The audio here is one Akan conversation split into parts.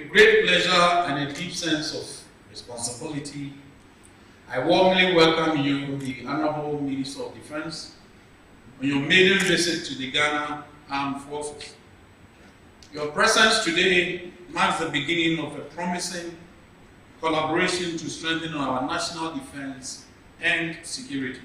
With great pleasure and a deep sense of responsibility, I warmly welcome you, the Honorable Minister of Defense, on your maiden visit to the Ghana Armed Forces. Your presence today marks the beginning of a promising collaboration to strengthen our national defense and security.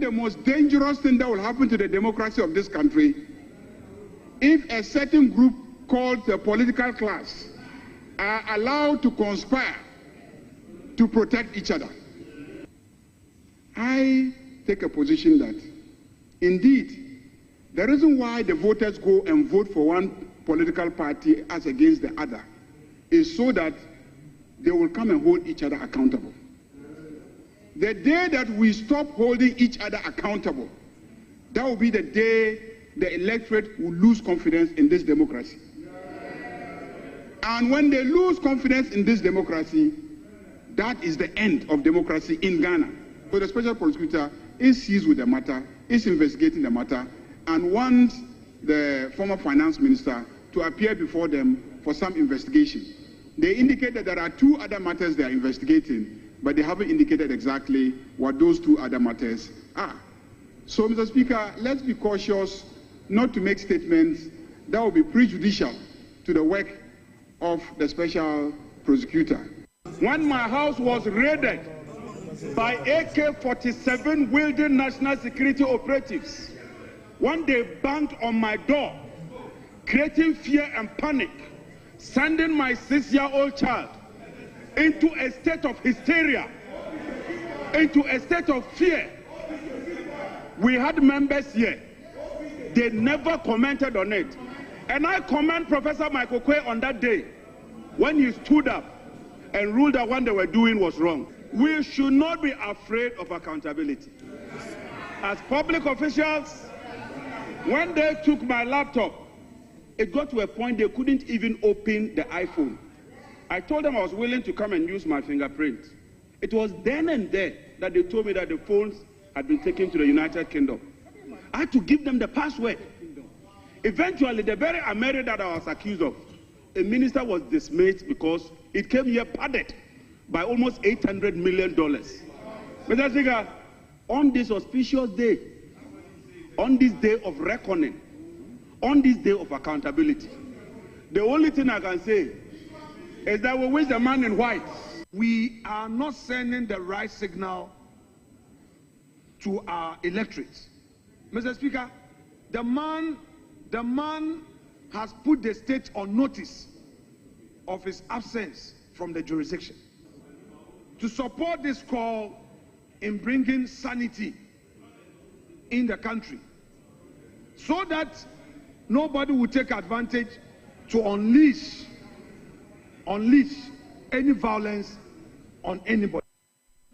The most dangerous thing that will happen to the democracy of this country if a certain group called the political class are allowed to conspire to protect each other. I take a position that indeed the reason why the voters go and vote for one political party as against the other is so that they will come and hold each other accountable. The day that we stop holding each other accountable, that will be the day the electorate will lose confidence in this democracy. And when they lose confidence in this democracy, that is the end of democracy in Ghana. So the special prosecutor is seized with the matter, is investigating the matter, and wants the former finance minister to appear before them for some investigation. They indicate that there are two other matters they are investigating, but they haven't indicated exactly what those two other matters are. So, Mr. Speaker, let's be cautious not to make statements that will be prejudicial to the work of the special prosecutor. When my house was raided by AK-47 wielding national security operatives, when they banged on my door, creating fear and panic, sending my 6-year-old child into a state of hysteria, into a state of fear. We had members here. They never commented on it. And I commend Professor Michael Quay on that day when he stood up and ruled that what they were doing was wrong. We should not be afraid of accountability. As public officials, when they took my laptop, it got to a point they couldn't even open the iPhone. I told them I was willing to come and use my fingerprint. It was then and there that they told me that the phones had been taken to the United Kingdom. I had to give them the password. Eventually, the very America that I was accused of, a minister was dismissed because it came here padded by almost $800 million. Mr. Speaker, on this auspicious day, on this day of reckoning, on this day of accountability, the only thing I can say is that we wish the man in white. We are not sending the right signal to our electorate. Mr. Speaker, the man has put the state on notice of his absence from the jurisdiction. To support this call in bringing sanity in the country, so that nobody will take advantage to unleash any violence on anybody.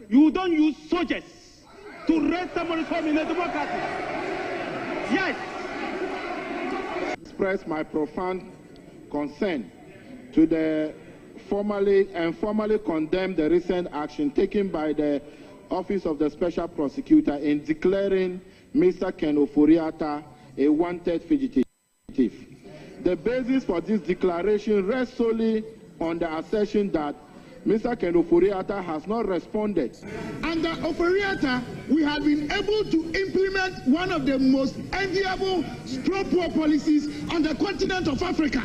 You don't use soldiers to raise somebody's home in a democracy. Yes. Express my profound concern to the formally condemn the recent action taken by the Office of the Special Prosecutor in declaring Mr. Ken Ofori-Atta a wanted fugitive. The basis for this declaration rests solely on the assertion that Mr. Ken Ofori-Atta has not responded. Under Ofori-Atta, we have been able to implement one of the most enviable pro-poor policies on the continent of Africa.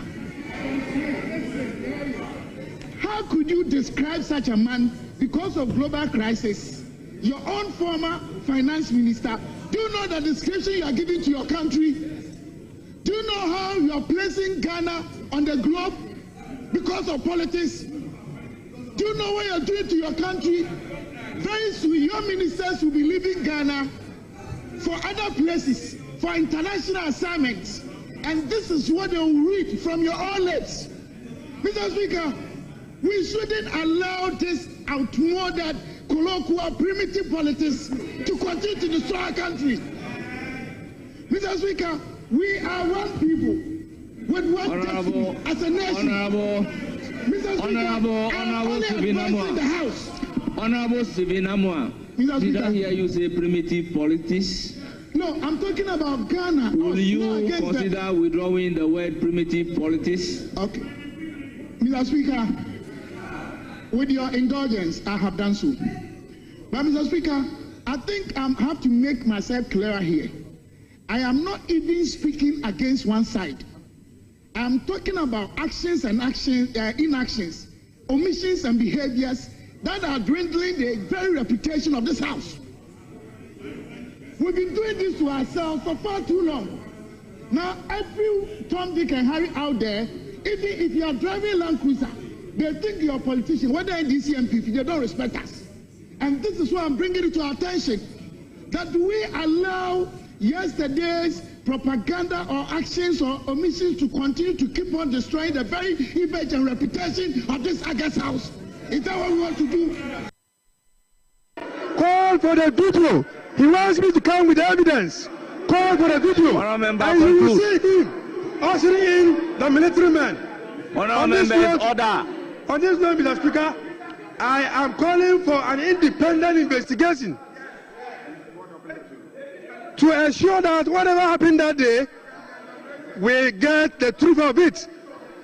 How could you describe such a man because of global crisis? Your own former finance minister, do you know the description you are giving to your country? Do you know how you are placing Ghana on the globe because of politics? Do you know what you are doing to your country? Very soon, your ministers will be leaving Ghana for other places, for international assignments. And this is what they will read from your own lips. Mr. Speaker, we shouldn't allow this outmoded, colloquial, primitive politics to continue to destroy our country. Mr. Speaker, we are one people with one destiny as a nation. Mr. Speaker, I'm only advising the House. Honorable Sivinamwa, did I hear you say primitive politics? No, I'm talking about Ghana. Will you consider withdrawing the word primitive politics? Okay. Mr. Speaker, with your indulgence, I have done so. But Mr. Speaker, I think I have to make myself clearer here. I am not even speaking against one side. I am talking about actions and inactions, omissions and behaviors that are dwindling the very reputation of this House. We've been doing this to ourselves for far too long. Now, every Tom, Dick, and Harry out there, even if you are driving a Land Cruiser, they think you're a politician, whether in DCMP, they don't respect us. And this is why I'm bringing it to our attention, that we allow yesterday's propaganda or actions or omissions to continue to keep on destroying the very image and reputation of this August House. Is that what we want to do? Call for the video. He wants me to come with evidence. Call for the video. And you will see him ushering in the military men. On this note, Mr. Speaker, I am calling for an independent investigation to ensure that whatever happened that day, we get the truth of it.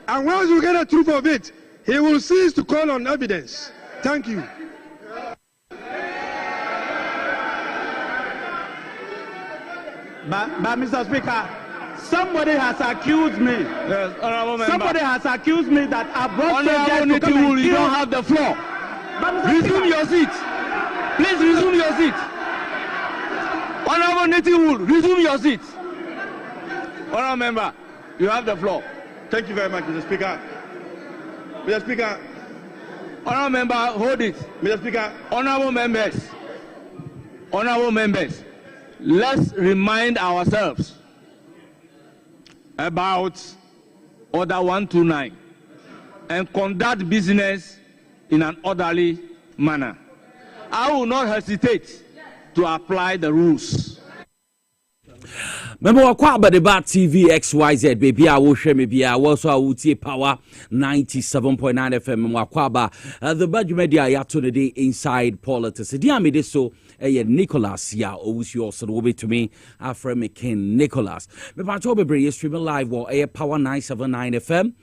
And once we get the truth of it, he will cease to call on evidence. Thank you. But Mr. Speaker, somebody has accused me. Yes, honorable member. Somebody has accused me that I brought soldiers to come and kill. You don't have the floor. Resume your seat. Please resume your seat. Honorable Native Wood, resume your seat. Honorable member, you have the floor. Thank you very much, Mr. Speaker. Mr. Speaker. Honorable member, hold it. Mr. Speaker. Honorable members, let's remind ourselves about Order 129 and conduct business in an orderly manner. I will not hesitate to apply the rules. Remember Wakwaba the Bat TV XYZ baby I will share me be I also I Power 97.9 FM Wakwaba the Badge Media ya today inside politics. Dia me this so Nicholas ya Yawson will be to me after me King Nicholas. Me patrol be streaming live or Power 979 FM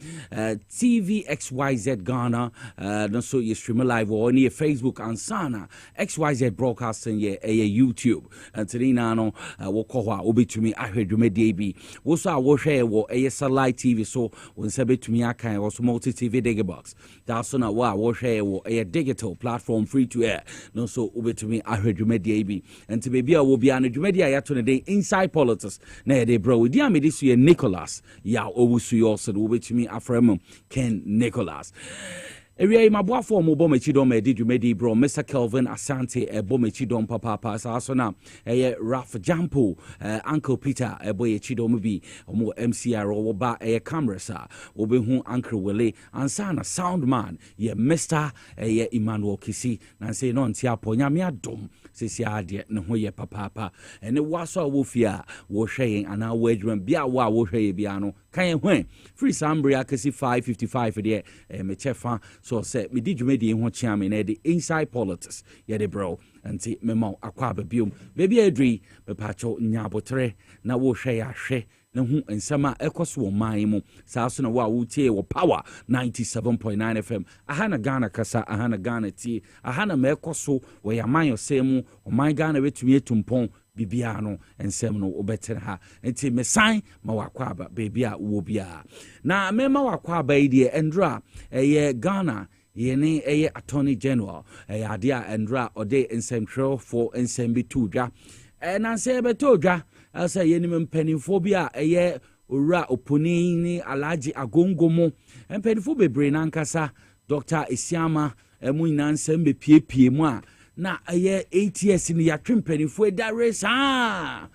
TV XYZ Ghana no so you streaming live or near Facebook and Sana XYZ broadcasting YouTube and today no wokwa will be to me I heard you made DB. Also, I will share what a satellite TV so when Sabit to me I can also multi TV digger box. That's not what I will share what a digital platform free to air. No, so over to me I heard you made DB. And to be I will be an media yet today inside politics. Nay, they bro, with me this year Nicholas. Ya Owusu also over to me Afremo Ken Nicholas. Area my boy for mobile mechidom did you made bro Mr. Kelvin Asante a bomechidom papa so now Ralph Jampo Uncle Peter a boy chidom be more MCR or ba a camera sir will be who Uncle Willie and sana sound man ye Mr. Emmanuel Kisi and say non tia ponyamia dom sisi adie no ho ye papa and it was so wofia wo sharing and our wagement bia wa wo hwe bia no kan hwen free Sambria Kisi 555 there me chefa so say me did you made the ho chia me na the inside politics ye de bro anti me ma akwa babium baby adri me pacho nyabotre na wo hwe ya hwe na hu ensama ekoso man mu saa so na wo tie wo Power 97.9 FM ahana Ghana kasa ahana Ghana tie ahana me ekoso wo ya man yosemu o man Ghana betumi etumpon bibia no ensem no obetere ha enti me san ma wakwaba baby a wo bia na me ma wakwaba idie endra eye Ghana yene eye Attorney General eye adia endra ode ensentro for ensembi tudwa na se betodwa asa yenim mpanimfo bia eye ora oponi ni Alhaji Agongomo mpanimfo bebre na nkasa Dr. Isiama emu inansem be piepie mu a na eye 8 years ni yatwe mpanimfo edare sa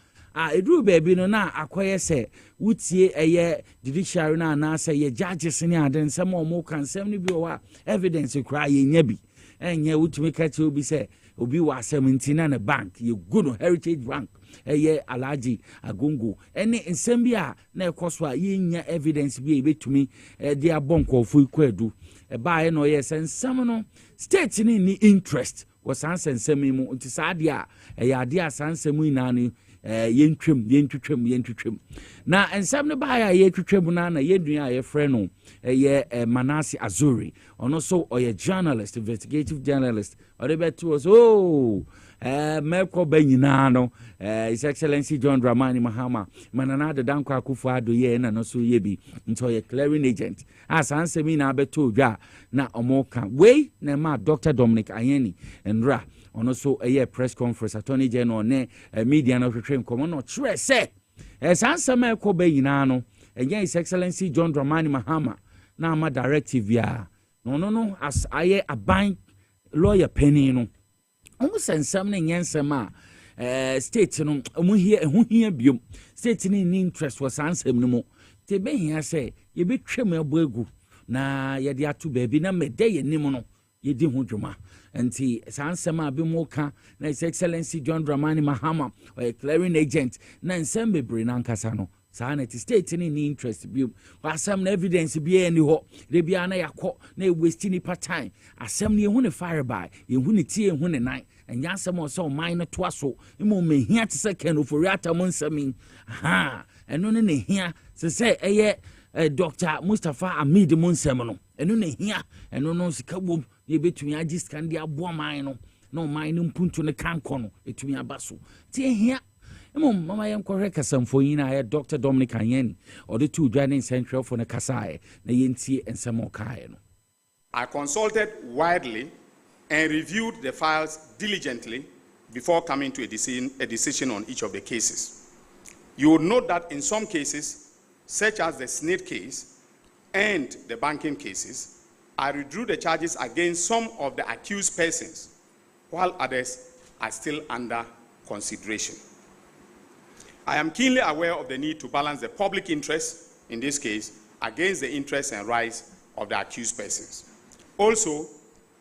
edru baby no na akoye se wutie eye judiciary na na se ye judges ni adensem o mo kansem ni bi o wa evidence kra ye nya bi enye wutumi ka che obi se obi wa 17 na bank ye good heritage bank eye Alhaji Agongo ene nsem bi a na ekoso a ye nya evidence bi e betumi de abonkofo ikwadu ba no ye sensem no state ni interest was ansem mu nti saade a ade a sansem ina no yentwetwem na ensem ne ba ya yetwetwem na yedua ye frɛ no Manasi Azuri ono so oye journalist investigative journalist ode beto was meko banyina no His Excellency John Dramani Mahama manana de danko akufo ado ye na no so ye bi nto ye clearing agent asansemi na beto dwa na omoka we na ma Dr. Dominic Ayeni enra ono so press conference Attorney General ne media no hwehwem komo no chere se sansema eko banyina no His Excellency John Dramani Mahama na ama directive ya no as aye aban lawyer penny no omo sensam na nyensem a state no omo hia biom state ni interest was ansem no mo te be hia se ye betwem eboegu na ye de ato baabi na mede ye nim no ye di ho dwuma enti sansem a bi mo ka na His Excellency John Dramani Mahama or clearing agent na nsem bebre na nkasa no sanity state ni interest bi asem na evidence bi ani ho de bia na yakọ na waste ni time asem ne hu ne fire by hu ne tie hu ne nan enya asem o so man no to aso mo mehia te se ken ofori atam nsami eno ne hia se eye Dr. Mustafa Amid Munsem no eno ne hia eno no sika bom ye betumi agi scan dia abo man no man no mpuntu ne kanko no etumi abaso tie hia mama yam correct kasamfo yina ya Dr. Dominic Ayeni or the two joining central for the Kasai na yenti and some kai no. I consulted widely and reviewed the files diligently before coming to a decision on each of the cases. You would note that in some cases, such as the SNIT case and the banking cases, I withdrew the charges against some of the accused persons, while others are still under consideration. I am keenly aware of the need to balance the public interest, in this case, against the interests and rights of the accused persons. Also,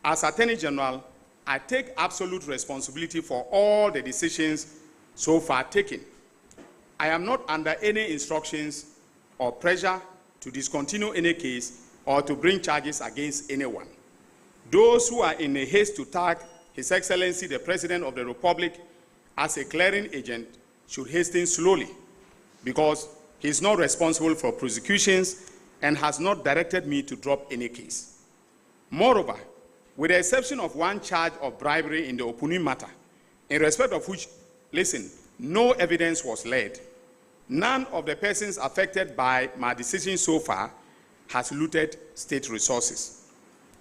as Attorney General, I take absolute responsibility for all the decisions so far taken. I am not under any instructions or pressure to discontinue any case or to bring charges against anyone. Those who are in a haste to tag His Excellency the President of the Republic as a clearing agent should hasten slowly, because he is not responsible for prosecutions and has not directed me to drop any case. Moreover, with the exception of one charge of bribery in the Opuni matter, in respect of which, listen, no evidence was laid, none of the persons affected by my decision so far has looted state resources.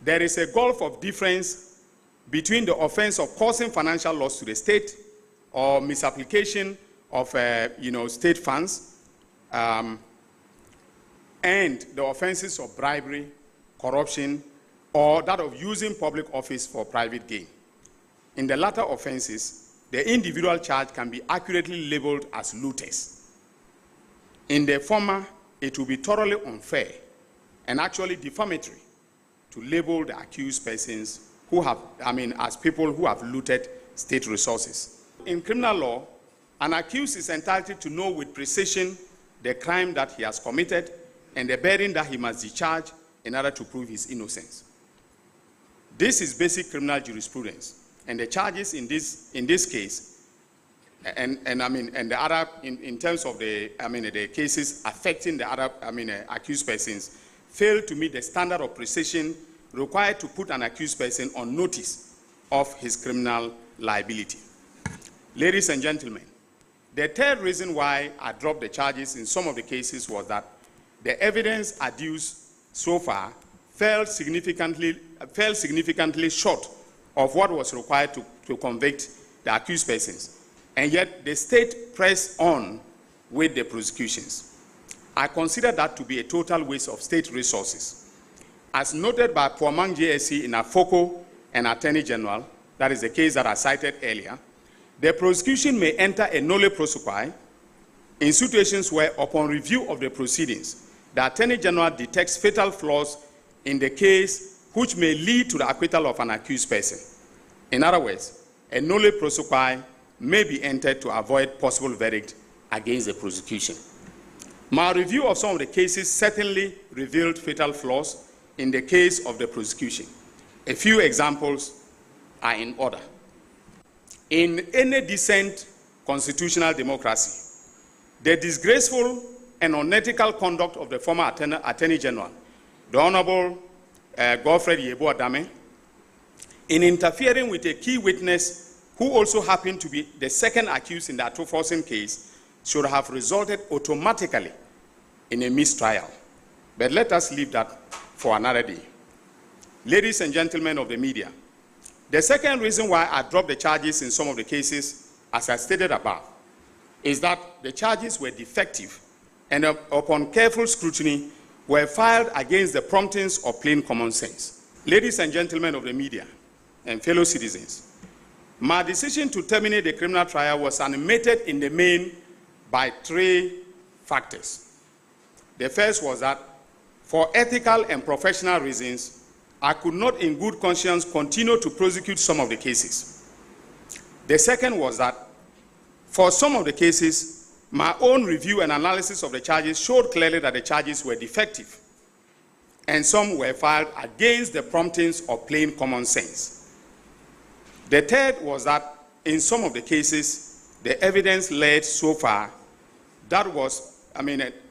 There is a gulf of difference between the offense of causing financial loss to the state or misapplication of state funds and the offenses of bribery, corruption, or that of using public office for private gain. In the latter offenses, the individual charge can be accurately labeled as looters. In the former, it will be thoroughly unfair and actually defamatory to label the accused persons as people who have looted state resources. In criminal law, an accused is entitled to know with precision the crime that he has committed and the burden that he must discharge in order to prove his innocence. This is basic criminal jurisprudence, and the charges in this case, and the other in terms of the cases affecting the other accused persons, fail to meet the standard of precision required to put an accused person on notice of his criminal liability. Ladies and gentlemen, the third reason why I dropped the charges in some of the cases was that the evidence adduced so far fell significantly short of what was required to convict the accused persons, and yet the state pressed on with the prosecutions. I consider that to be a total waste of state resources. As noted by Puamang JSC in Afoko and Attorney General, that is the case that I cited earlier, the prosecution may enter a nolle prosequi in situations where, upon review of the proceedings, the Attorney General detects fatal flaws in the case which may lead to the acquittal of an accused person. In other words, a nolle prosequi may be entered to avoid possible verdict against the prosecution. My review of some of the cases certainly revealed fatal flaws in the case of the prosecution. A few examples are in order. In any decent constitutional democracy, the disgraceful and unethical conduct of the former Attorney General, the Honorable Godfred Yebo Adame, in interfering with a key witness who also happened to be the second accused in the Atoforsen case, should have resulted automatically in a mistrial. But let us leave that for another day. Ladies and gentlemen of the media, the second reason why I dropped the charges in some of the cases, as I stated above, is that the charges were defective and upon careful scrutiny were filed against the promptings of plain common sense. Ladies and gentlemen of the media and fellow citizens, my decision to terminate the criminal trial was animated in the main by three factors. The first was that for ethical and professional reasons, I could not in good conscience continue to prosecute some of the cases. The second was that for some of the cases, my own review and analysis of the charges showed clearly that the charges were defective, and some were filed against the promptings of plain common sense. The third was that in some of the cases, the evidence led so far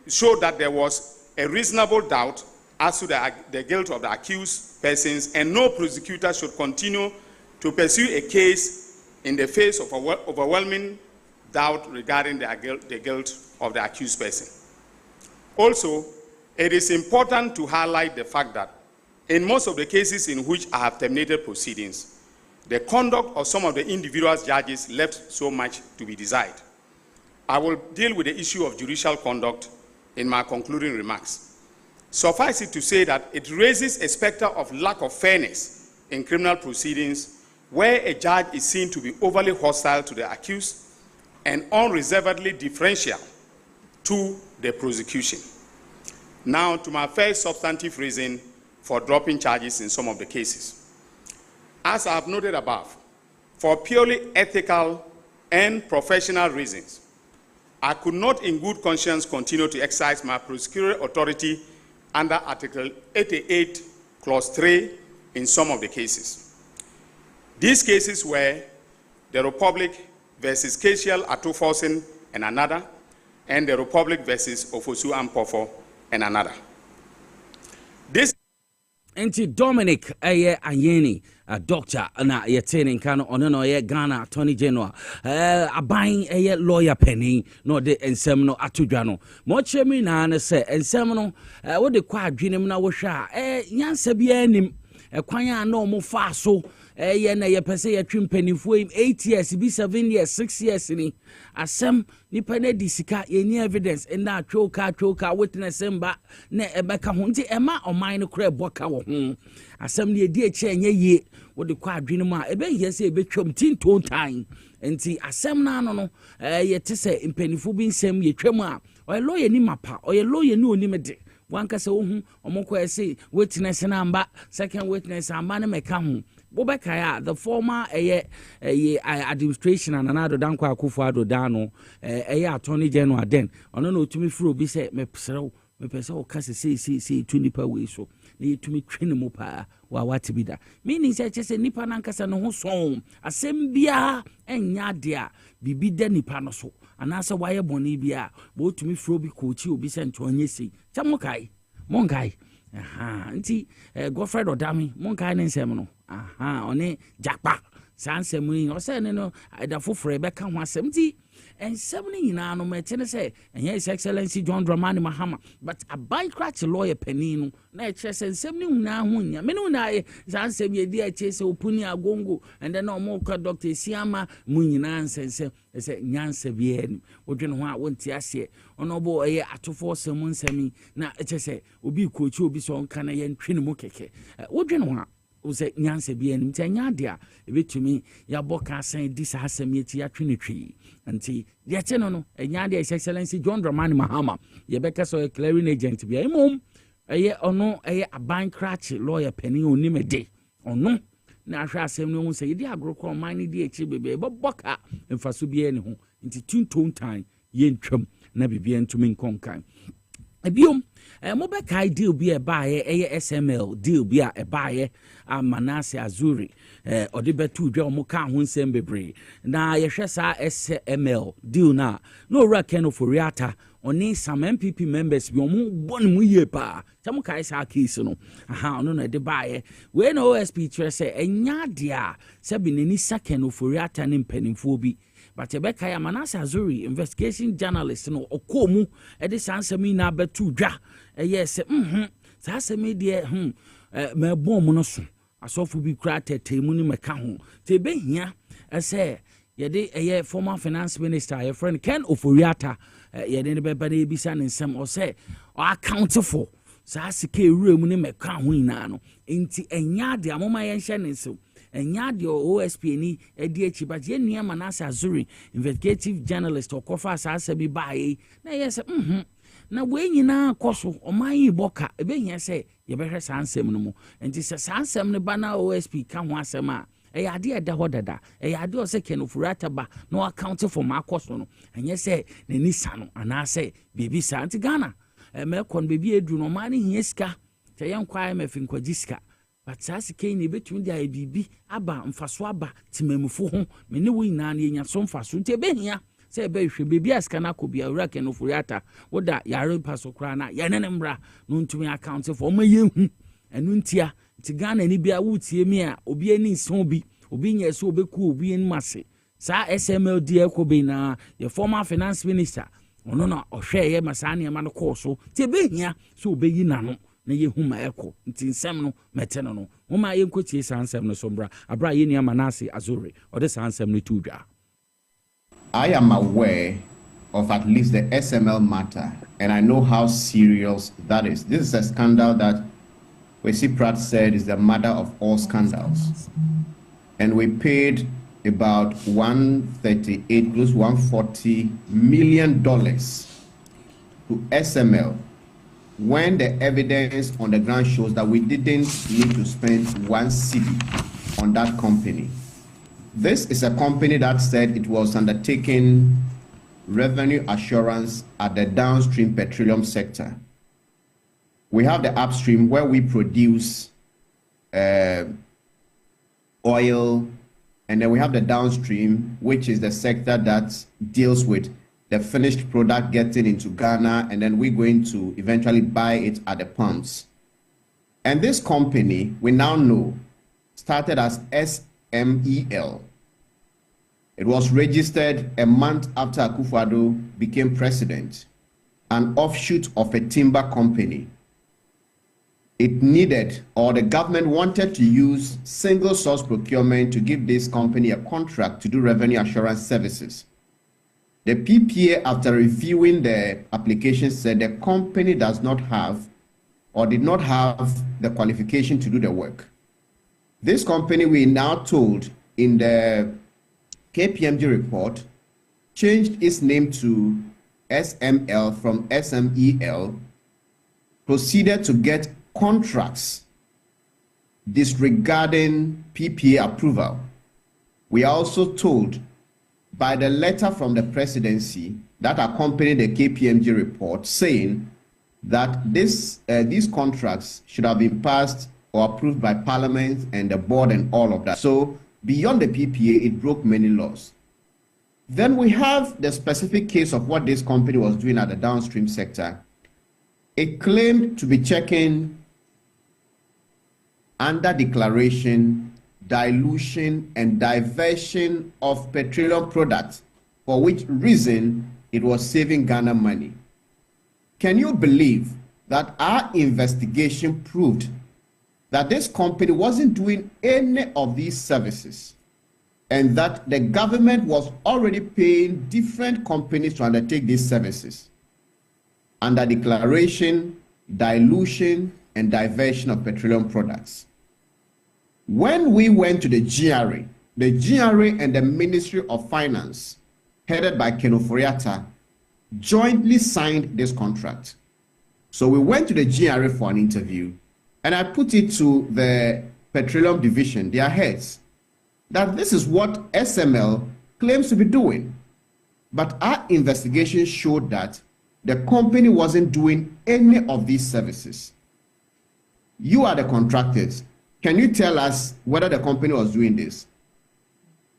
showed that there was a reasonable doubt as to the guilt of the accused persons, and no prosecutor should continue to pursue a case in the face of overwhelming doubt regarding the guilt of the accused person. Also, it is important to highlight the fact that in most of the cases in which I have terminated proceedings, the conduct of some of the individual judges left so much to be desired. I will deal with the issue of judicial conduct in my concluding remarks. Suffice it to say that it raises a specter of lack of fairness in criminal proceedings where a judge is seen to be overly hostile to the accused and unreservedly differential to the prosecution. Now to my first substantive reason for dropping charges in some of the cases. As I have noted above, for purely ethical and professional reasons, I could not in good conscience continue to exercise my prosecutorial authority under Article 88, Clause 3 in some of the cases. These cases were the Republic versus Kesiel Atufosin and another, and the Republic versus Ofosu Ampofo and another. This Dominic Ayeni, a doctor, na yetene kano ono ye Ghana Attorney General. Abain lawyer penny no de ensem no atodwa no. Mo chemi na na se ensem no wo de kwa adwenem na wo hwa nyansa bia nim kwan a na omo fa so ye na ye pese ye twimpanifo 8 years be 7 years 6 years ni asem ni pene di sika ye ni evidence na choka witness mba na ebeka ho nti ema oman no kra boka wo ho asem ni edi eche enye ye wo de kwa adwene mu a ebe ye se ebe twam tinton tan nti asem na no ye te se impanifo bi nsem ye twam a o lawyer ni mapa o lawyer ni oni mede wanka se wo hu omoko ese witness na mba second witness amba na meka ho Bobekaya, the former administration and another Danko Akufo-Addo Dano, Attorney General then. On no to me through be said me person case say 20 per way so. Need to me train mo pa wa what be that. Meaning say just nipa nankasa no ho so. Asem bia enya dia bibi de nipa no so. Anasa waye boni bia bo to me through be coach obi sent to onye sei. Chamokai, monkai. Nti Godfred Odami monkai ne nsem no. One jakpa sansem ni o se ne no da foforo beka ho asem ti ensem ni nyina no mete ne se enye his excellency John Dramani Mahama but a bankruptcy lawyer penny no na e kire se ensem ni huna ho nya me no na sansem ye di a kire se opuni agongo and then no mo ka Dr. Siama mu nyina nsensem se nyanse bia ni odwene ho a wonti ase ono bo eye atofo sem nsemi na e kire se obi kochi obi so nka na ye ntwene mu keke odwene ho use nyanse bia nim tanya dia ebetumi ya boka san di sa asem yeti ya twinetwi anti de che no enya dia his excellency John Dramani Mahama ye beka so clearing agent bia imom eye ono eye abankrach lawyer penny onimede ono na ahwe asem no hu se yedi agrokọ man ni di echi bebe boka mfaso bia ni ho nti tunton tan ye ntwam na bibia ntumi nkonkan ebiom Mobekai deal be a buyer, SML deal be a buyer, Manase Azuri, or the betu John Moka Hunsembebre. Now, Yeshasa SML deal now. No Rakeno Furiata, or need some MPP members be on 1 year pa. Samukai sa kisono. Aha, no, the buyer. When OSP say, and Yadia, Sabin second of Furiata and Pennyphobi. But Ebeka Manase Azuri, investigation journalist, no Okomu, Edis answer me now but two dra. Yes, Sasa media, me bon monoson. I saw for be crated, Temuni Macahon. Tebe here, I say, ye former finance minister, your friend Ken Ofuriata, ye didn't be bisan in some or say, or account for. Sasa K room in Macahon nano. Inti enya de Amoma Yanshan so. Enya de OSP ni EDH, but ye near Manase Azuri, investigative journalist or Kofa Sasa be by. Na yes, na we nyina koso oman boka ebe hia se ye behwe sansem no mu enti se sansem ne bana OSP ka ho asem a e yade eda hodada e yade o se kenofurata ba no account for ma koso no enye se ne nisa no ana se bibi sa anti Ghana me kon bibi edu no man hia sika te yen kwai me fin kwaji sika but sase ken ne betumi dia bibi aba mfaso aba timamufo ho me ne wo nyina ne nya so mfaso nti ebe hia say be hwe bebi askana ko bia ura ke no furiata woda yare paso kra na ye ne mbra no ntumi account for ma ye hu enu ntia ti Ghana ni bia wutie mi a obi ani nson bi obi nya so obeku obi ani mase sa SML die ko be na the former finance minister ono na ohwe ye masane ma no course ti be hia so obeyi na no na ye hu ma eko nti nsem no mete no no mo ma ye nkotie sansem no so mbra abra ye ni Manase Azuri ode sansem no tudwa. I am aware of at least the SML matter, and I know how serious that is. This is a scandal that Kwesi Pratt said is the mother of all scandals. And we paid about $138, close $140 million to SML when the evidence on the ground shows that we didn't need to spend one cedi on that company. This is a company that said it was undertaken revenue assurance at the downstream petroleum sector. We have the upstream where we produce oil, and then we have the downstream, which is the sector that deals with the finished product getting into Ghana, and then we're going to eventually buy it at the pumps. And this company, we now know, started as SMEL. It was registered a month after Akufo-Addo became president, an offshoot of a timber company. It needed, or the government wanted to use single source procurement to give this company a contract to do revenue assurance services. The PPA, after reviewing the application, said the company does not have or did not have the qualification to do the work. This company, we now told in the KPMG report, changed its name to SML from SMEL, proceeded to get contracts disregarding PPA approval. We are also told by the letter from the presidency that accompanied the KPMG report saying that these contracts should have been passed or approved by Parliament and the board and all of that. So beyond the PPA, it broke many laws. Then we have the specific case of what this company was doing at the downstream sector. It claimed to be checking under declaration, dilution, and diversion of petroleum products, for which reason it was saving Ghana money. Can you believe that our investigation proved that this company wasn't doing any of these services, and that the government was already paying different companies to undertake these services under declaration, dilution, and diversion of petroleum products? When we went to the GRA and the Ministry of Finance, headed by Ken Ofori-Atta, jointly signed this contract. So we went to the GRA for an interview, and I put it to the Petroleum Division, their heads, that this is what SML claims to be doing. But our investigation showed that the company wasn't doing any of these services. You are the contractors. Can you tell us whether the company was doing this?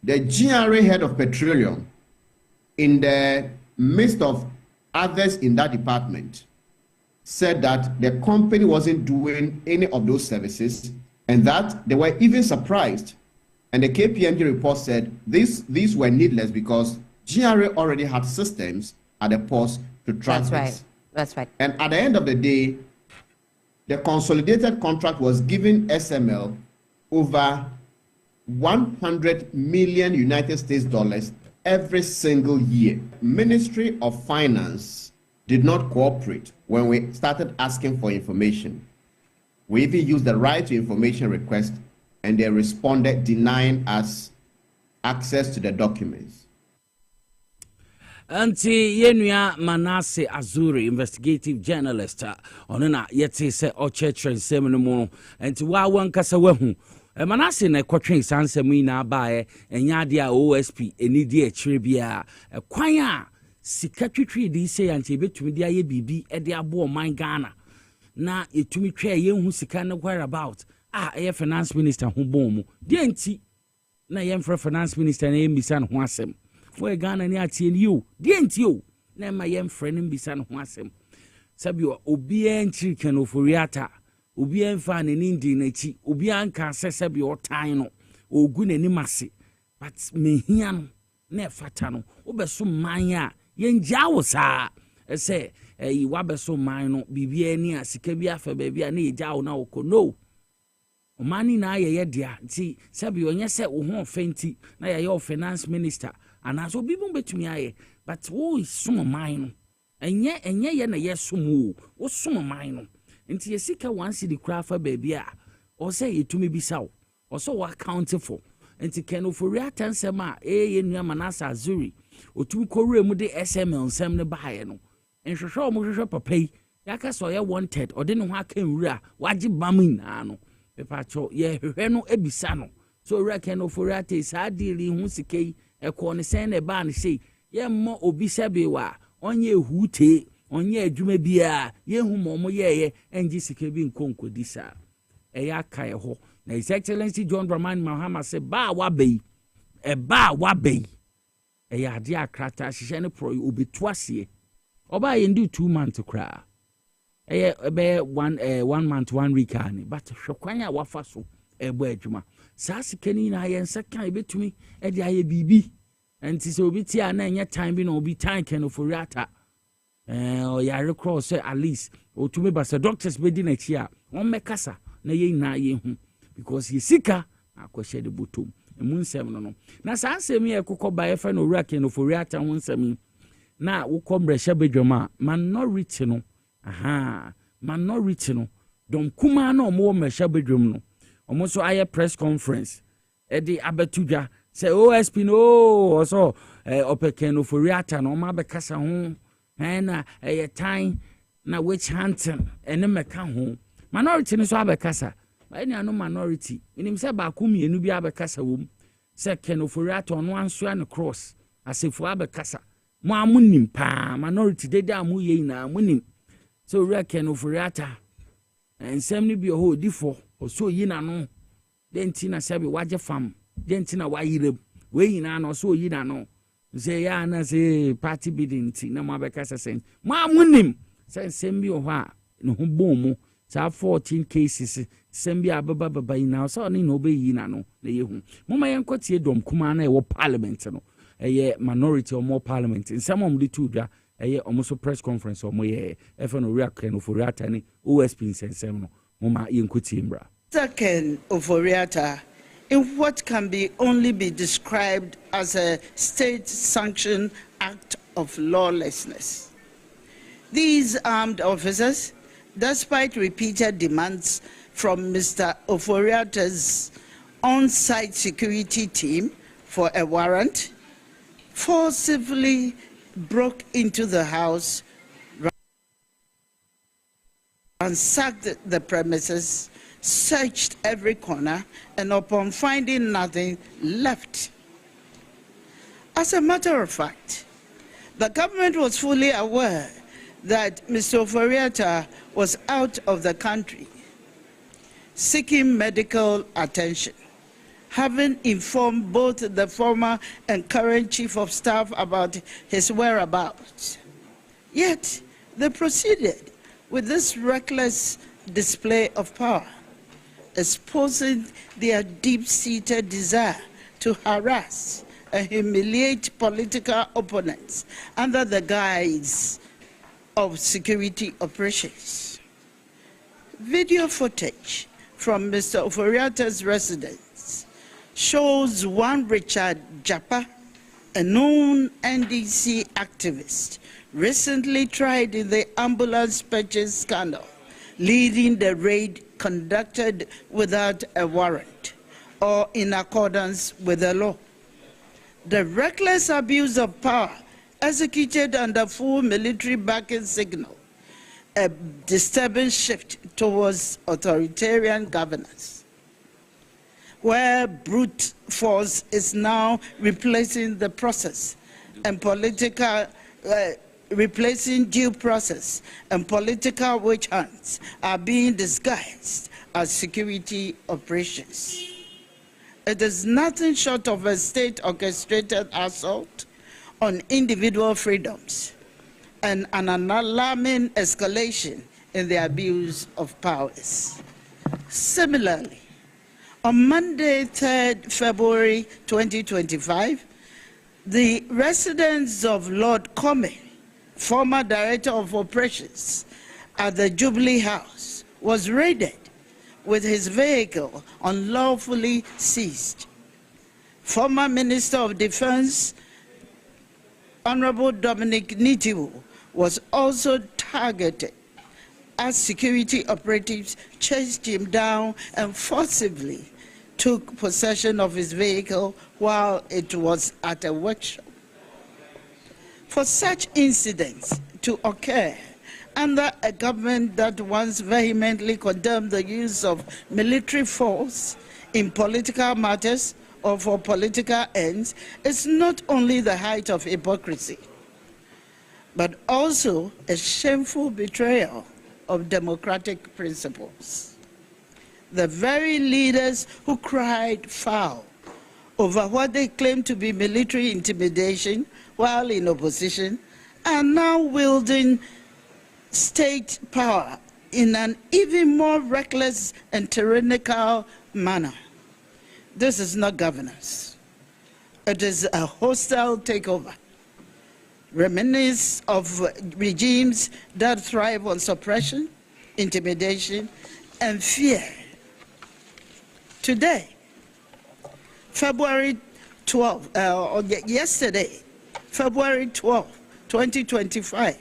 The GRA head of petroleum, in the midst of others in that department, said that the company wasn't doing any of those services, and that they were even surprised. And the KPMG report said these were needless because GRA already had systems at the ports to track this. That's right. And at the end of the day, the consolidated contract was giving SML over 100 million United States dollars every single year. Ministry of Finance did not cooperate when we started asking for information. We even used the right to information request, and they responded denying us access to the documents. Anti Yenua Manase Azuri, investigative journalist, onena yeti se ochetre nsem anti wa wankasa wahu Manase na kwatwen sansem ina baaye enyade a OSP enidi akire bia kwan a sika twetwe di se anti betumi di aye bibi e de abo man Ghana na etumi twa ye hu sika ne where about eye finance minister ho bomu de anti na ye mfra finance minister na embisa no ho asem we Ghana ni atie ni yo de anti yo na ma ye mfra no mbisa no ho asem sabi obi enchiri Ken Ofori-Atta obi enfa ne ndi na chi obi anka sabi o tan no ogu ne nimase but mehia no na fata no obeso man a ye njawo saa ese wabeso man no bibia ni asika bi afa ba bia na ye jawo na okono omani na ye dia nti sabi onye se wo ho ofenti na ye finance minister anaso bibu betumi aye but wo sumo man no enye ye na ye sumo wo sumo man no nti yesika wansi di krafa baby a o say yetumi bisaw o so wa account for nti Ken Ofori-Atta nsem a ye nua Manase Azuri otumi kowre mu de SML nsem ne baaye no nhwehwe o mo hwehwe papa yi yaka so ye wanted o de ne ho aka nwura wagi bamin na no pepa cho ye hwehwe no ebisa no so wura Ken Ofori-Atta sa diri hu sikei e ko ne sen ne ba ne sei ye mo obi sebe wa onye hute onye adwuma bia ye hu mo ye enji sika bi nkonkodi sa eya kai ho na His Excellency John Dramani Mahama say ba wa bei eya ade akrata hihye ne pro obetu ase oba ye ndi 2 months kra be 1 month 1 week ani but hwekwanya wafa so ebo adwuma saa sika ni na ye nsekan ebetumi e de aye bibi enti se obi ti ana enye time bi na obi time ken for rata o ya cross say at least otumi ba say doctors be di na chi a on mekasa na ye na ye hu because ye sika akwhye de botom emu nsem no na saa nsem ye kokoba ye fa no owura ken for rata ho nsem na wo kombrehya bedwama minority no minority no dom kuma na omo mehya bedwam no omo so aye press conference edi abetuja say OSP no so opeken for rata no ma bekasa ho na time na witch hunting ene meka ho minority no so abekasa any no minority minim say ba ku mienu bi abekasa wom say ken for rata no anso an cross asefu abekasa mo amunim pa minority dey amu ye na amunim so ken for rata ensem ni bi ho difo so yi na no denti na sabi waje fam denti na wayire we yi na no so yi na no say ya na say party bidding ti na mabekasa sen ma amunim say ensem bi ho a no ho bomu sa 14 cases sem bi ababa yi na so ni no be yi na no na ye hu moma yenkotie dom kuma na e wo parliament no eye minority or more parliament in some of the two da eye almost press conference or mo ye efeno react no for rata ni OSP insensem no moma yenkotie mbra second oforiata in what can only be described as a state-sanctioned act of lawlessness. These armed officers, despite repeated demands from Mr. Oforiata's on-site security team for a warrant, forcibly broke into the house, ransacked the premises, searched every corner, and upon finding nothing, left. As a matter of fact, the government was fully aware that Mr. Oforiata was out of the country seeking medical attention, having informed both the former and current chief of staff about his whereabouts. Yet, they proceeded with this reckless display of power, exposing their deep-seated desire to harass and humiliate political opponents under the guise of security operations. Video footage from Mr. Oforiata's residence shows one Richard Japa, a known NDC activist, recently tried in the ambulance purchase scandal, leading the raid conducted without a warrant or in accordance with the law. The reckless abuse of power executed under full military backing signal a disturbing shift towards authoritarian governance, where brute force is now replacing the process and replacing due process, and political witch hunts are being disguised as security operations. It is nothing short of a state-orchestrated assault on individual freedoms and an alarming escalation in the abuse of powers. Similarly, on Monday, 3rd February 2025, the residence of Lord Comey, former Director of Operations at the Jubilee House, was raided with his vehicle unlawfully seized. Former Minister of Defense, Honorable Dominic Nitiwu, was also targeted as security operatives chased him down and forcibly took possession of his vehicle while it was at a workshop. For such incidents to occur under a government that once vehemently condemned the use of military force in political matters or for political ends is not only the height of hypocrisy, but also a shameful betrayal of democratic principles. The very leaders who cried foul over what they claim to be military intimidation while in opposition are now wielding state power in an even more reckless and tyrannical manner. This is not governance. It is a hostile takeover, reminiscent of regimes that thrive on suppression, intimidation, and fear. Today, February 12, yesterday, February 12, 2025,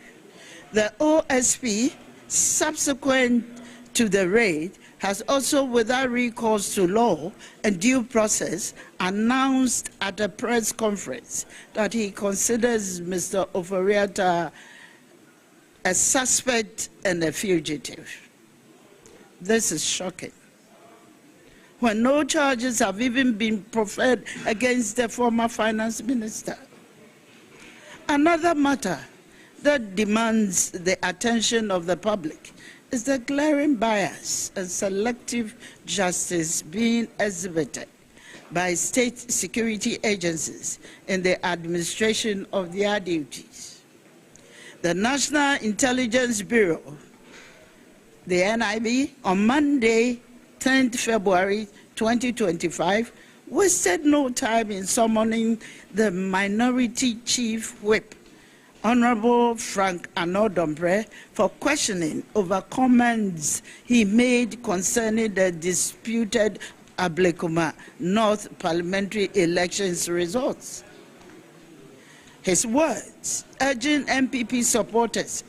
the OSP, subsequent to the raid, has also, without recourse to law and due process, announced at a press conference that he considers Mr. Oforiatta a suspect and a fugitive. This is shocking. When no charges have even been proffered against the former finance minister. Another matter that demands the attention of the public is the glaring bias and selective justice being exhibited by state security agencies in the administration of their duties. The National Intelligence Bureau, the NIB, on Monday, 10th February 2025, wasted no time in summoning the Minority Chief Whip, Honorable Frank Anodombre, for questioning over comments he made concerning the disputed Ablekuma North parliamentary elections results. His words urging MPP supporters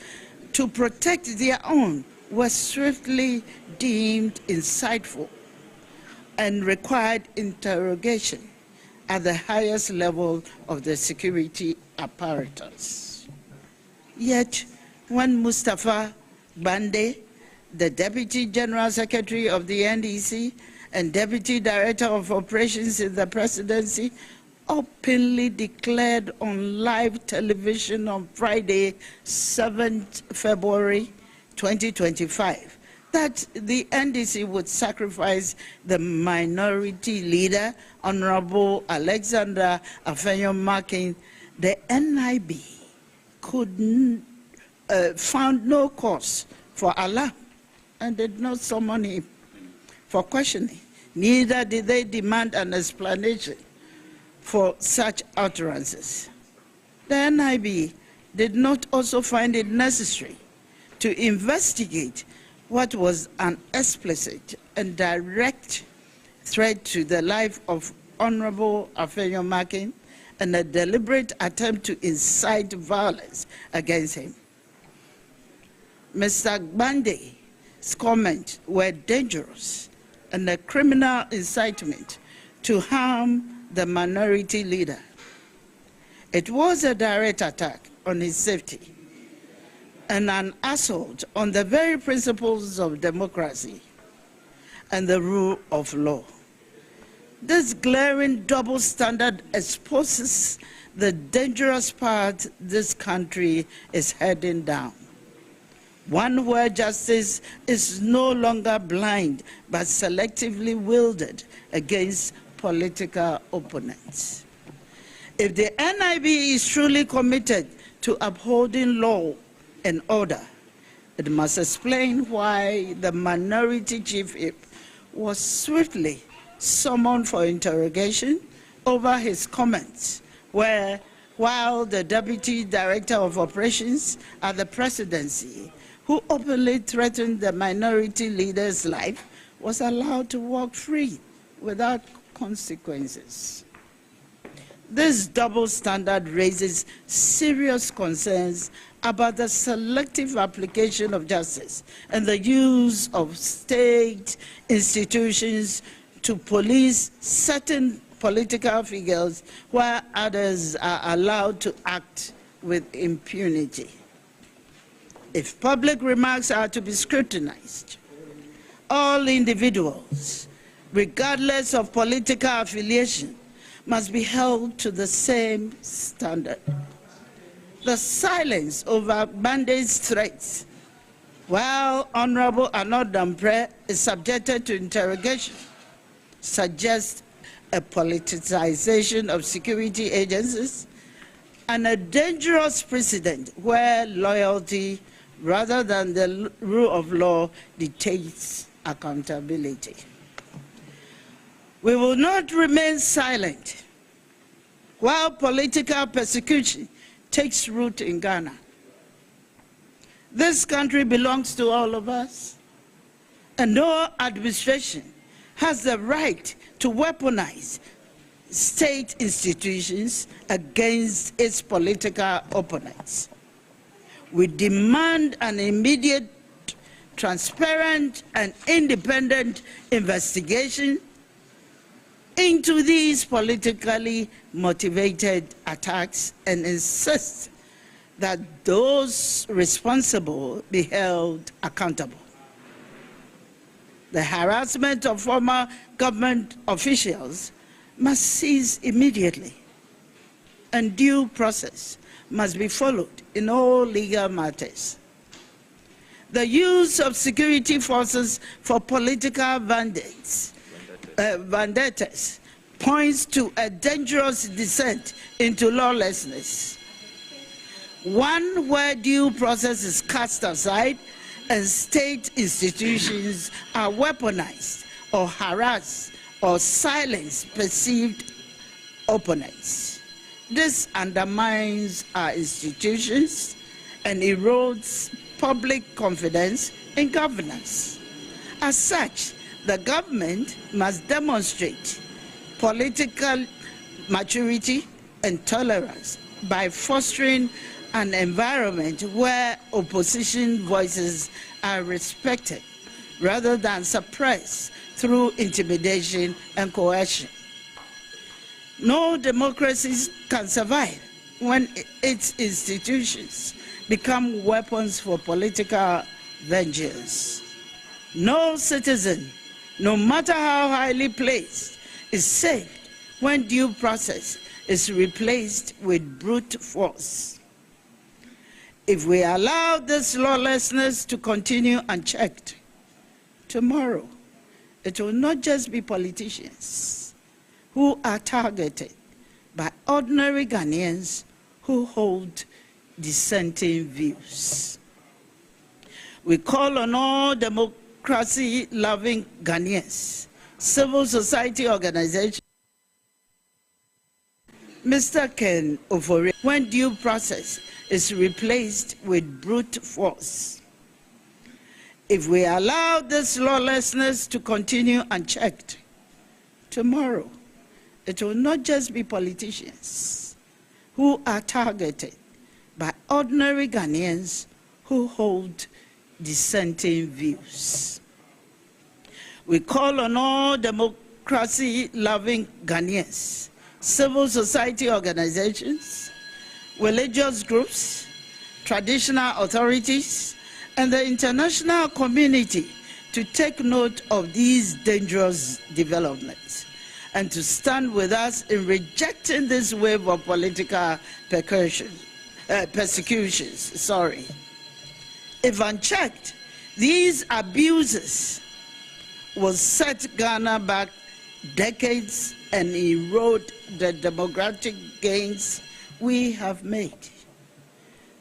to protect their own were swiftly deemed insightful and required interrogation at the highest level of the security apparatus. Yet, when Mustafa Bande, the Deputy General Secretary of the NDC and Deputy Director of Operations in the Presidency, openly declared on live television on Friday, 7th February 2025, that the NDC would sacrifice the minority leader, Honorable Alexander Afenyo-Markin, the NIB found no cause for alarm and did not summon him for questioning. Neither did they demand an explanation for such utterances. The NIB did not also find it necessary to investigate what was an explicit and direct threat to the life of Honorable Afenyo-Markin and a deliberate attempt to incite violence against him. Mr. Bande's comments were dangerous and a criminal incitement to harm the minority leader. It was a direct attack on his safety and an assault on the very principles of democracy and the rule of law. This glaring double standard exposes the dangerous path this country is heading down. One where justice is no longer blind, but selectively wielded against political opponents. If the NIB is truly committed to upholding law and order, it must explain why the minority chief whip was swiftly summoned for interrogation over his comments, while the Deputy Director of Operations at the Presidency, who openly threatened the minority leader's life, was allowed to walk free without consequences. This double standard raises serious concerns about the selective application of justice and the use of state institutions to police certain political figures while others are allowed to act with impunity. If public remarks are to be scrutinized, all individuals, regardless of political affiliation, must be held to the same standard. The silence over bandits' threats, while Honorable Arnaud Dampre is subjected to interrogation, suggests a politicization of security agencies and a dangerous precedent where loyalty rather than the rule of law dictates accountability. We will not remain silent while political persecution takes root in Ghana. This country belongs to all of us, and no administration has the right to weaponize state institutions against its political opponents. We demand an immediate, transparent, and independent investigation into these politically motivated attacks and insist that those responsible be held accountable. The harassment of former government officials must cease immediately, and due process must be followed in all legal matters. The use of security forces for political vendettas points to a dangerous descent into lawlessness, one where due process is cast aside and state institutions are weaponized or harass or silence perceived opponents. This undermines our institutions and erodes public confidence in governance. As such, the government must demonstrate political maturity and tolerance by fostering an environment where opposition voices are respected rather than suppressed through intimidation and coercion. No democracy can survive when its institutions become weapons for political vengeance. No citizen, no matter how highly placed, is safe when due process is replaced with brute force. If we allow this lawlessness to continue unchecked, tomorrow it will not just be politicians who are targeted, but ordinary Ghanaians who hold dissenting views. We call on all democracy-loving Ghanaians, civil society organizations, Mr. Ken Ofori, when due process is replaced with brute force. If we allow this lawlessness to continue unchecked, tomorrow it will not just be politicians who are targeted, but ordinary Ghanaians who hold dissenting views. We call on all democracy-loving Ghanaians, civil society organizations, religious groups, traditional authorities, and the international community to take note of these dangerous developments and to stand with us in rejecting this wave of political persecutions. If unchecked, these abuses will set Ghana back decades and erode the democratic gains we have made.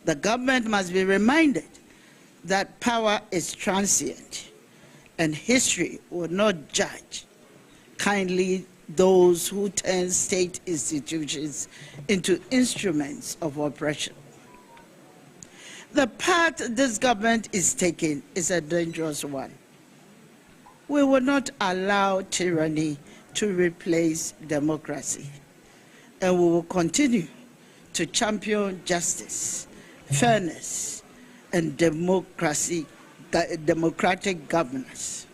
The government must be reminded that power is transient and history will not judge kindly those who turn state institutions into instruments of oppression. The path this government is taking is a dangerous one. We will not allow tyranny to replace democracy, and we will continue to champion justice, fairness, and democratic governance.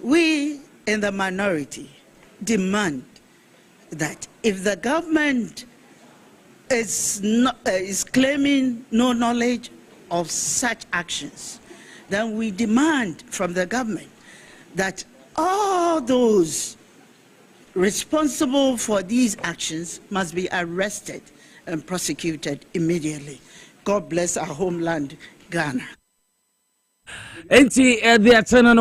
We in the minority demand that if the government is claiming no knowledge of such actions, then we demand from the government that all those responsible for these actions must be arrested and prosecuted immediately. God bless our homeland, Ghana. Enti the attorney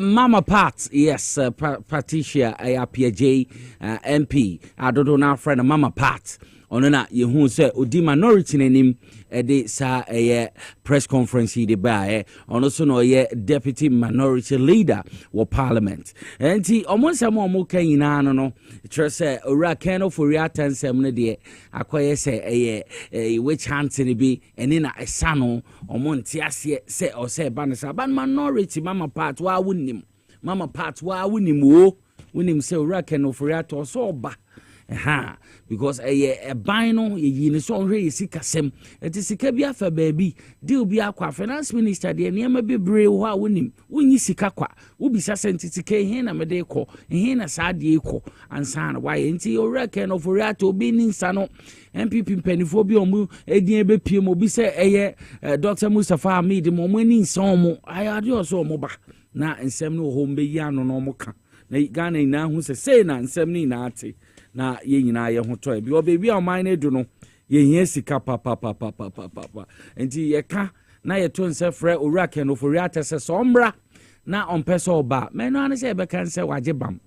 Mama Pat, yes, Patricia PJ MP, adodo na friend Mama Pat. Onona yehu se odi minority nanim de sa press conference de ba ono so no ye deputy minority leader wo parliament. Enti omonsam omo kan yina no tire se owura kan no for reatansem ne de akoye se which hand ne bi eni na esa no omo ntiase se o se ba ne sa ban minority Mama Pat wa wunim Mama Pat wa wunim wo wunim se owura kan no for reato so oba because a bino ye so re sikasem it is sika bia fa baby deal bia kwa finance minister de niam be bre wo a wonim wonyi sika kwa wo bisa sentitike he na mede ko he na sa de ko ansa na why enti o reckon of reato be ninsa no MPP mpanifo bi omu edin be pie mo bi se Dr. Mustafa Hamid mo mo ninsa omo ayade oso omo ba na nsem no ho mbe yi ano no omo ka na Ghana na hu se na nsem ni na ate na ye nyina ye ho toy bi obebi a man na du no ye hia sika papa enti ye ka na ye to nse frɛ owura ken no for reata se so mbra na ompese oba me no ane se be kan se waje bam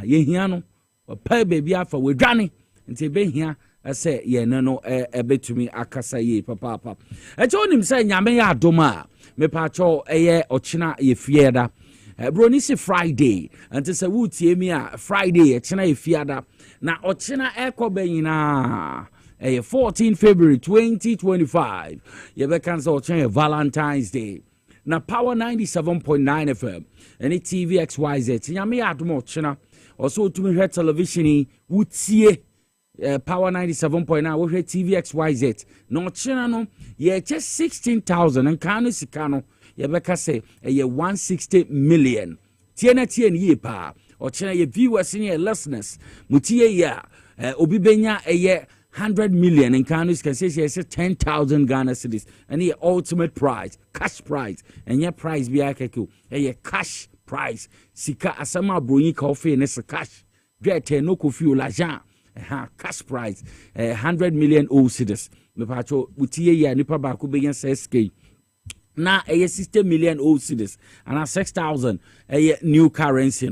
ye hia no pa bebi afa wedwane enti be hia se ye no ebetumi akasa ye papa enti onim se nyame ya adoma me pa cho ochina ye fieda Broni si Friday until se wutie mi a Friday chena efiada na ochena ekobe nyina 14 February 2025 ye be kan se ochena Valentine's Day na Power 97.9 FM any TV XYZ nyame adom ochena also tumi hwe television wutie Power 97.9 wo hwe TV XYZ na ochena no ye che 16,000 and kanu sikano Yebeka say 160 million. Tiena ye pa. Ochena ye viewers in ye listeners. Mutie ya obi benya 100 million in Kanus can say 10,000 Ghana cedis. And ye ultimate prize, cash prize. And ye prize be akeku. Cash prize. Sika asama broni coffee nesa cash. Get no coffee la jan. Cash prize 100 million old cedis. Me pacho mutie ya nipa ba ku benya 6k. Na 60 million old cedis and 6,000 new currency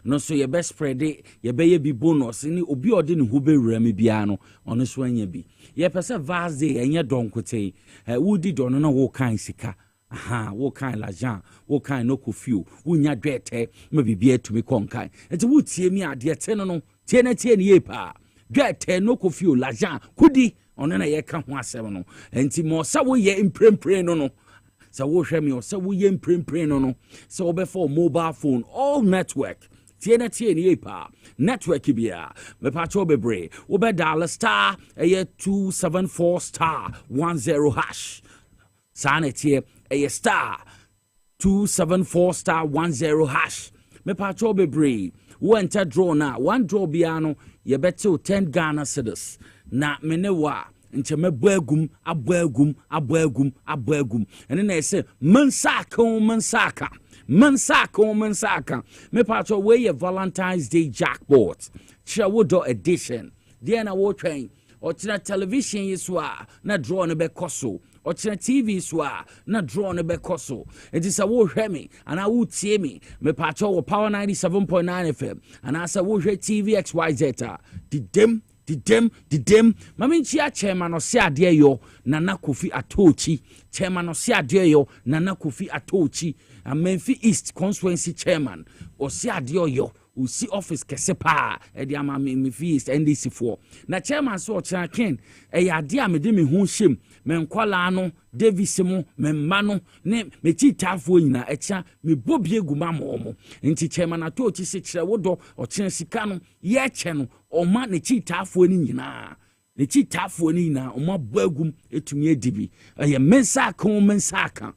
no so your best spread it ye be bi bonus ni obi ode ne ho be wura bia no ono so anya bi ye pese vase enye donkote wudi don no wo kan sika wo kan la jan wo kan no kofiu wunya dwete ma bibia tumi konkan enti wutie mi ade te no tie na tie ne ye pa dwete no kofiu la jan kudi ono na ye ka ho asem no enti mo sa wo ye imprempre no so wo hwe me so wo ye mprempren no so wo be for mobile phone all network tie na ye pa network bia me pa cho bebre wo be dial star 274 star 10 hash sanity star 274 star 10 hash me pa cho bebre wo enter draw na one draw bia no ye beto 10 Ghana cedis na menewa nche mebagum abagum and then I say mansaka me part of way Valentine's Day jackpot chawodo edition there na wo train or television yiswa na draw no be koso or TV swa na draw no be koso it is a wo hwemi and I would see me part of Power 97.9 FM and as a wo TV XYZ the dem mami chia chairman o se ade yo Nana Kofi Atochi chairman o se ade yo Nana Kofi Atochi Memphis East constituency chairman o se ade yo usi office kesepa e de ama Memphis East NDC 4 na chairman so cha ken e ade a me de me hu hyem me nkwala no Davis mo me mma no ne me titafo nyina echa me bobie guma mo nti chairman Atochi se kire wodo o kire sika no ye che no oma ne chitafo ni nyina ne chitafo ni nyina oma boagum etumi edibi ye mensaka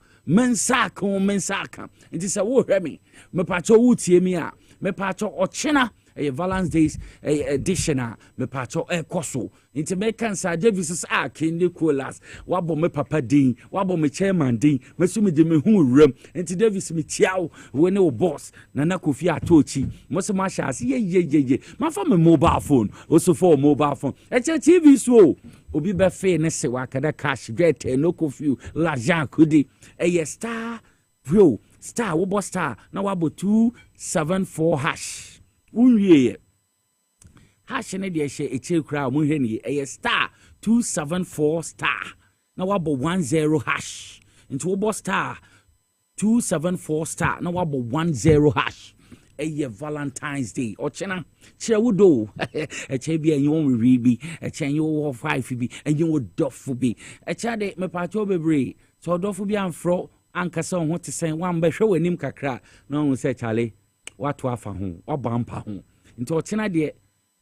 nti se wo hwe me pacho wutie mi a me pacho ochena Valentine's Days edition me pacho koso nti me kan sa Davis Kinde Colas wabo me papa din wabo me chairman din me so me de me hu rem nti Davis me tiaw we ne wo boss Nana Kofi Atochi mo so ma sha ase ye ma fa me mobile phone also for mobile phone TV so obi be fe ne se wakada cash get no Kofi l'argent kudi star bro star wo star na wabo 274 hash unwie hash ne de she eche kra mo hwe ni star 274 star na wabo 10 hash into wo star 274 star na wabo 10 hash Valentine's Day ochena chewudo eche bia you ribi eche you 5 bi enye wo dofo bi eche de me pacho bebre so dofo bi amfro ankasa ho te sen wan behwe wanim kakra na hu se chale watu afa ho obampa ho nti ochena de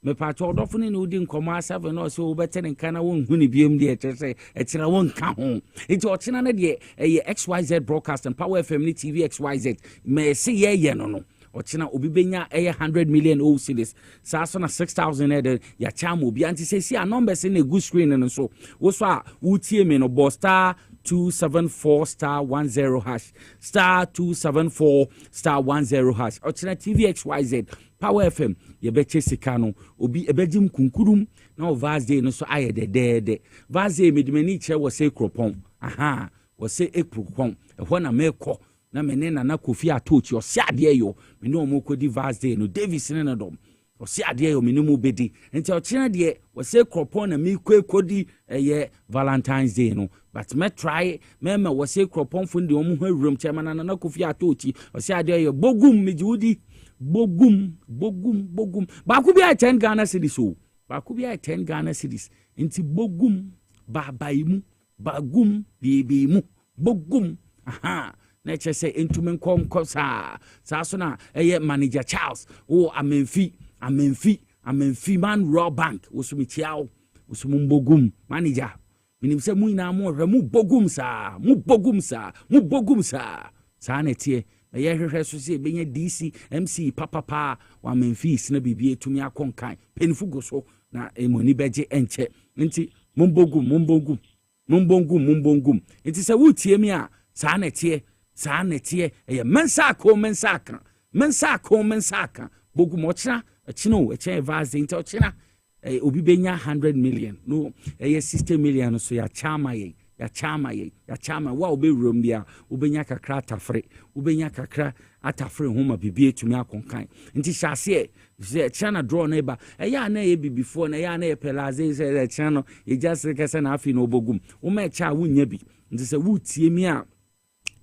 me pacho dofo ni udi nkomo 7 no so betene kana won hu ni biem de eche echena won ka ho nti ochena na de XYZ broadcast and Power FM ni TV XYZ me se ye no Ochina obi benya 100 million cedis sa so na 6,000 ede ya chama obi anti say see a numbers in a good screen and so wo so a wutie me no bo star 274 star 10 hash star 274 star 10 hash Ochina TV XYZ Power FM ye beche sika no obi ebejim kunkurum na Thursday no so aye de Thursday medimani che wo say kropon aha wo say ekropon ehwo na meko na mene Nana Kofi Atochi o si ade yo me no mo kodi Thursday no Davis ne no dom o si ade yo me no mo bedi enti o chena de o se kropon na me kodi Valentine's Day no but me try me wo se kropon fundi o mo hawuram chema Nana Kofi Atochi o si ade yo bogum me judi bogum ba ku bi a 10 Ghana cedis so ba ku bi a 10 Ghana cedis enti bogum babaimu bagum bibimu bogum aha nature say intumen kom sa so na manager Charles amenfi man raw bank wosumi tiao wosum bogum manager minim se mu ina mo hwe mu bogum sa sa na tie hwehwe so se benya DC MC papa wa amenfi sina bibie tumi akonkan penfu go so na emoni beje enche nti mumbogum nti se wutie mi a sa na tie mensako bogu mochina chino eche vaze into china obi benya 100 million no 60 million so ya chama wa obi rombia obenya kakra atafre homa bibie tumi akonkan nti hyase ze china draw neighbor na before na na pelaze ze china e just kese na afi no bogum wo ma cha wunya bi nti se wutie mi a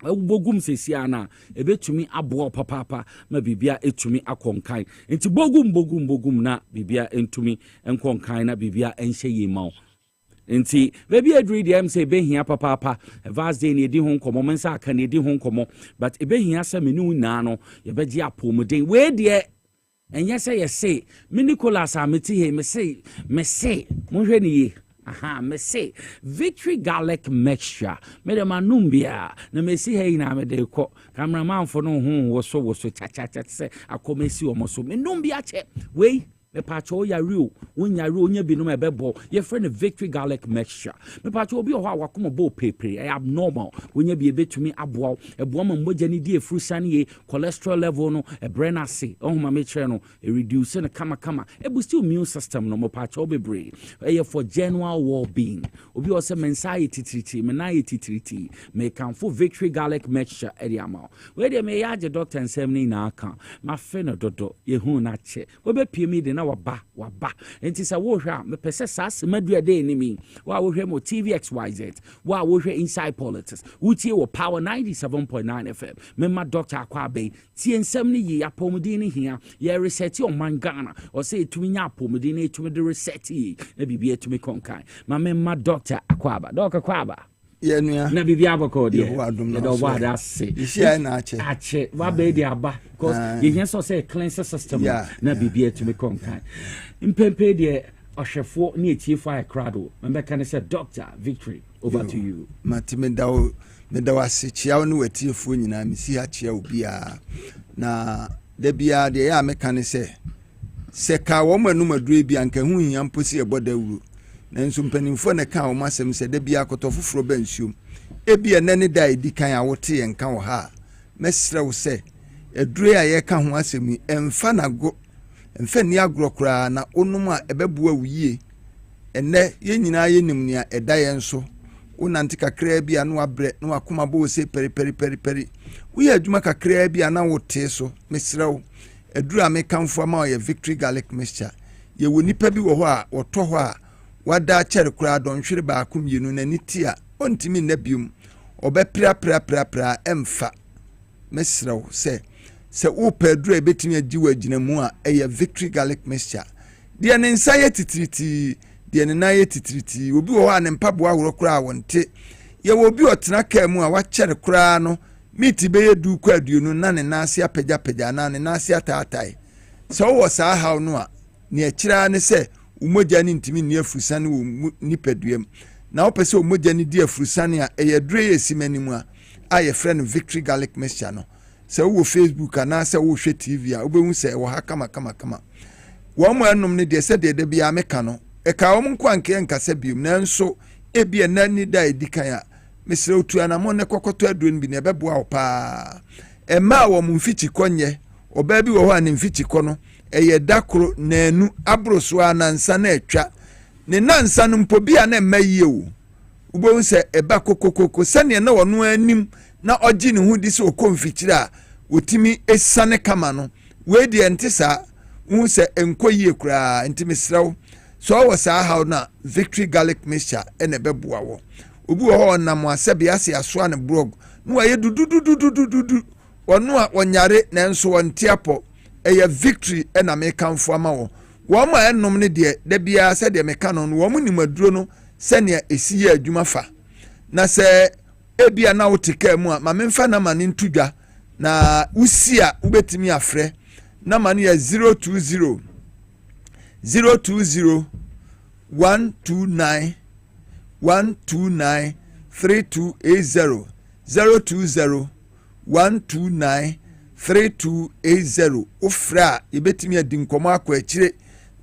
bogum sesia na ebetumi abo papa ma bibia etumi akonkan enti bogum na bibia entumi enkonkan na bibia enhye yemaw enti baby adri dem say behia papa Thursday na edi ho nkomo mensa aka na edi ho nkomo but ebehia sa menu na no ye beji apomuden we de enye say ye say me Nicholas ameti he me say mo hwe ni ye aha me say victory garlic mixture me de manumbia na me si hey na me de ko cameraman fo no ho wo so cha say akomesi omo so me numbia che we me pacho ya real onya binom ebebo ye friend victory garlic mixture me pacho obi ho awakomo bo pepe abnormal onya bi ebetumi aboa eboa ma moja ni die frusan ye cholesterol level no ebrena se ohuma me chere no e reduce na kama e boost immune system no mo pacho bebre e for general well-being obi o se mensaye titriti me na ye titriti me kan for victory garlic mixture area ama we de me ya je doctor nsem ni na aka ma fe no dodo ye hu na che obe pie mi de na waba enti sa wo hwa me pese sa semadu ade enimi wa wo hwe mo TV XYZ wa wo hwe inside politics wutie wo Power 97.9 FM me ma Dr. Akwabe tie nsem ni yi apomudi ni hia ye reset o mangana o se etumi nya apomudi ni etumi de reset yi na bibia etumi konkan ma me ma Dr. Akwaba Dr. Akwaba yenua na bibia abako de do wa da se isia na ache wa be de aba because ye hia so say cleanser system na bibia etumi konkan impempe de ohwefo ni etiefo akrado mbeka ne say Dr. Victory over to you matime dawo asichia no wetiefo nyina misi achia obi a na da bia de ya meka ne say se ka wo manum adure bi anka hu hia mposi eboda wuro nanso mpanimfo ne ka wo masem se da bia akotofoforo ba nsuom ebi enene da edi kan a wote enka wo ha mesre wo se adure a ye ka ho asemi emfa nago emfa ni agrokra na onum a ebebuwa wuye enne ye nyina ye nim nia eda ye nso unanti kakra bia no abre no akoma bo se peri we adwuma kakra bia na wote so mesre wo adure a mekamfo ama ye victory garlic mixture ye woni pa bi wo ho a woto ho a wada chere kura donhwere ba akomienu na niti a ontimi na bium obe pra emfa mesrew se wo pedro ebetimi agiwa aginamu a eye victory garlic mixture de ne nsaye titiriti de ne naye titiriti obi wo ha ne mpaboa woro kura wonte ye wo bi otena ka mu a wa chere kura no miti be yedu kwa aduonu na ne nase apagya na ne nase ataatai so wo sa haw no a ne akira ne se umoja ni ntimi ni afurusane wo nipaduam na opese umoja ni di afurusane a eyedure yesimanimu a aye friend victory garlic mixture no se wo Facebook na se wo hwe TV a obehu se wo ha kama wo mo enum ne de se de bia meka no e ka wo nkwanke nkase bium nanso ebie nani da edikan a mesre otu anamo ne kokoto aduro bi ne beboa opa e ma wo mfichi konye oba bi wo ho an mfichi kono eye dakro nanu abroso anansa na atwa ne nansa no mpo bia na maye o ubo se eba kokokoko sane na wono anim na ogi ne hu di se okomfichire a otimi esane kama no we de entisa hu se enkoyie kura ntimisrew so wo sa haw na victory garlic mixture ene beboa wo obi wo ho na mo asabi ase aso ne blog no aye dududududududu wono a wonyare na enso wontiapo eye victory ena mekamfo ama wo wo ma ennom ne de bia se de meka no wo mu nimaduro no se ne esi ya adwuma fa na se ebia na wotika mu a ma memfa na ma ne ntudwa na usia ubetimi afre na ma ne ya 020 129 3280 020 129 3280 ofra yebetimi adinkomo akwa akire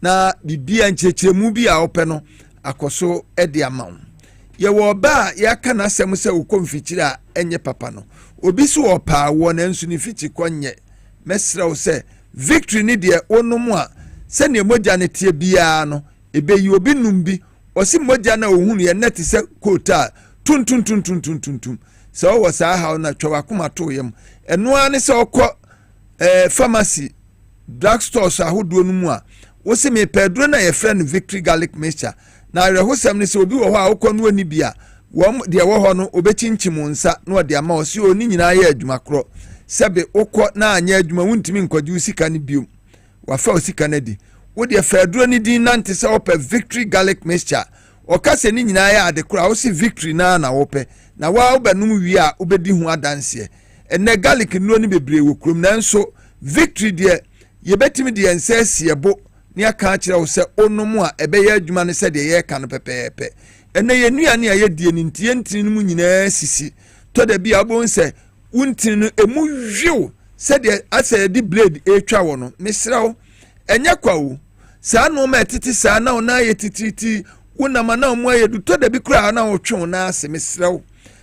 na bibia nchechemu bi a ope no akoso ede amawo ye wo ba ya kana asem se ukomfichire a enye papa no obi so opa wo na nsu ni fichi konye mesrew se victory ni de onomu a se ne moja ne tie bia no ebe yi obi numbi osi moja na ohunu ye net se kota tun se o wasa ha na twa akoma to yem eno ane se okọ pharmacy drugstores ahodo no mu a wo se me pedro na ye friend victory garlic mixture na rehosem ne se obi wo ho a okọ no ani bia wo de wo ho no obechinchim nsa na ode ama o se oni nyina ye adwuma kro sebe okọ na anya adwuma wuntimi nkwaji usika ne biom wa fa usika na di wo de pedro ni din nante se ope victory garlic mixture o kase ni nyina ye ade kro a wo se victory na wope na wa obanum wi a obedi hu adanse enne garlic no ni bebre wo krom nanso victory de yebetimi de ense siebo ni aka akire wo se onomu a ebe ye adwuma ne se de ye ka no pepepe enne ye nuane a ye die ni ntie ntini mu nyina sisi to da bia bo nse untini no emu hwew se de ase de blade etwa wo no mesrew enye kwawo sa no ma titi sa na ona ye tititi wona ma na mo aye du to da bi kura na wo twe na ase mesrew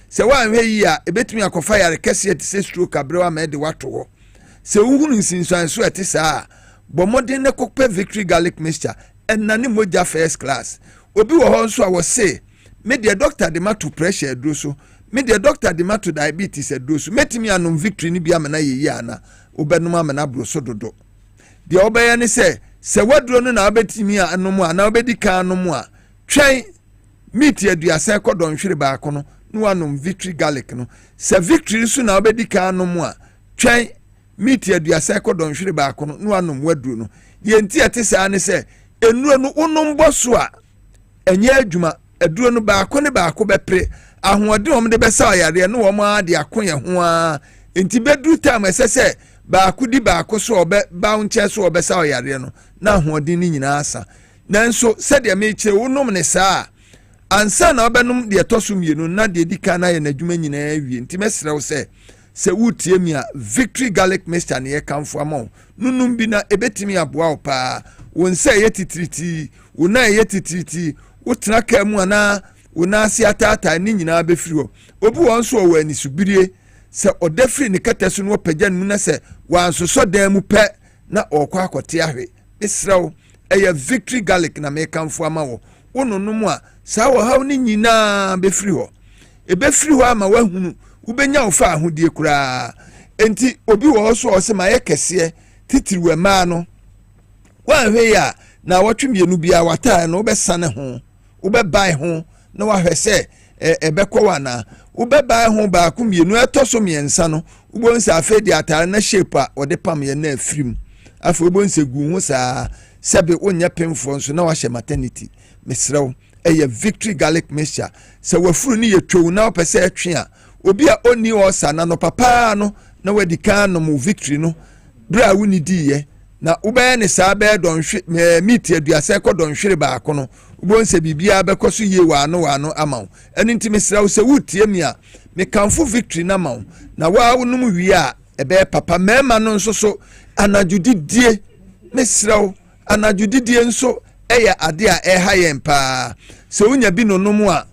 se wa hwe yi a ebetumi akofa yare kese eti se stroke abrewa ma de wato ho se uhunu nsinsan so eti sa bomodin ne kokpe victory garlic mixture enani moja first class obi wo ho nso a wo se me de doctor de ma to pressure dro so me de doctor de ma to diabetes dro so metimi anom victory ni bia ma na yeyi ana obenum amana bro so dodo de obeye ne se wadro no na obetimi anom a na obedi kan anom a twen meat aduasa kodon hwere ba kono no anom victory garlic no se victory so na obedi kan anom a twen meat aduasa kodon hwere ba kono no anom wadro no yenti ate sa ne se enuro no unom boso a enye adwuma aduro no ba ko ne ba ko bepre ahoɔden om de bɛsa yare no wɔn ade akonya ho a enti bedru time ɛsɛ ba ko di ba ko so ɔbɛ ba nkyɛ so ɔbɛsa yare no na ahoɔden ni nyinaa asa nanso sɛ de me kyerɛ wonom ne saa ansa na ɔbɛnom de ɛtɔ so mienu na de di kan na yɛ n'adwuma nyinaa wie enti mesrɛ wo sɛ se wutie mi a victory garlic mixture ne ye kamfo ama nunum bi na ebetimi aboa pa wonse ye titiriti wona ye titiriti wotena ka mu ana wona asi atata ni nyina befiri ho obi won so wo ani subirie se odafiri ne katasu no pagya nu na se wansoso dan mu pe na okwa akote ahwe israel eye victory garlic na me kamfo ama wo wonunum a sa wo haw ni nyina befiri ho ebefiri ho ama wahunu ubenya ofa ahodie kura enti obi wo so o se ma ye kese titiriwe ma no wanhwe ya na watwemienu bia wata na obesane ho obebai ho na wahwese ebekọ wana obebai ho ba ku mienu etoso miensa no ubonsa afedi atare na shape a ode pam ye na afrim afa obonsa gu ho saa sebe onya pemfo nso na wahye maternity mesrew eye victory garlic mixture se wafuru ni yetwo na opese atwe a obi a oni osa na no papa no na wadi kan no mu victory no bra wuni diye na ube ne saa be don meet aduase ko don hwere ba ko no ubonse bibia be ko so ye wa no amaw eni ntimi sra wo se wutie mi a me kanfo victory na maw na wa wonum wi a ebe papa mema no nso so anadwudidie me sra wo anadwudidie nso eya ade a eha yen pa se unya bi nonum a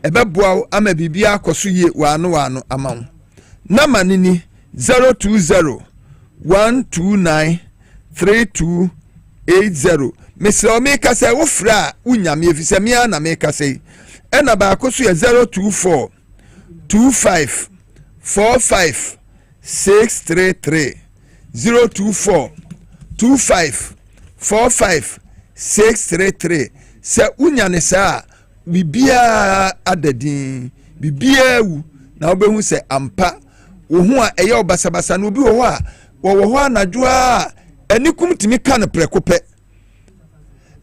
ebe boa ama bibia akoso ye wa no amaw na manini 020 129 3280 Mr. Omeka say wo fra unyame efise mia na meka say ena ba akoso ye 024 25 45 633 024 25 45 633 se unyane sa bibia adadin bibia wu na obehu se ampa wo ho a eye obasabasa no obi wo ho a wo ho anadwo a enikum timi kan prekope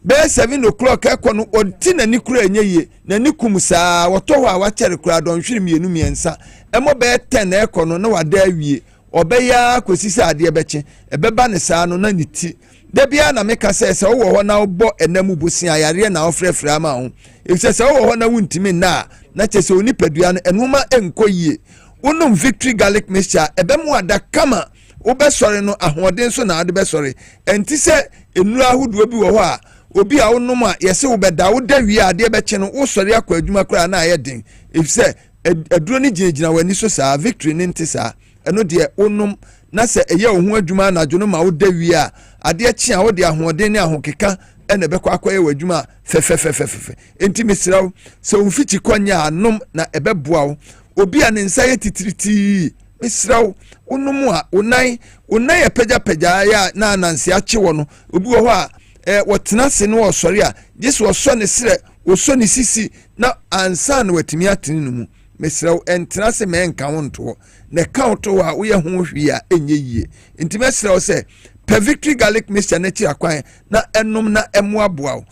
be 7 o'clock ekono odi na nikura enye na nikum saa woto ho a wachere kura don hwiri mienu miensa emo be 10 ekono na wada awie obeya kosisi ade beche ebeba ne saa no na niti da bia na meka se wo ho na obo enamu bosia yare na ofrefra ma ho se wo ho na wuntimi na chese oni padua no enuma enkoyie unum victory garlic mixture ebemu ada kama obesore no ahoden so na ade besore enti se enura ahodo bi wo ho a obi a wonum a yese wobeda wo da wi ade beche no wo sore akwa adwuma kra na ayeden efse aduro ni ginagina wani so saa victory ni nti saa eno de onum na se eye ohun adwuma na dwono ma wo da wi a ade chi a wo de ahoden ni ahokeka ene bekwa akwa ye wadwuma fefefefefe enti misraw se unfichi kwanya anom na ebeboa wo obi a ne nsa ye titiriti misraw onumu a onai epeja ya na anansi ache wo no obi wo ho a wotena se no osori a jesu oso ne sire oso ne sisi na ansa na watimi atini no mu misraw entena se me nka wonto ne kaunto a wo ye ho hwi a enye yie enti misraw se per victory garlic mixture na chi akwan na enum na emu aboa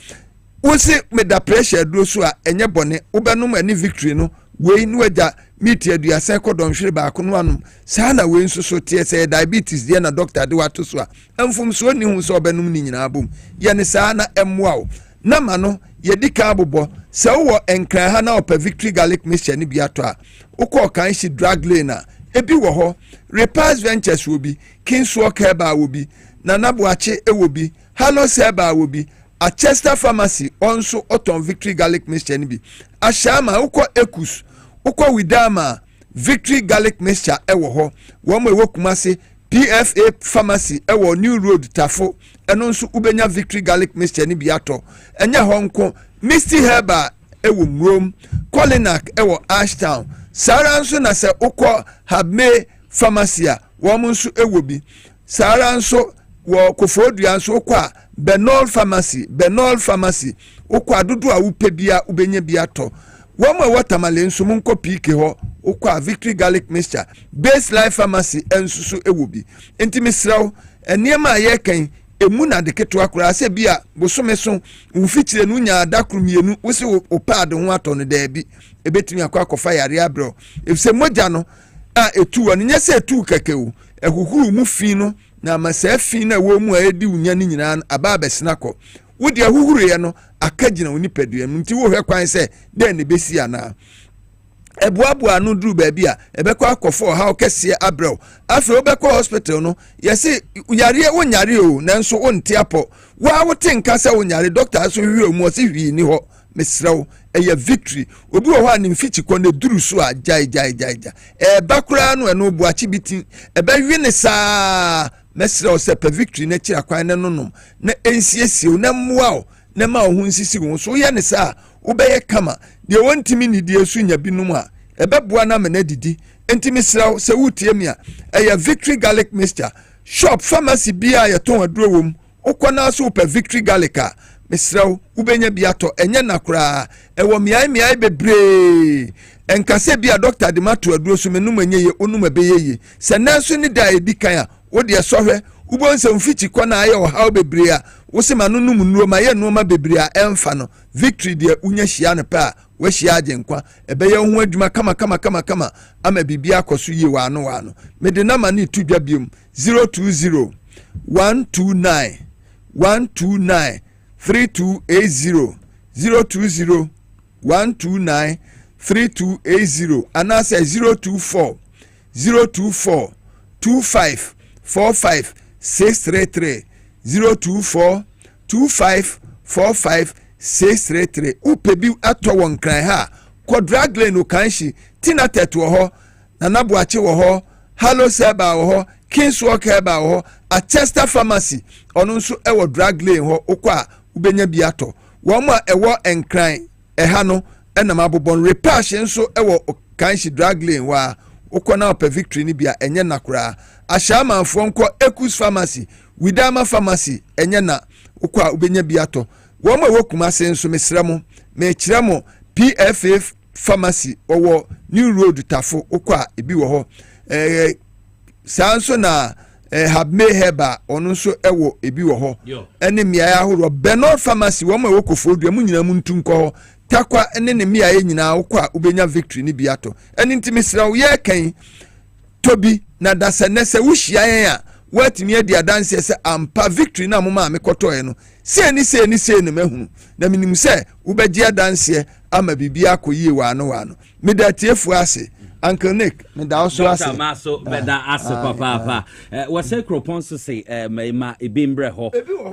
wo se me da pressure duro so a enye bone wo benum ani victory no we nu aja meet aduase ko don hwere ba ko no anum saa na we nso so tie say diabetes dia na doctor de wato so a emfum so ni hu so obenum ni nyina abom ye ne saa na emwa na ma no ye dika abobo se wo enkran ha na opa victory garlic mixture ni biato a ukọ kan shi drug lane a ebi wo ho repairs ventures wo bi kinsuo keba wo bi na naboache e wo bi halo seba wo bi a Chester pharmacy onso oton victory garlic mixture ni bi ashama ukọ ekus ukọ widama victory garlic mixture ewo ho wo mo ewo kumase PFA pharmacy ewo New Road Tafo eno nso ubenya victory garlic mixture ni biato enya ho nko Misty Herbal ewo Mrom Colinac ewo Ashtown sara nso na se ukọ Habme pharmacy a wo mo nso ewo bi sara nso wo Kofodua nso ukọ Benol pharmacy ukọ adodo a wupe bia ubenye biato Wama watamale nso munko pike ho ukwa victory garlic mixture base life pharmacy ensusu ewobi enti misraw eniema yekan emu na de keto akura se bia bosome so mfikyire no nya adakru mienu wose opad ho atone da bi ebetimi akwa yare abro efse moja no a etu won nya se etu kekewu ehuhuru mu fi no na masa fi na wo mu a edi unya ni nyina aba besina ko wodi ahuhuru ye no akagina oni padua nti wo hwe kwan se den ne besi ana ebuabua no duru baabi a ebekọ akọfo ha okese abrel afi obekọ hospital no yesi yare wonyare o nanso wonte apo wa wote nkasa wonyare doctor so hwie mu osi hwi ni ho mesrew eye victory obi wo ho anim fichi ko ne duru so a jai bakura no eno buachi biti ebehwe ne saa mesrew se pe victory na kira kwan ne nonom na ensiesie na mmoa o na ma ho nsisi wo so ye ne saa ubeye kama de wontimi ni de sunya binum a ebeboa na me na didi entimi sraw se wutie mi a eye victory garlic mixture shop pharmacy bia ye ton aduro wom ukona so pe victory garlic a mesraw ubenya bia to enye nakura ewo miai bebre enkase bia doctor de mato aduro so menum enye ye onum ebeye se nanso ni da edikan a wo de sohwe ubonse mfichi kona aye o ha bebre a wo se manunum nuo ma ye nuoma bebre a emfa no victory de unya hia ne pa we hia agenkwa ebeye ho adwuma kama ama bibia akoso ye wa no me de na ma ni tudwa biom 020 129 3280 020 129 3280 anase 024 25 45 633 024 25 45 633 upebi ato won kran ha quadraglen no kanshi tina teto ho nanabuache wo ho hallo seba wo ho kingswalk eba wo ho a Chester pharmacy ono nso ewo draglane ho okwa ubenya bi ato wo ma ewo enkran eha no enam abobon repash nso ewo kanshi draglane wa okona pe victory ni bia enye nakura ashama mfonko Ekus pharmacy Widama pharmacy enye na okwa ubenya bi ato wo ma wokuma senso mesramo me kiramo PFF pharmacy owo New Road Tafo okwa ebi wo ho sanso na Habme Heba ono nso ewo ebi wo ho ene mia ahoro Benor pharmacy wo ma wokofo dua mu nyina mu ntunko ho takwa ene ne mia ye nyina okwa ubenya victory ni bi ato ene ntimisra wo ye kan tobi na dasanese wo hia yen a watimi adi adanse se ampa victory na moma mekotoe no se ni mahunu na minim se ubegye adanse ama bibia akoyie wa no medatiefu ase Uncle Nick, me da also ase. Maso me da ase papa. We say cropon so say ma ebimbre ho.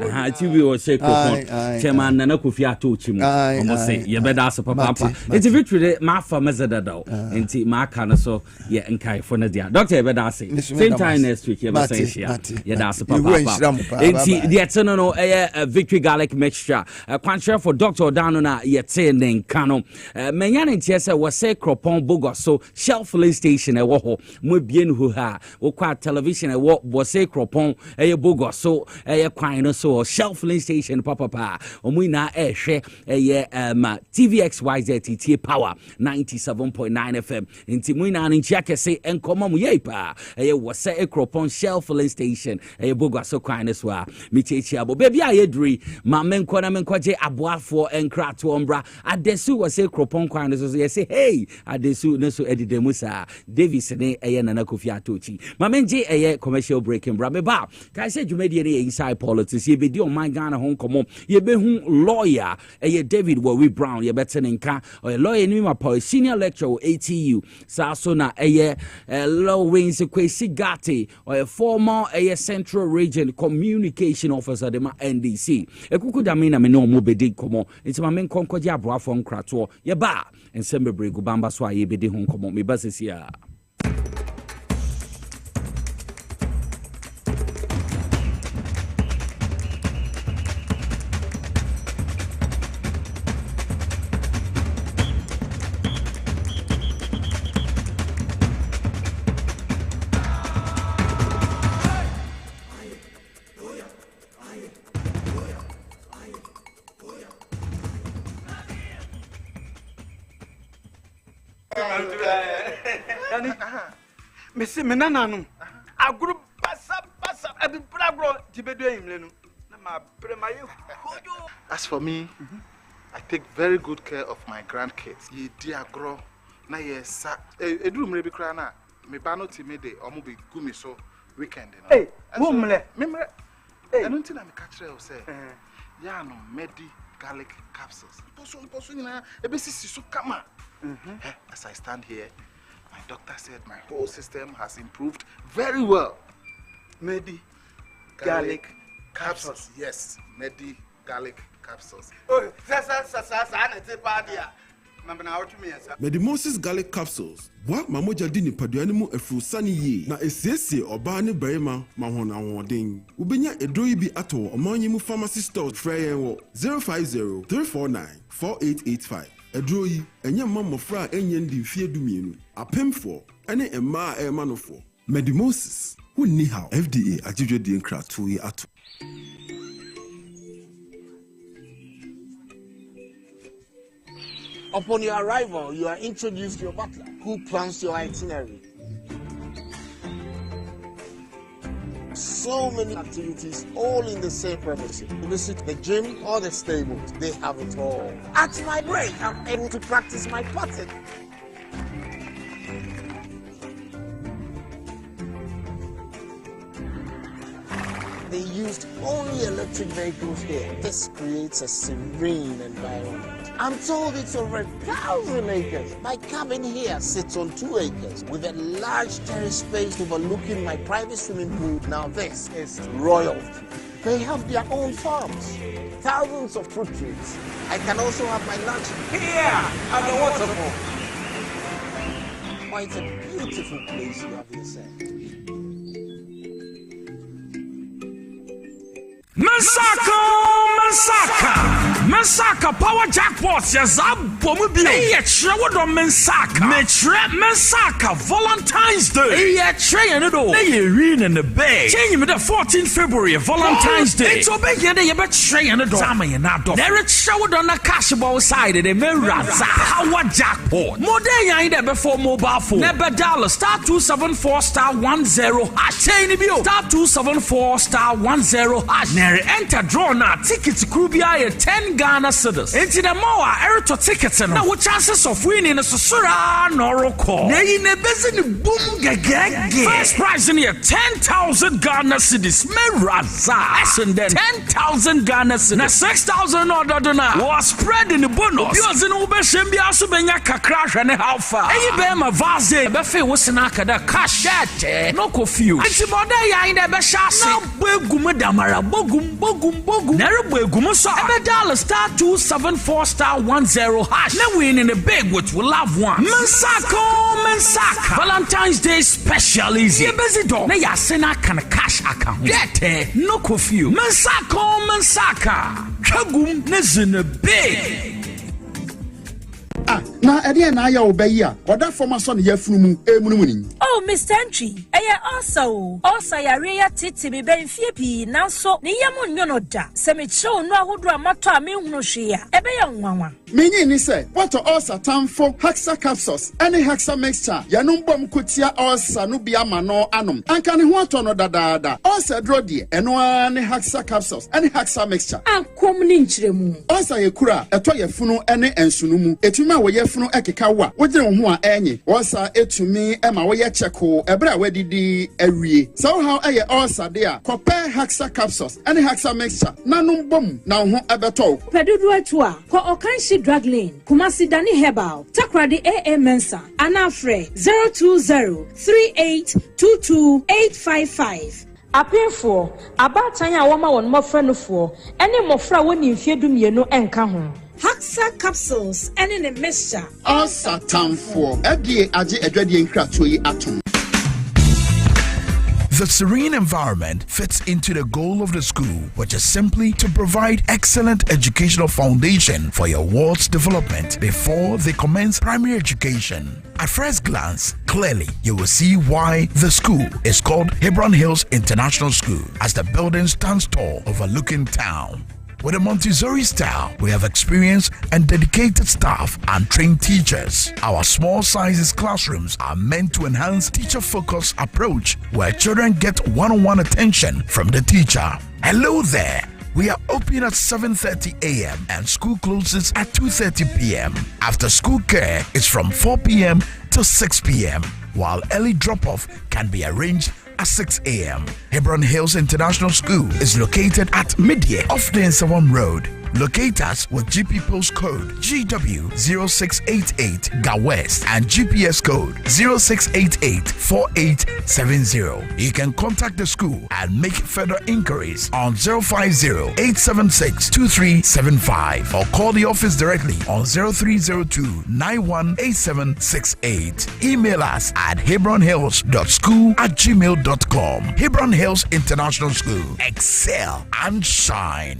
Ha ti we we say cropon. Chairman na Kofi Atochi mu. Omo say ye be da ase papa. It's victory ma fa mezeda da. Enti ma ka no so ye nkai fo na dia. Doctor ye be da ase. Same time next week ye be say share. Ye da ase papa. Enti the etno no victory garlic mixture. Kwanche for Dr. Dano na ye te ne nka no. Menya ne tie say we say cropon bogo so filling station ewo ho mo bien hu ha wo kwa television ewo bo say cropon bogo so kwan no so shelf filling station papa omo ina hwe ma TVXYZ power 97.9 FM nti mo ina nchi akese enkomo mo ye pa wo say cropon shelf filling station bogo so kwan no so a me chechi abo baby ayedri ma menko na menkoje aboafo enkrato ombra adesu wo say cropon kwan no so ye say hey adesu no so edide Musa Davis ne Nana Kofi Atochi. Mamenje commercial breaking bra me ba. Ka say dwumadi ne inside politics ye be di on my Ghana hon komo. Ye be hu lawyer David Warwi Brown ye better nka or lawyer ni ma senior lecturer ATU. Sa so na Law Wings Kwesi Gate or former Central Region Communication Officer de ma NDC. Ekuku da me na me no mo be di komo. Nti ma men konkoje aboafo nkrato ye ba ensembe bregu bamba so aye be di hon komo me Basia. Messi menananu aguru basa abi bragro tibedo imle no na ma premaye. As for me, I take very good care of my grandkids. Ye di agro na yes eduru mre bi kra na me ba no timide omo be gumi so weekend no. Hey, womle memre. Eno nti na me ka kire o say ya no medi garlic capsules. Poso nyina ebe sisi so kama. As I stand here, my doctor said my whole system has improved very well. Medi garlic capsules. Yes, Medi garlic capsules. Oh, Medimosis garlic capsules. What mamoja dini paduanimu efrusani ye na esiesie oba ne barima mahona woden. Ubenya edroyi bi ato omanyimu pharmacy store frey wo 050-349-4885. Edroyi enye mamofra enye ndi mfie dumienu. Apemfo ene emma emanofo. Medimosis wunni how FDA ajidwe di nkra to ye ato. Upon your arrival, you are introduced to your butler, who plans your itinerary. So many activities, all in the same premises. You visit the gym or the stables, they have it all. At my break, I'm able to practice my putting. They used only electric vehicles here. This creates a serene environment. I'm told it's over 1,000 acres. My cabin here sits on 2 acres with a large terrace space overlooking my private swimming pool. Now this is royalty. They have their own farms, thousands of fruit trees. I can also have my lunch here at the waterfall. Oh, it's a beautiful place you have yourself. Mensaka power jackpots yes abomu bi e chere wodo Mensaka Valentine's Day e chere yen do e rin in the bay change me the 14th February Valentine's Day it's obey yen ye be chere yen do zama yen na do there chere wodo na cash ball side de me raza power jackpot modern yen de be for mobile phone never dial star 274 star 10 chain bi o star 274 star 10 nere enter draw na ticket crew bi 10 Ghana cedis. Enti the more erito tickets no. Now what chances of winning is sura no call. Na yi na bezi ni boom gegege. First prize in here 10,000 Ghana cedis. Me raza. And then 10,000 Ghana cedis. Na 6,000 order na. Was spread in the bonus. Because in ube shembi asu benya kakra hwene how far. Eyi be ma vaze be fe wosina kada cash no confuse. Enti mode ya inde be shase. Na begum damara bogum. Na begum so. Ebe star 274 star 10 hash. Now win in the big which will have one. Mensaka. Valentine's Day special easy. You busy dog. Now ya sena can cash account. Get it. No curfew. Mensaka. Chagum nezine big. Na ede na ya obayi a oda former son ya funu mu Oh Mr. Entry also yare ya titi be benfie pi nanso ne yam nyono da se me chew no ahodo amato a me hunu hwe a ebe ya nwanwa menyi ni se what ulcer tamfo hexa capsules any hexa mixture ya no mbom kotia ulcer no bia ma no anom anka ne ho ato no dadaada ulcer dro de eno ani hexa capsules any hexa mixture akom ni nchiremu ulcer ye kura eto ye funu ene ensunu mu etuma wo ye funu ekeka wa wogire ho a enyi ulcer etumi ema wo ye cheko ebra wadidi awie so how eye ulcer de a compare hexa capsules any hexa mixture nanom bom na ho ebeto pedudu atu a ko okanshi drug lane Kumasi Dani Herbal Takradi AA Mensa Anafre 02038228855 Apefo abatanya woma won mofra no fo ene mofra woni mfie dumienu enka ho Haxa capsules ene ne mixture ulcer tamfo edie age edwadie nkratoyi atom. The serene environment fits into the goal of the school, which is simply to provide excellent educational foundation for your ward's development before they commence primary education. At first glance, clearly you will see why the school is called Hebron Hills International School, as the building stands tall overlooking town. With a Montessori style, we have experienced and dedicated staff and trained teachers. Our small sizes classrooms are meant to enhance teacher-focused approach where children get one-on-one attention from the teacher. Hello there. We are open at 7:30 a.m. and school closes at 2:30 p.m. After school care is from 4 p.m. to 6 p.m., while early drop-off can be arranged at 6 a.m. Hebron Hills International School is located at Midye off the Nsawam Road. Locate us with GP postcode GW0688 GAWEST and GPS code 06884870. You can contact the school and make further inquiries on 050-876-2375 or call the office directly on 0302-918768. Email us at hebronhills.school@gmail.com. Hebron Hills International School. Excel and shine.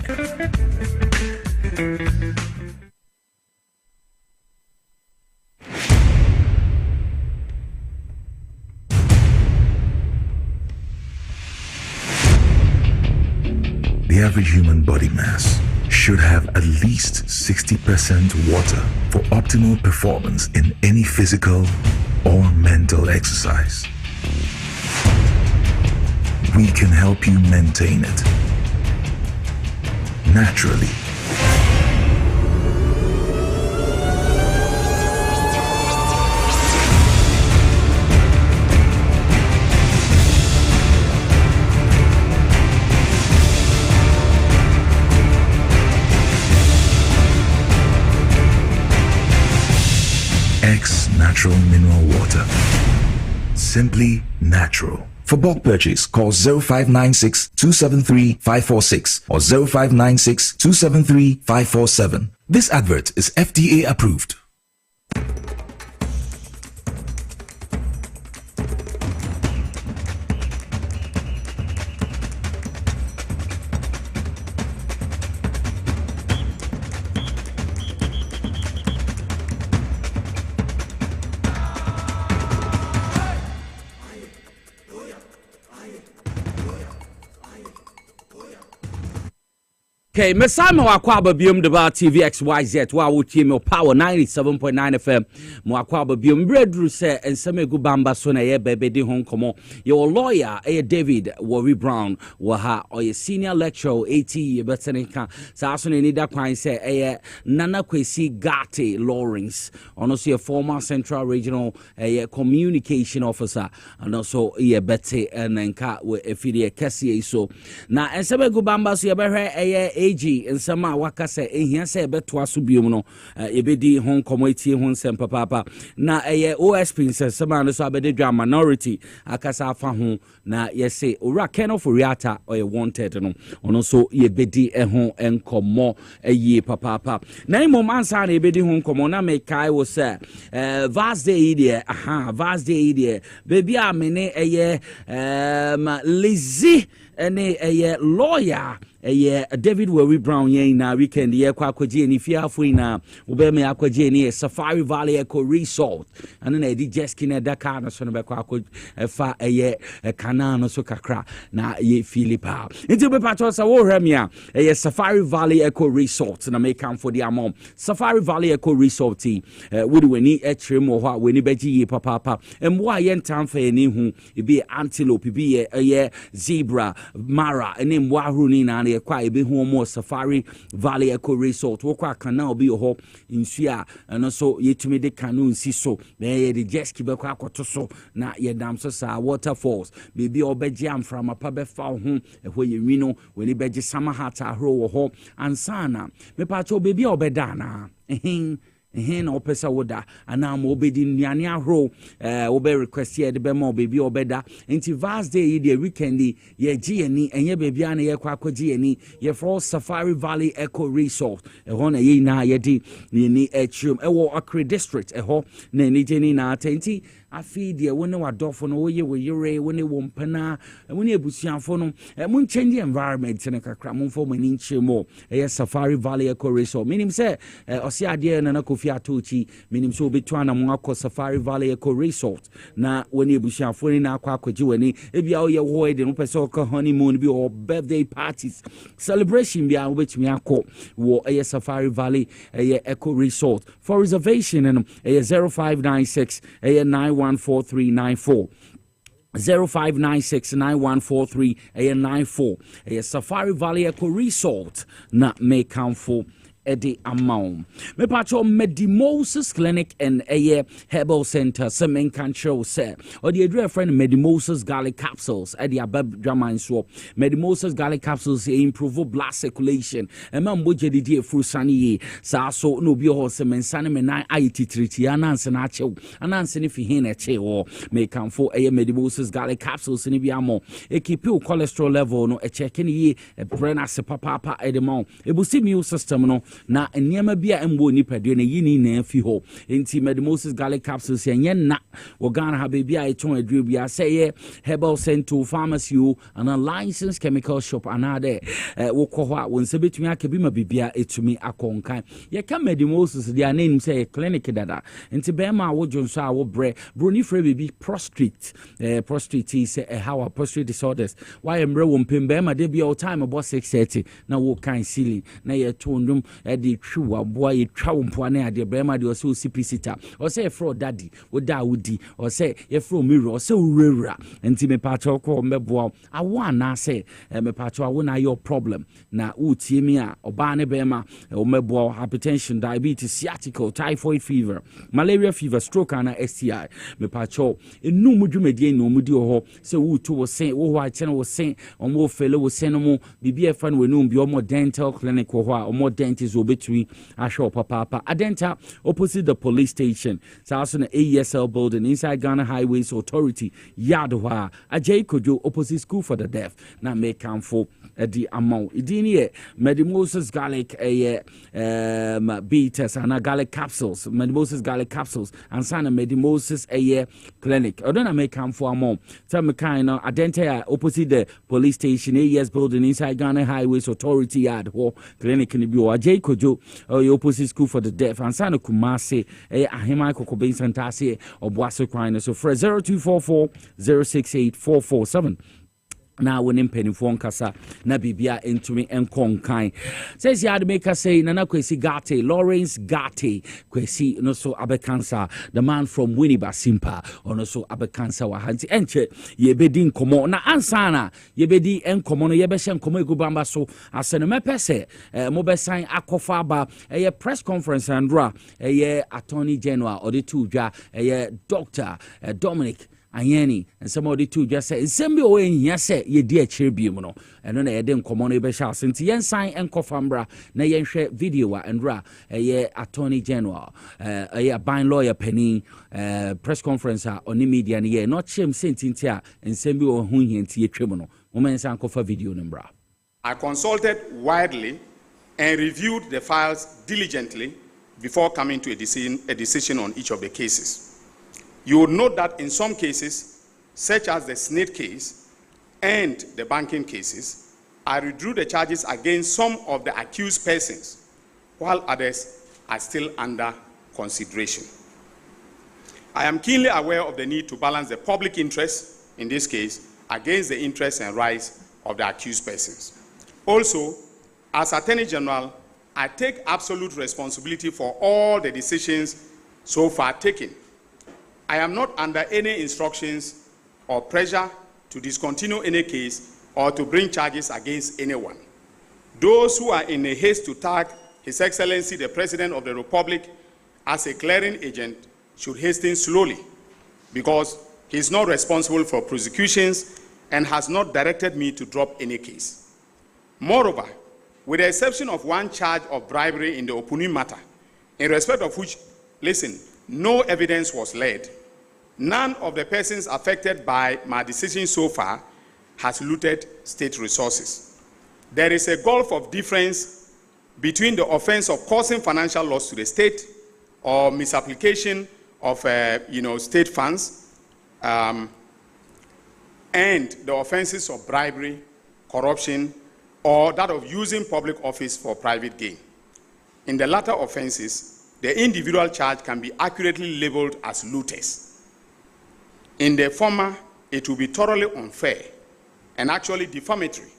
The average human body mass should have at least 60% water for optimal performance in any physical or mental exercise. We can help you maintain it naturally. X Natural Mineral Water. Simply natural. For bulk purchase, call 0596-273-546 or 0596-273-547. This advert is FDA approved. Okay, Mesama Wakwaba Bium Deba TV XYZ, Wow Team Power 97.9 FM, Mwakwaba Bium Bredru say, and Same Gubamba Sona ye bebe de Hong Komo. Your lawyer, David Worry Brown, Waha, or your senior lecturer, 80 Betaneka, Sasson in Ida Quine say, Nana Kwesi Gate Lawrence, and also a former Central Regional Communication Officer, and also a Betty and Nka with a Fidia Cassie. So now, and Same Gubamba, so you better AG and some waka say ehia say beto aso biom no ebedi hon committee hon sem papa na OSP say some no so abede minority akasa afa ho na ye say ora ken of Riata or wanted no ono so ye bedi ho enkomo ye papa na imom ansa na ebedi ho enkomo na me kai wo say vast day there vast day there baby amene lazy ene lawyer David Worry Brown na weekend ye kwa kwaje ni fiafo na obe me akwaje ni Safari Valley Eco Resort and na edi jeskin na Dakar no so no be kwa fa kana no so kakra na ye Philippa nti be pato sa wo hwamia Safari Valley Eco Resort na make am for the amom Safari Valley Eco Resort wodi weni etrem wo ho weni beji ye papa emwo aye ntamfa eni hu ebi antelope bi ye zebra mara eni mwo ahuru ni na kwa ebe hu mo Safari Valley Eco Resort wo kwa canal bi ho insua no so yetumi de canoe nsi so be the jet ski be kwa akoto so na ye dam so sa waterfalls baby obeji am from apa be fa ho ehwo ye wino we ni beji sama hat ahro wo ho ansana me pa cho baby obeda na na opesa woda ana ma obedi nnuane ahro obe request ye de be ma baby obeda nti vast day the weekend ye gi ani enye baby ana ye kwa akwaji ani ye for Safari Valley Eco Resort ho na ye na ye di ni etrum wo Akre district ho na ni jeni na atenti afi de woni wadofo no woye woyere woni wompana woni ebusuafo no mun change environment ne kakra mun fo mani nchemo Safari Valley Eco Resort minim say osi ade na kofi atochi minim so betu ana mun akọ Safari Valley Eco Resort na woni ebusuafo ni na akọ akọji woni ebia wo ye wo de no pese o honeymoon bi or birthday parties celebration bia wo betumi akọ wo Safari Valley Eco Resort for reservation and 0596 914394 0596914394 Safari Valley Eco Resort na make count for Eddie Amount. Me pacho Medimosis Clinic and a Herbal Center, some in control say, or the address friend Medimosis Garlic Capsules, Eddie Abab Draman Swap. Medimosis Garlic Capsules improve blood circulation. And man, budget the dear fruit sunny, so no be horse and sanime nine IT treaty, and answer nacho, and answer if he ain't a chair or may come for a Medimosis Garlic Capsules in Ibiamo. A keep your cholesterol level, no a check in ye, a brain as a papa edemont. It will see immune system no na enema bia embo nipa de na yini na afi ho enti Medimosis Garlic Capsules yen na wo Ghana ha bia e ton adru bia say herbal center pharmacy and a licensed chemical shop another wo kɔ hɔ a won se betumi akabi ma bibia etumi akonkan ye ka Medimosis dia name say clinic dada enti be ma wo jonso a wo bre broni frɛ baby prostrate is how a prostate disorders why emre wo mpem be ma de bia all time about 6:30 na wo kan ceiling na ye tondum de twa boa ye twa wompo na ade brema de o se osiprisita o se fro daddy wo da wudi o se ye fro mirror o se urewura enti me pacho ko meboa awo na se me pacho awo na your problem na utie mi a oba ne bema o meboa hypertension diabetes sciatica typhoid fever malaria fever stroke and STI me pacho enu mudwumedie no mudi ho se wuto wo sen wo ho a chene wo sen o mo fele wo sen no mo bibia fa no enum bi o mo dental clinic ho a more dentists obetui ahwe papa adenta opposite the police station so na AESL building inside Ghana Highways Authority yard ho a Ajay Kojo opposite school for the deaf na make am for the amount idini Medimosis garlic beaters and garlic capsules Medimosis garlic capsules and sana Medimosis clinic I don't make am for amount tell me kind of adenta opposite the police station AES building inside Ghana Highways Authority yard ho clinic ni bi o Ajay Kojo opposite school for the deaf and sana Kumasi ahema kokobe santase oboaso kwan so for 0244 068 447 na wonim penifo nkasa na bibia entumi enkonkan says you had make us say nana kwesi gate Lawrence gate kwesi no so abekansa the man from Winneba Simpa ono so abekansa wa hanti enche yebedi nkomo na ansana yebedi enkomo no yebehye nkomo egubamba so asene mepese mo besan akofa ba press conference andra attorney general or the two dwa Dr. Dominic Ayeni and some of the two just say same way here say ye dear chirbium no and then eden common ebe sha since yen sign and kofambra na yen share video and ra attorney general buying lawyer penny press conference on the media and ye not shame sentintia and same way hu henti ye twem woman san kofa video number. I consulted widely and reviewed the files diligently before coming to a decision on each of the cases. You would note that in some cases, such as the Snake case and the banking cases, I withdrew the charges against some of the accused persons, while others are still under consideration. I am keenly aware of the need to balance the public interest, in this case, against the interests and rights of the accused persons. Also, as Attorney General, I take absolute responsibility for all the decisions so far taken. I am not under any instructions or pressure to discontinue any case or to bring charges against anyone. Those who are in a haste to tag His Excellency the President of the Republic as a clearing agent should hasten slowly, because he is not responsible for prosecutions and has not directed me to drop any case. Moreover, with the exception of one charge of bribery in the Opuni matter, in respect of which, listen, no evidence was laid, none of the persons affected by my decision so far has looted state resources. There is a gulf of difference between the offense of causing financial loss to the state or misapplication of state funds and the offenses of bribery, corruption, or that of using public office for private gain. In the latter offenses, the individual charge can be accurately labeled as looters. In the former, it will be thoroughly unfair and actually defamatory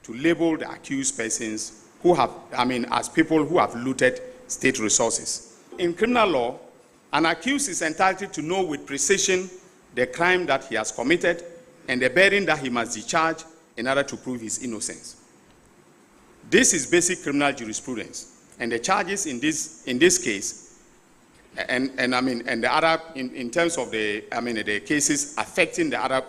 to label the accused persons who have, as people who have looted state resources. In criminal law, an accused is entitled to know with precision the crime that he has committed and the burden that he must discharge in order to prove his innocence. This is basic criminal jurisprudence. And the charges in this case, and the other in terms of the cases affecting the other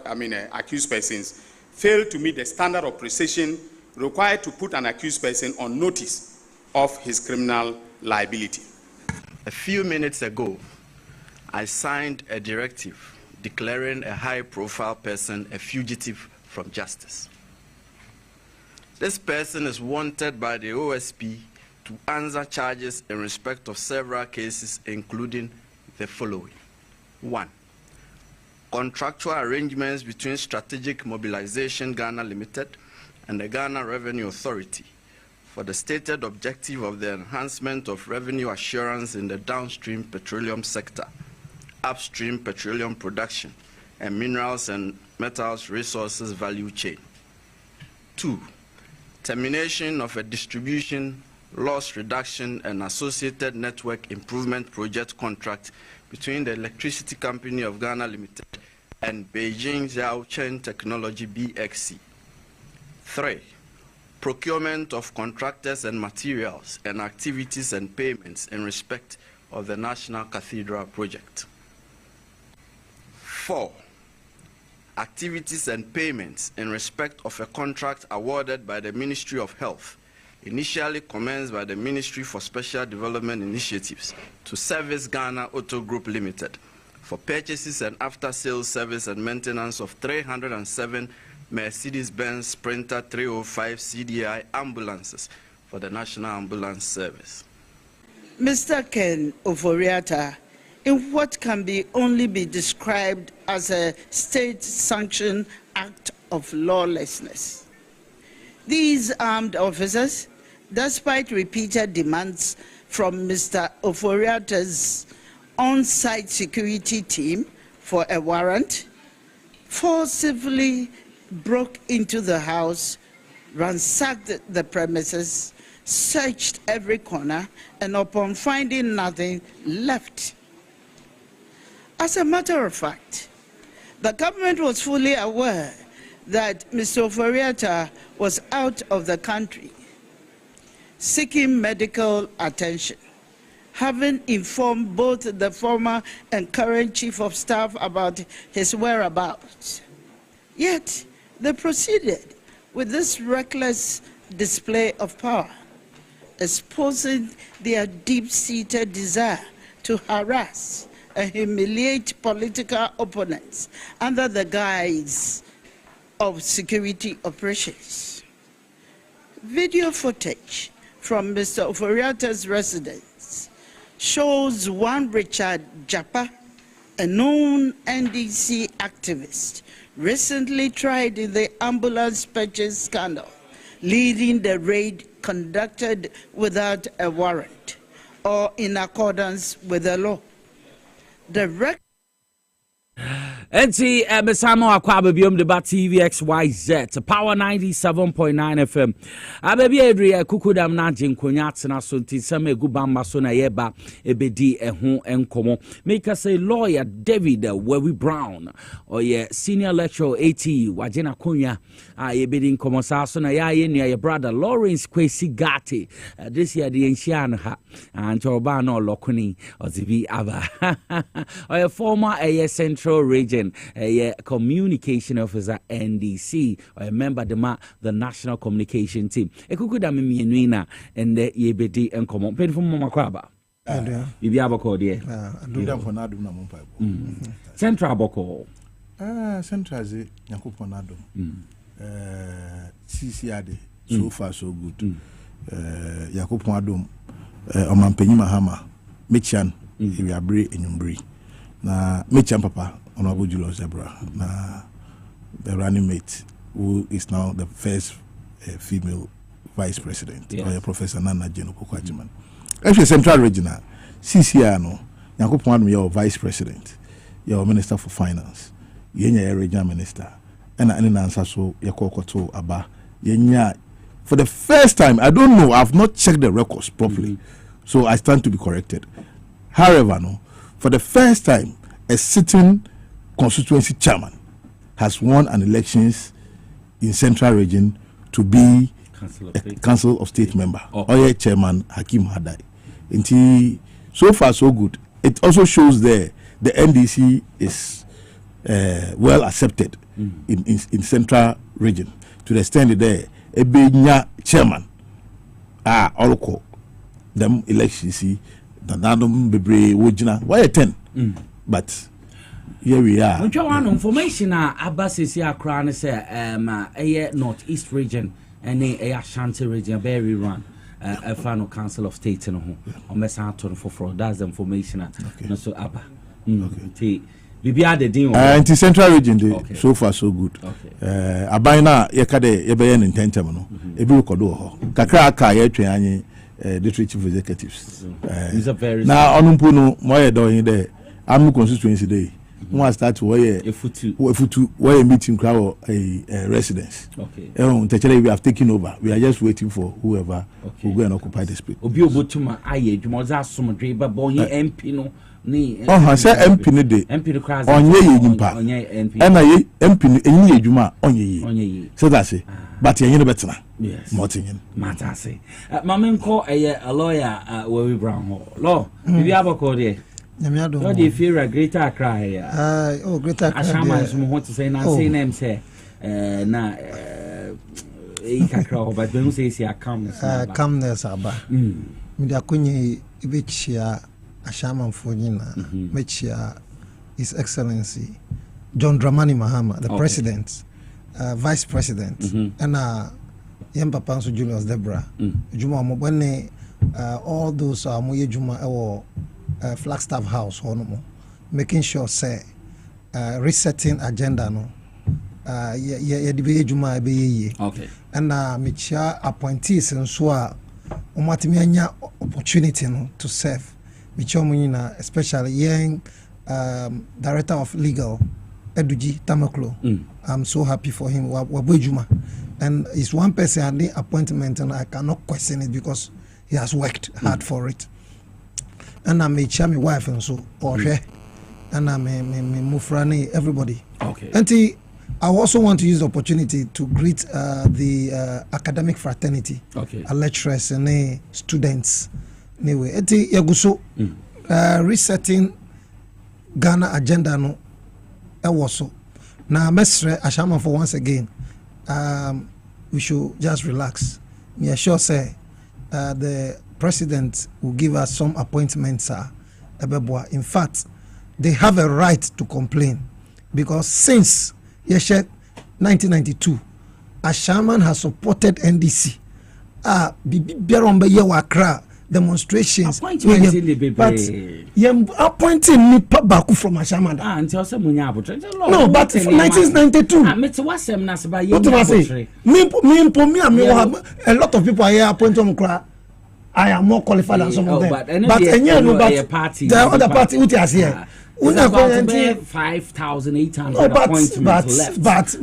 accused persons, fail to meet the standard of precision required to put an accused person on notice of his criminal liability. A few minutes ago, I signed a directive declaring a high-profile person a fugitive from justice. This person is wanted by the OSP to answer charges in respect of several cases, including the following. 1. Contractual arrangements between Strategic Mobilization Ghana Limited and the Ghana Revenue Authority for the stated objective of the enhancement of revenue assurance in the downstream petroleum sector, upstream petroleum production, and minerals and metals resources value chain. 2. Termination of a distribution, loss reduction, and associated network improvement project contract between the Electricity Company of Ghana Limited and Beijing Yawson Technology BXC. 3. Procurement of contractors and materials and activities and payments in respect of the National Cathedral project. 4. Activities and payments in respect of a contract awarded by the Ministry of Health, initially commenced by the Ministry for Special Development Initiatives to Service Ghana Auto Group Limited for purchases and after-sales service and maintenance of 307 Mercedes-Benz Sprinter 305 CDI ambulances for the National Ambulance Service. Mr. Ken Oforiatta, in what can only be described as a state-sanctioned act of lawlessness, these armed officers, despite repeated demands from Mr. Oforiatta's on-site security team for a warrant, forcibly broke into the house, ransacked the premises, searched every corner, and upon finding nothing, left. As a matter of fact, the government was fully aware that Mr. Oforiatta was out of the country seeking medical attention, having informed both the former and current Chief of Staff about his whereabouts. Yet, they proceeded with this reckless display of power, exposing their deep-seated desire to harass and humiliate political opponents under the guise of security operations. Video footage from Mr. Oforiatta's residence shows one Richard Japa, a known NDC activist, recently tried in the ambulance purchase scandal, leading the raid conducted without a warrant or in accordance with the law. The Enti besamo akwa abebiom deba TVXYZ Power 97.9 FM. Abebi edri kukudam na jinkonya atena so ntisam egubamba so na yeba ebedi eho enkomo. Make us a lawyer David Wewi Brown or senior lecturer AT wajena konya ebedi nkomo sa so na ya ye brother Lawrence Kwesi Gati. This year the enchian ha anchoba no lokuni ozibi aba. Or former Central Region communication officer NDC or a member of the National Communication Team. Ekukuda mimienwina ende yebedi enkomo. Penfo mama kwaba. Bibi abako die. Ndudam for nadum na mumpa. Central abako. Central ze nyakupo nadum. CCAD so far so good. Yakupo adum omampenyi mahama mechan we abre enyumbri. Na mechan papa Honorable Julius Zebra, the running mate, who is now the first female vice president, or Professor Nana Jeno Kokwajiman. Actually, Central Regional, CCR, no, Yakupon, your vice president, your minister for finance, Yenya regional minister, and an answer so Yakokoto Aba, Yenya. For the first time, I don't know, I've not checked the records properly, so I stand to be corrected. However, no, for the first time, a sitting constituency chairman has won an elections in Central Region to be Council of State member. Oye Chairman Hakim Hadai. So far so good. It also shows the NDC is well accepted in central region to the extent that Ebenya chairman all them elections see nanadom bebre wojina why 10 but here we are. Which one information abasisi akra ne say northeast region and Ashanti region very run a final council of state no ho on mesa to for that's the information no so aba bibia the din anti central region so far so good abaina yekade yebeye intentem no ebi rekodo ho kakra aka ye twen anyi district chief executives na onumpu no moye don there am constituency dey one start where efutu where meeting crowd a residence we have taken over. We are just waiting for whoever will go and occupy the space. Obi obotuma aye dwumoza asomdwe ba bonye MP no ni say MP no dey onye ye nyimpa na ye MP no enyi edwuma onye ye so that's it but yenye no betena yes motin mata say mamenko a lawyer Wewe Brown ho law bibi abako dey what do you feel a greater cry? Greater cry. Ashama is more to say, now say name say, na Ikakra, but when you say, see, calmness, Abba. Media Kunyi, Ibichia, Ashama Funina, Mechia, His Excellency John Dramani Mahama, the President, Vice President, and Yempa Pansu Julius Debra, Juma Mobene, all those are Moye Juma Flagstaff House honomo making sure say resetting agenda no ye juma be ye okay and michia appointees nso a omatimi anya opportunity no to serve michia munyina especially young director of legal Eduji Tamaklo. I'm so happy for him wabojuma and he's one person and the appointment and I cannot question it because he has worked hard for it. And I made my wife and so and I move everybody. Okay. And I also want to use the opportunity to greet the academic fraternity, lecturers and students. Anyway, resetting Ghana agenda no also. Now, Mestre Ashama for once again, we should just relax. Me sure say the President will give us some appointments, in fact, they have a right to complain because since 1992, Ashaman has supported NDC. Demonstrations, but appointing me Baku from Ashaman. No, but 1992. What do I say? Me, a lot of people are here appointing. I am more qualified than some of them. But the other party, which is here. 5,800 appointments left. But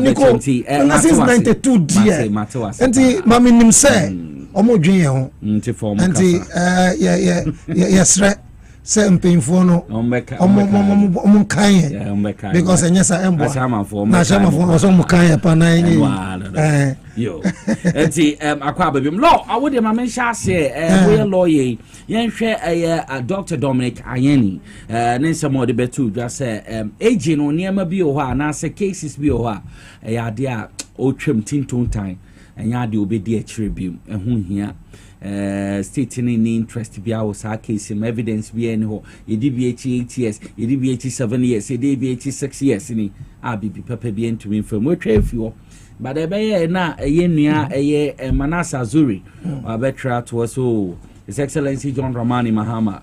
Nico, since 92 dear. And Mammy Nim say, Omo Junior, and yes, same painful no because yes I am yo enti akwa babim law awode ma menhya se we lawyer yen hwe Dr. Dominic Ayeni ne nsemo de betu dwa se age no niam bi o ha na se cases bi o ha ya de a o twem tinton tan enya de obedi a kire bi ehun hia state ni interest bi a sa case evidence bi any ho EDBH 8 years EDBH 7 years EDBH 6 years ni abibi papa bi entumi mfam we twa fi ho but ebe na nua Manasa Zuri abetra to so His Excellency John Dramani Mahama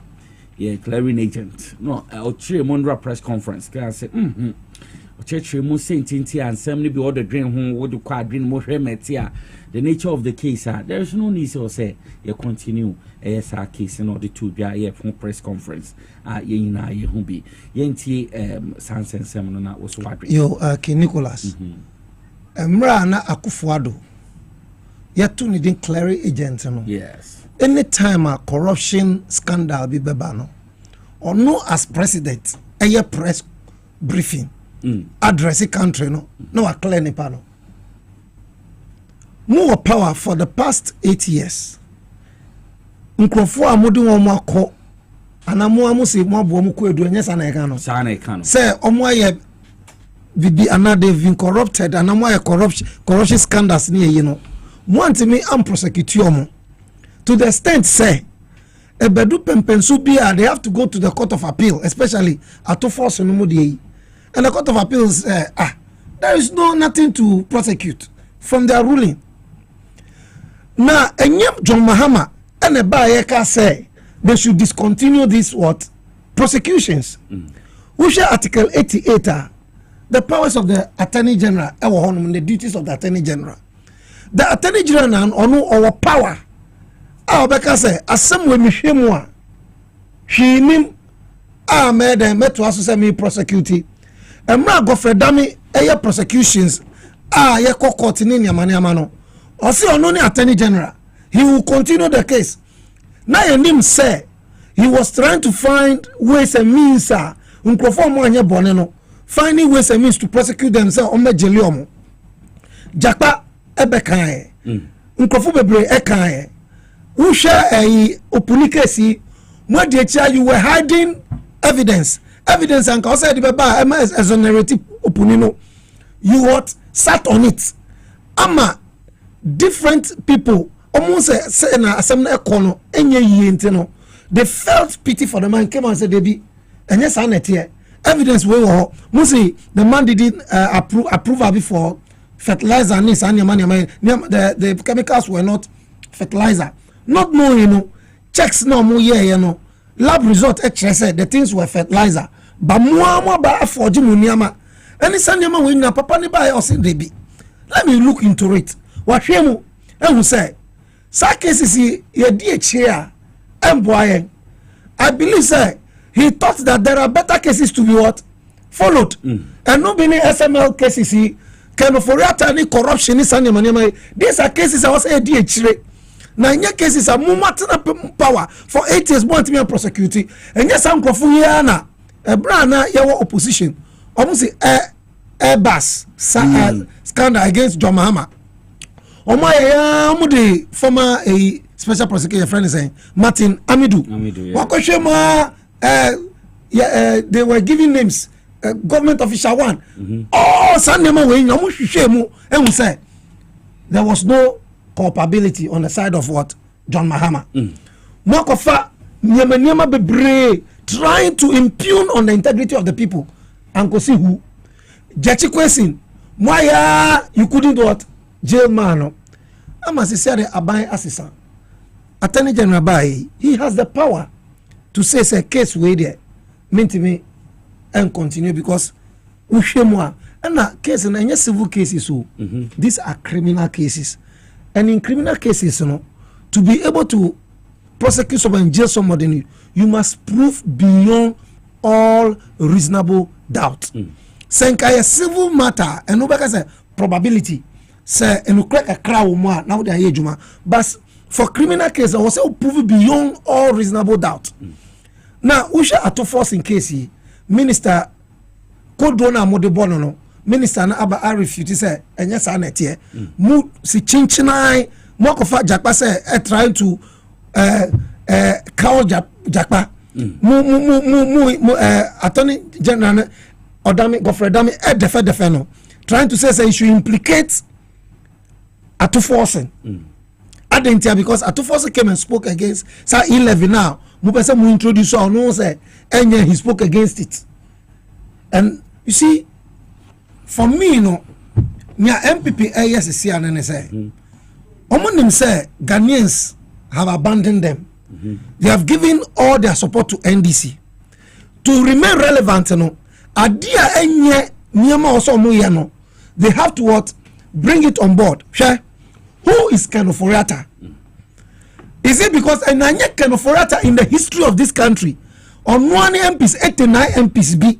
clearing agent no ochire Monroe press conference can say ochire mu sentinti ansem ni bi order drain ho wo de kwa drain mo hwe metia the nature of the case there is no need to say you continue sa case no the two bia press conference ye nyina ye hu bi ye ntie sansensem no na wo so wadre yo Nicholas Emra na Akufuado yet ni din clearing agent no yes anytime a corruption scandal be beba no or no as president a press briefing address the country no a clear ni pano more power for the past 8 years. Nkrofo amodi won akọ anamo amose mo abo mo ko edu enya sa na e kan no. Sa na e kan no. Say omo aye bibi another they've been corrupted and now corruption scandals near you know want me am prosecute omo to the extent say e bedu pempensu bia they have to go to the court of appeal, especially at force no mo dey, and the court of appeals there is nothing to prosecute from their ruling. Now enyem John Mahama and a bayeka say they should discontinue this prosecutions. We share Article 88 the powers of the Attorney General, the duties of the Attorney General. The Attorney General on our power. Beka say asem we mihwemwa. She nim made them to us me prosecute. Emra gofredami prosecutions ye court ni nyama no. Osi ono ni Attorney General. He will continue the case. Now him say he was trying to find ways and means nkrofo mo anye bone no. Finding ways and means to prosecute themselves on the jeliomo. Jakpa ebekaye. Nkrofo bebre ekaye. Usha opunikesi. You were hiding evidence. Evidence and cause the baba as a narrative opunino. You what sat on it. Ama different people almost say na assembly kono enye yintino. They felt pity for the man, came and said debi enye sanete. Evidence we were mostly the man didn't approve before fertilizer and this and the chemicals were not fertilizer. Not knowing checks no more lab result said the things were fertilizer. But more ba for jimuniama. Any sanyama we na papa ni ba or debi. Let me look into it. What hemu who say sa cases ye DHA I believe say he thought that there are better cases to be followed. And no many SML cases kind of for any corruption is these are cases I was a DHA. Now in your cases are more power for 8 years more to be prosecuted. And yes, I'm Kofuana a brana yawa opposition. Almost Airbus scandal against John Mahama. The former special prosecutor friend is saying Martin Amidou. They were giving names. Government official one. Oh, Sandema and we say there was no culpability on the side of John Mahama. Mokofa nyama bebre trying to impugn on the integrity of the people. And go see who. Jachi question. Why you couldn't jail man? I must say the Abai assistant. Attorney General Abai, he has the power to say a case way there. Mean to me and continue because we share more. And that case and any civil cases, these are criminal cases. And in criminal cases, to be able to prosecute someone and jail somebody, you must prove beyond all reasonable doubt. Senka civil matter and nobody say probability. Say and crack a crowd more now they are juma. But for criminal case, I was say prove beyond all reasonable doubt. Now, Usha ato force in case Minister Kodona Modebono, Minister na aba refute say enya sa na tie. Mu si chinchinai mokofa Jakpa say trying to call Jakpa. Mu Attorney General Odami Gofredami defe no trying to say he should implicate ato forcing. Adentia because ato forcing came and spoke against sa 11 now. Mu person mu introduce or no say enya he spoke against it. And you see, for me, nya MPP ASC and say, Omonim say Ghanaians have abandoned them. They have given all their support to NDC to remain relevant. Adia enye niyama also muyano. They have to bring it on board. Who is Kenoforiata? Is it because enanye Kenoforiata in the history of this country? On one MPs, 89 MPs be.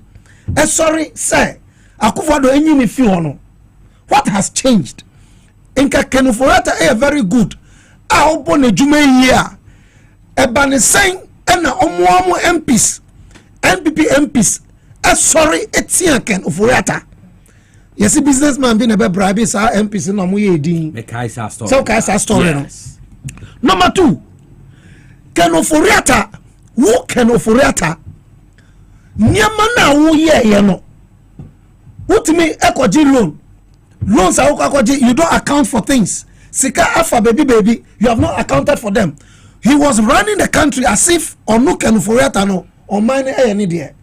Sorry, sir. Akufo-Addo enyi mi fi hono. What has changed? Inka Kenoforiata very good. A obo ne juma year. Eba ne sen na omo MPs, NPP MPs. Sorry, etia Kenoforiata. Yes, businessman being a bribe is our MPs no mu edin. So Kaisa story. Yes. Number 2. Kenoforiata. Who Kenoforiata? Nyama na wo ye no. Utimi ekoji loan. Loans are ekoji, you don't account for things. Sika afa baby, you have not accounted for them. He was running the country as if onu Kenoforiata no or mine any there.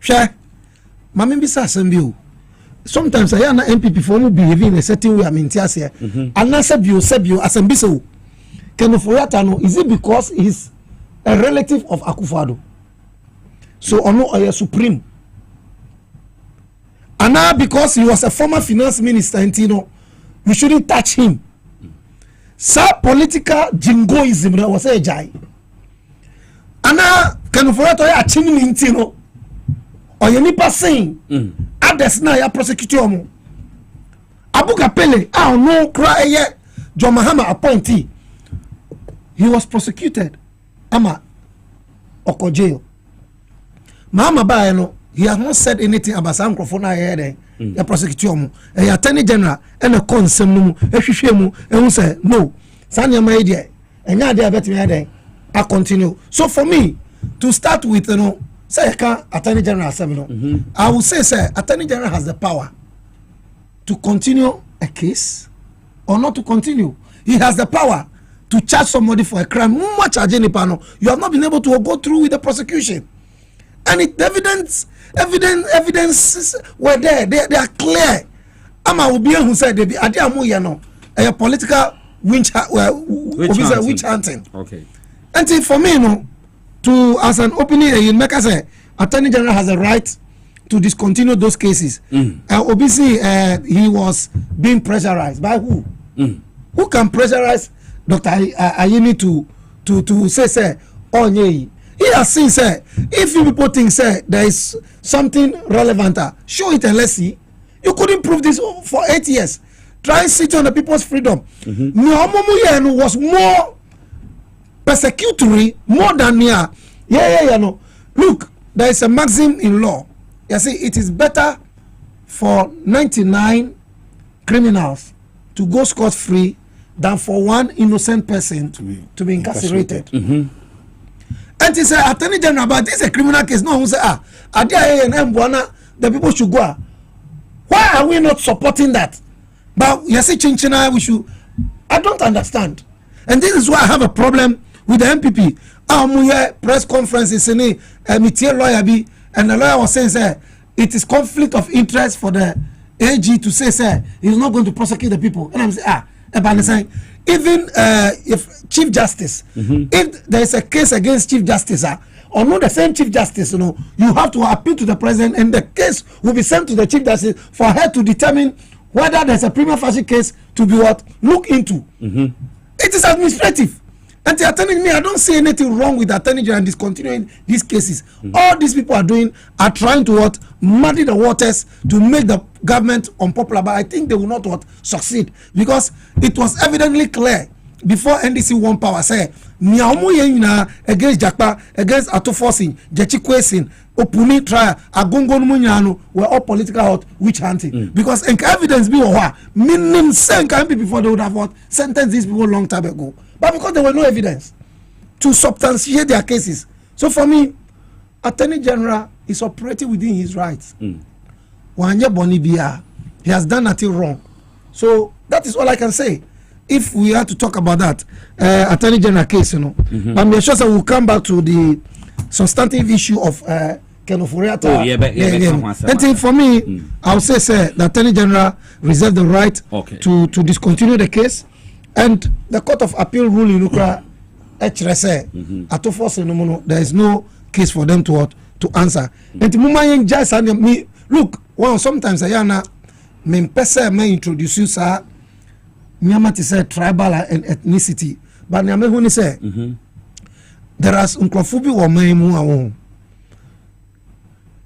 Share. Mami bisa asembio. Sometimes I am an MPP for me behaving in a certain way. I mean, here. And I said you, Asembiso. Kenoforiata no, is it because he's a relative of Akufo-Addo? So, or no, or supreme. And now because he was a former finance minister, and you know, we shouldn't touch him. So political jingoism that was a jai. And now Kenoforiata ya chini mintino. Or you nipa saying, others now ya prosecute mu. Abuga Pele, no cry yet. John Mahama appointee. He was prosecuted. Ama Oko jail. Mahama ba no, he has not said anything about some microphone here. Ya prosecute mu. A attorney general and a consem mu, ehwehwe mu, and say no. Sanya my dear. Enya dey bet me here. I continue. So for me to start with, you know, say Attorney General Assembly. I will say, Attorney General has the power to continue a case or not to continue. He has the power to charge somebody for a crime. You have not been able to go through with the prosecution, and evidence were there. They are clear. Ama Obi who said they be a political witch hunting. Okay. And for me, no. To as an opening, you make us say Attorney General has a right to discontinue those cases. Obviously, he was being pressurized by who? Who can pressurize Dr. Ayini to say oh yeah. He has seen say if you people think say there is something relevant, show it and let's see. You couldn't prove this for 8 years. Try and sit on the people's freedom. Was more persecutory more than no. Look, there is a maxim in law. You see, it is better for 99 criminals to go scot-free than for one innocent person to be incarcerated. And he said, Attorney General, but this is a criminal case. No, who say, the people should go. Why are we not supporting that? But you see, Chinchina, we should. I don't understand. And this is why I have a problem with the MPP. Press conferences in a lawyer be, and the lawyer was saying, it is conflict of interest for the AG to say, he's not going to prosecute the people. And I'm saying, even if Chief Justice, if there is a case against Chief Justice, or not the same Chief Justice, you have to appeal to the President, and the case will be sent to the Chief Justice for her to determine whether there's a prima facie case to be look into. It is administrative. And they are telling me I don't see anything wrong with the Attorney General discontinuing these cases. All these people are trying to muddy the waters to make the government unpopular. But I think they will not succeed, because it was evidently clear before NDC won power. Say against Jakpa, against Atoforcing, Jechikwesin, Opuni trial, Agongon Munyano were all political witch hunting. Because evidence be meaning same people before they would have sentenced these people long time ago. But because there were no evidence to substantiate their cases. So for me, Attorney General is operating within his rights. He has done nothing wrong. So that is all I can say. If we have to talk about that, Attorney General case, but I'm sure that we'll come back to the substantive issue of Kenoforiata. And for me, I would say the Attorney General reserved the right to discontinue the case. And the Court of Appeal rule in Ukraine, there is no case for them to answer. And me look, well, sometimes I may introduce you, sir. Miyama to say tribal and ethnicity, but Nyame when say there is uncrophobia or maimu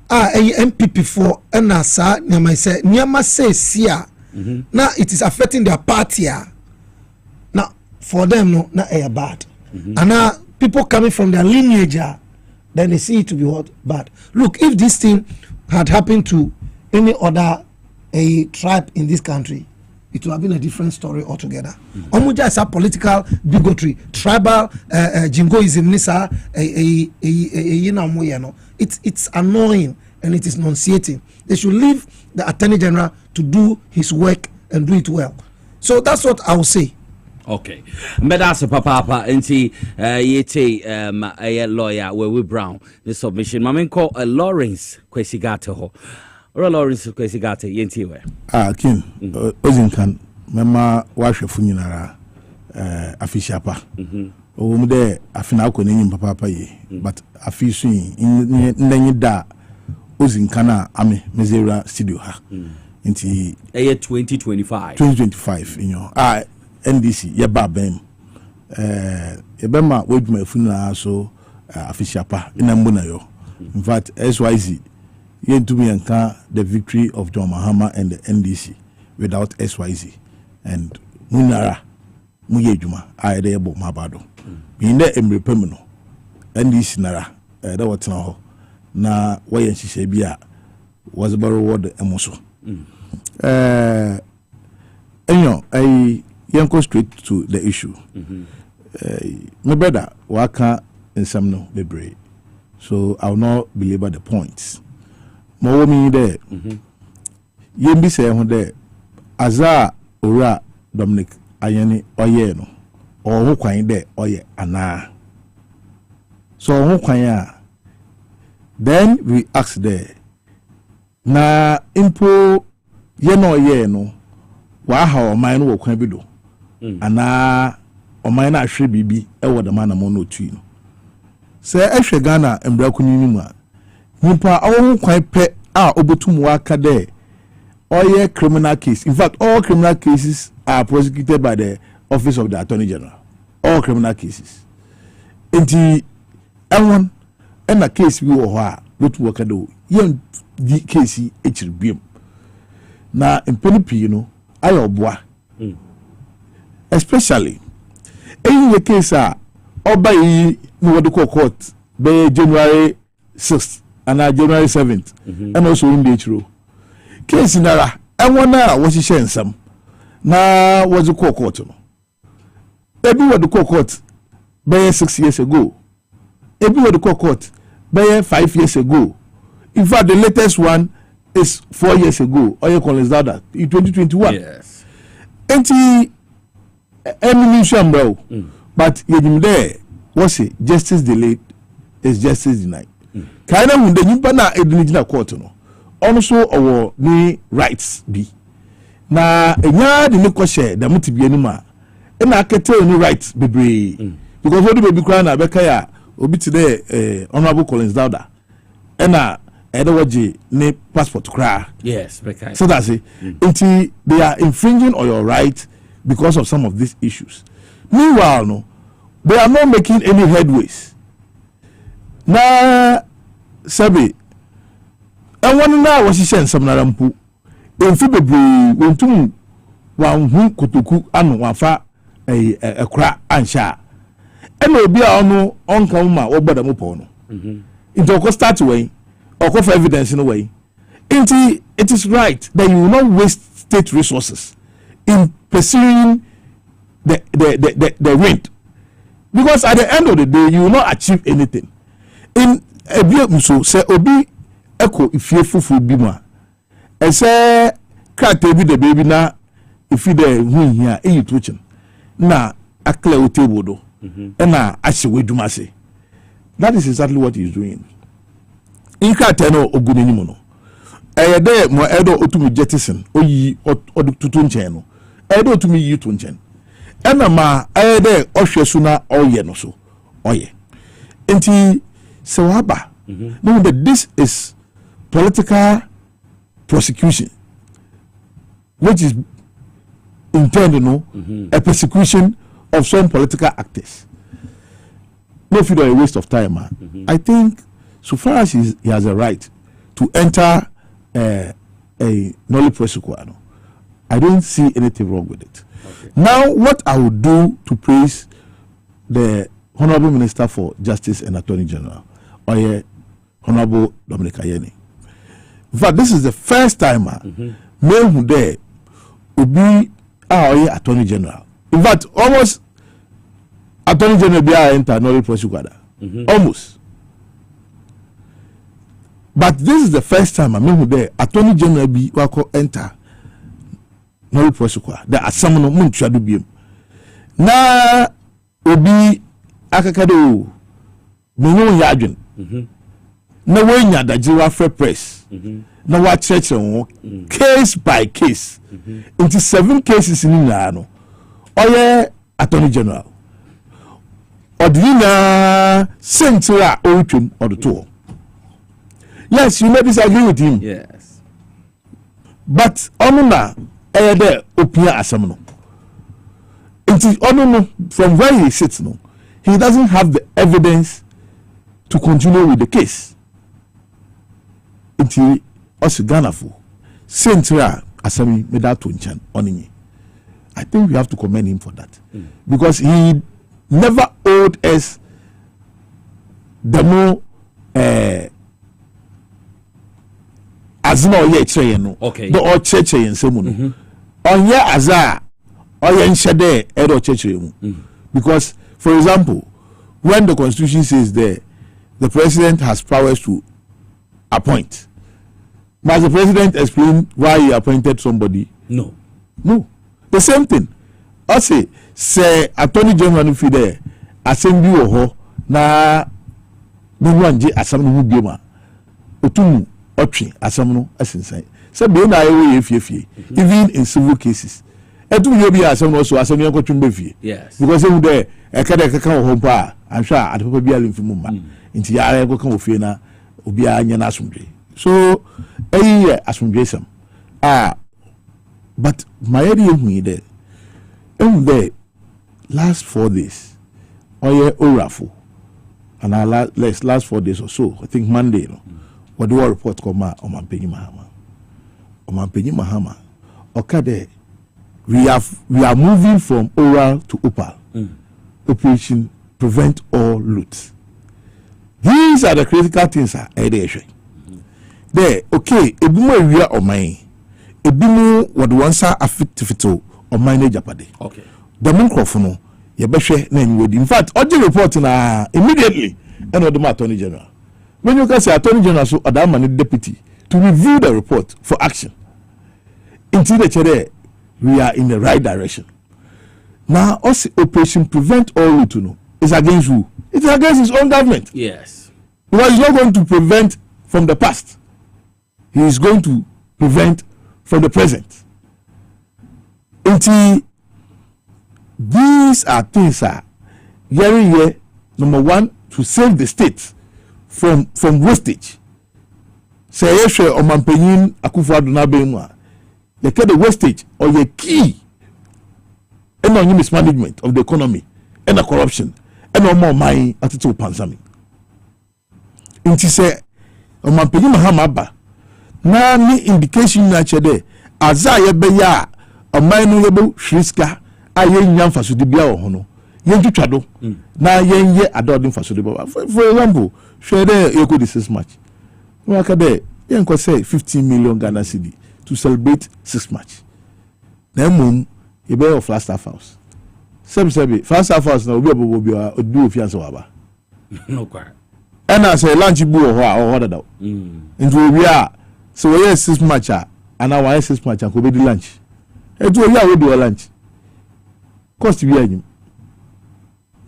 MPP for NASA. Nyama say sia now it is affecting their party. Now for them no na bad, and now people coming from their lineage, then they see it to be bad. Look, if this thing had happened to any other a tribe in this country, it would have been a different story altogether. Omuja is a political bigotry, tribal jingoism. It's annoying and it is nauseating. They should leave the Attorney General to do his work and do it well. So that's what I will say. Okay. Medasa papa nti yete a lawyer we Brown the submission. Mamen call Lawrence Kwesigate ho. Or Lawrence Kwesigate yenti we. Kin ozinkan mema wahwe funyinara afishiapa. O de afina akoni nyim papa ye but afisu ndenyi da ozinkana ame mezera studio ha. Nti 2025 NDC yeba bem yebema weduma funa so afishiapa ina mbona yo in fact SYZ yentumi yanka the victory of John Mahama and the NDC without SYZ and munara muyejuma ayede yebo mabado inde emrepem no NDC nara da wotena ho na wayen hihye bia was baro word emoso I go straight to the issue. My brother, waka in some no bebre. So I will not belabor the points. More me there. Yembi say on there. Aza ora Dominic Ayeni Oyeno or who kwan there oye ana. So who kwan then we ask there. Na impo yeno yeno wa ha o man wo kwan bi do. Ana o man na hwe bibi e wo da man na mo no tui no se ehwe Ghana embra kunini mu a nipa awo kwan pe a obotum wa ka de oye criminal case. In fact, all criminal cases are prosecuted by the office of the Attorney General. All criminal cases. Enti ewon na case bi wo ho a botu wa ka do yen di case echiribiem na empenipi no ayoboa especially in the case oba yi no wode court be January 6th and January 7th and also in the chiro case nara enwona wo hihye nsam na was court no ebi wode court be 6 years ago ebi wode court be 5 years ago. In fact, the latest one is 4 years ago. Oye Collins Dada in 2021. Yes. Enti emination bro. But yedim there was it justice delayed is justice denied. Kaina hunde nyimpa na edinigina court no. Also our ni rights be. Na enya de ne kwhye da mutibie anim a na akete ni rights bebre. Because what do be cry na beka ya obi ti there honorable Collins Dada. Ena Edowaji ne passport cry. Yes, okay. So that's it. Until they are infringing on your right because of some of these issues. Meanwhile, no, they are not making any headways. Na sabi, and one now was sent some narampu. In February, when two one who kutuku and wafa a crack and sha. And will be on Kama or Badamupono. It will start away. Or call for evidence in a way. It is right that you will not waste state resources in pursuing the wind. Because at the end of the day, you will not achieve anything. In a so say obi echo if you fufu bima. And say can't be the baby na if you there win here you twitching. Na a clear table do. And na actually do my say. That is exactly what he is doing. Inka teno ogunini mono eyede mo edo otumi jettison oyi odututu nchen no edo otumi yi to nchen ena ma eyede ohwesu na oye no so oye enti se waba no that this is political prosecution which is intended a persecution of some political actors. No feel a waste of time. I think so far as he has a right to enter a nollie prosecution, I don't see anything wrong with it. Okay. Now, what I would do to praise the Honorable Minister for Justice and Attorney General, Honorable Dominic Ayeni. In fact, this is the first time me who there obi a attorney general. In fact, almost attorney general be enter no prosecutor. Almost. But this is the first time I mean who there attorney general be wako enter no prosecutor. There are some no mun twa do biem. Na obi akakado me no ya adwen. Na wenya da jiwa free press. Na wa church case by case. Into 7 cases in no. Oye attorney general. Odina sentra outrum or the two. Yes, you may disagree with him. Yes. But onuna there opia asamno. From where he sits no, he doesn't have the evidence to continue with the case. Until us Ghana for sentra asami medato nchan onini. I think we have to commend him for that. Because he never owed us the more azina oye cheye no. Okay. The o cheche yen semu no. Onye aza oye nshede edo cheche mu. Because for example, when the constitution says there the president has powers to appoint. Must the president explain why he appointed somebody? No. The same thing. I say attorney general fi there assembly wo ho na nwanji asam no bioma otum otwe asam no asensan say be na ayewe efie even in civil cases etum yo bi asam no so asam yanko twem be fie. Yes. Because even there ekada kaka wo ho pa I'm sure at papa bia lemfi mumma nti ya ayeko kan wo fie na obi anya na asomdwe so asomdwe sam but my idea hu there the last 4 days, oye orafo, and our last 4 days or so, I think Monday, what do our report come out on Mampenyi Mahama? Okay, we are moving from oral to opal. Operation Prevent All Loot. These are the critical things are there. Okay, ebumo area o mine. Ebumo what once are affected or manage Japade. Okay. The microphone, you beshe na anyway. In fact, all the report na immediately and the attorney general. When you can say attorney general so Adam deputy to review the report for action. Until the we are in the right direction. Now, us Operation Prevent All Loot is against who? It's against his own government. Yes. Because he's not going to prevent from the past. He is going to prevent from the present. Until these are things number one, to save the state from wastage. Say yeshe o mampenyin Akufo-Addo na be mu a the wastage or the key and mismanagement of the economy and the corruption and no more money attitude pansami. Inti say o mampenyin Mahama ba na ni indication na chede aza ye be ya ọman no yebo hriska ayen nyam faso de bia wo ho no yen twitwado na yen ye adodin faso de baba for example share there you go this match no akade yen ko say 15 million Ghana cedi to celebrate 6 match na mum e be of last half house sebi first half house na obi obobo bi odu ofianse waba no kwa ana say lunch bu ho a ho dada nti obi a so we 6 match a ana wa 6 match ko be di lunch etu oya we do lunch cost bi anyim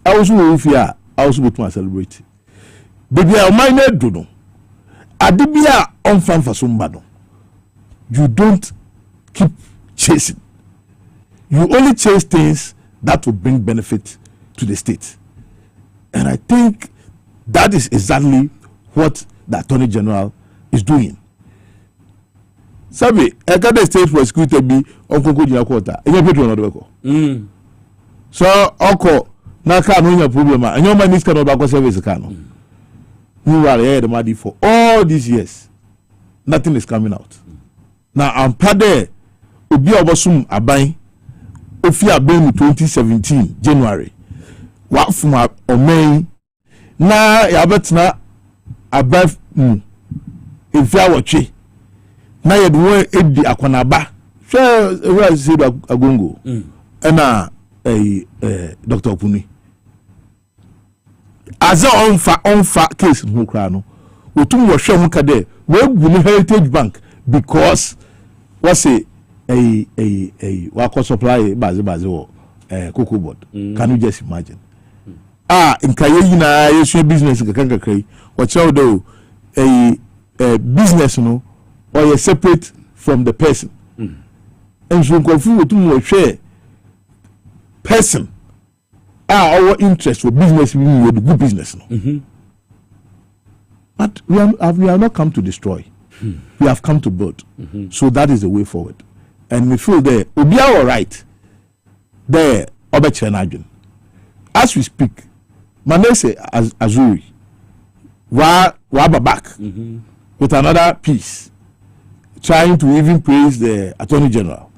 also we fear also be to celebrate baby o mine do no adibia on fan for somebody you don't keep chasing, you only chase things that will bring benefit to the state, and I think that is exactly what the Attorney General is doing. Sabi ekade state prosecutor bi onkonko jina quarter enye petrol no do ko so oko na ka no nya problem a enye man iska no ba ko service ka no we are here the money for all these years nothing is coming out now I'm pade obi obosum aban ofi aban 2017 January wa fuma omen na ya betna aban ifia wotwe na ye do edi akwanaba hwe we say agongo na Dr. Opuni aza onfa case no kra no otum wo hwe ho ka de we bu ni Heritage Bank because what say wa ko supply baze wo cocoa board can you just imagine nka ye yina yesu business kankan kai wo chew do business no or you separate from the person and so konfu otum wo hwe person our interest for business we need the good business no but we are not come to destroy we have come to build so that is the way forward and we feel there obi are all right there obeche na adwin as we speak Manese Azuri wa back with another piece trying to even praise the Attorney General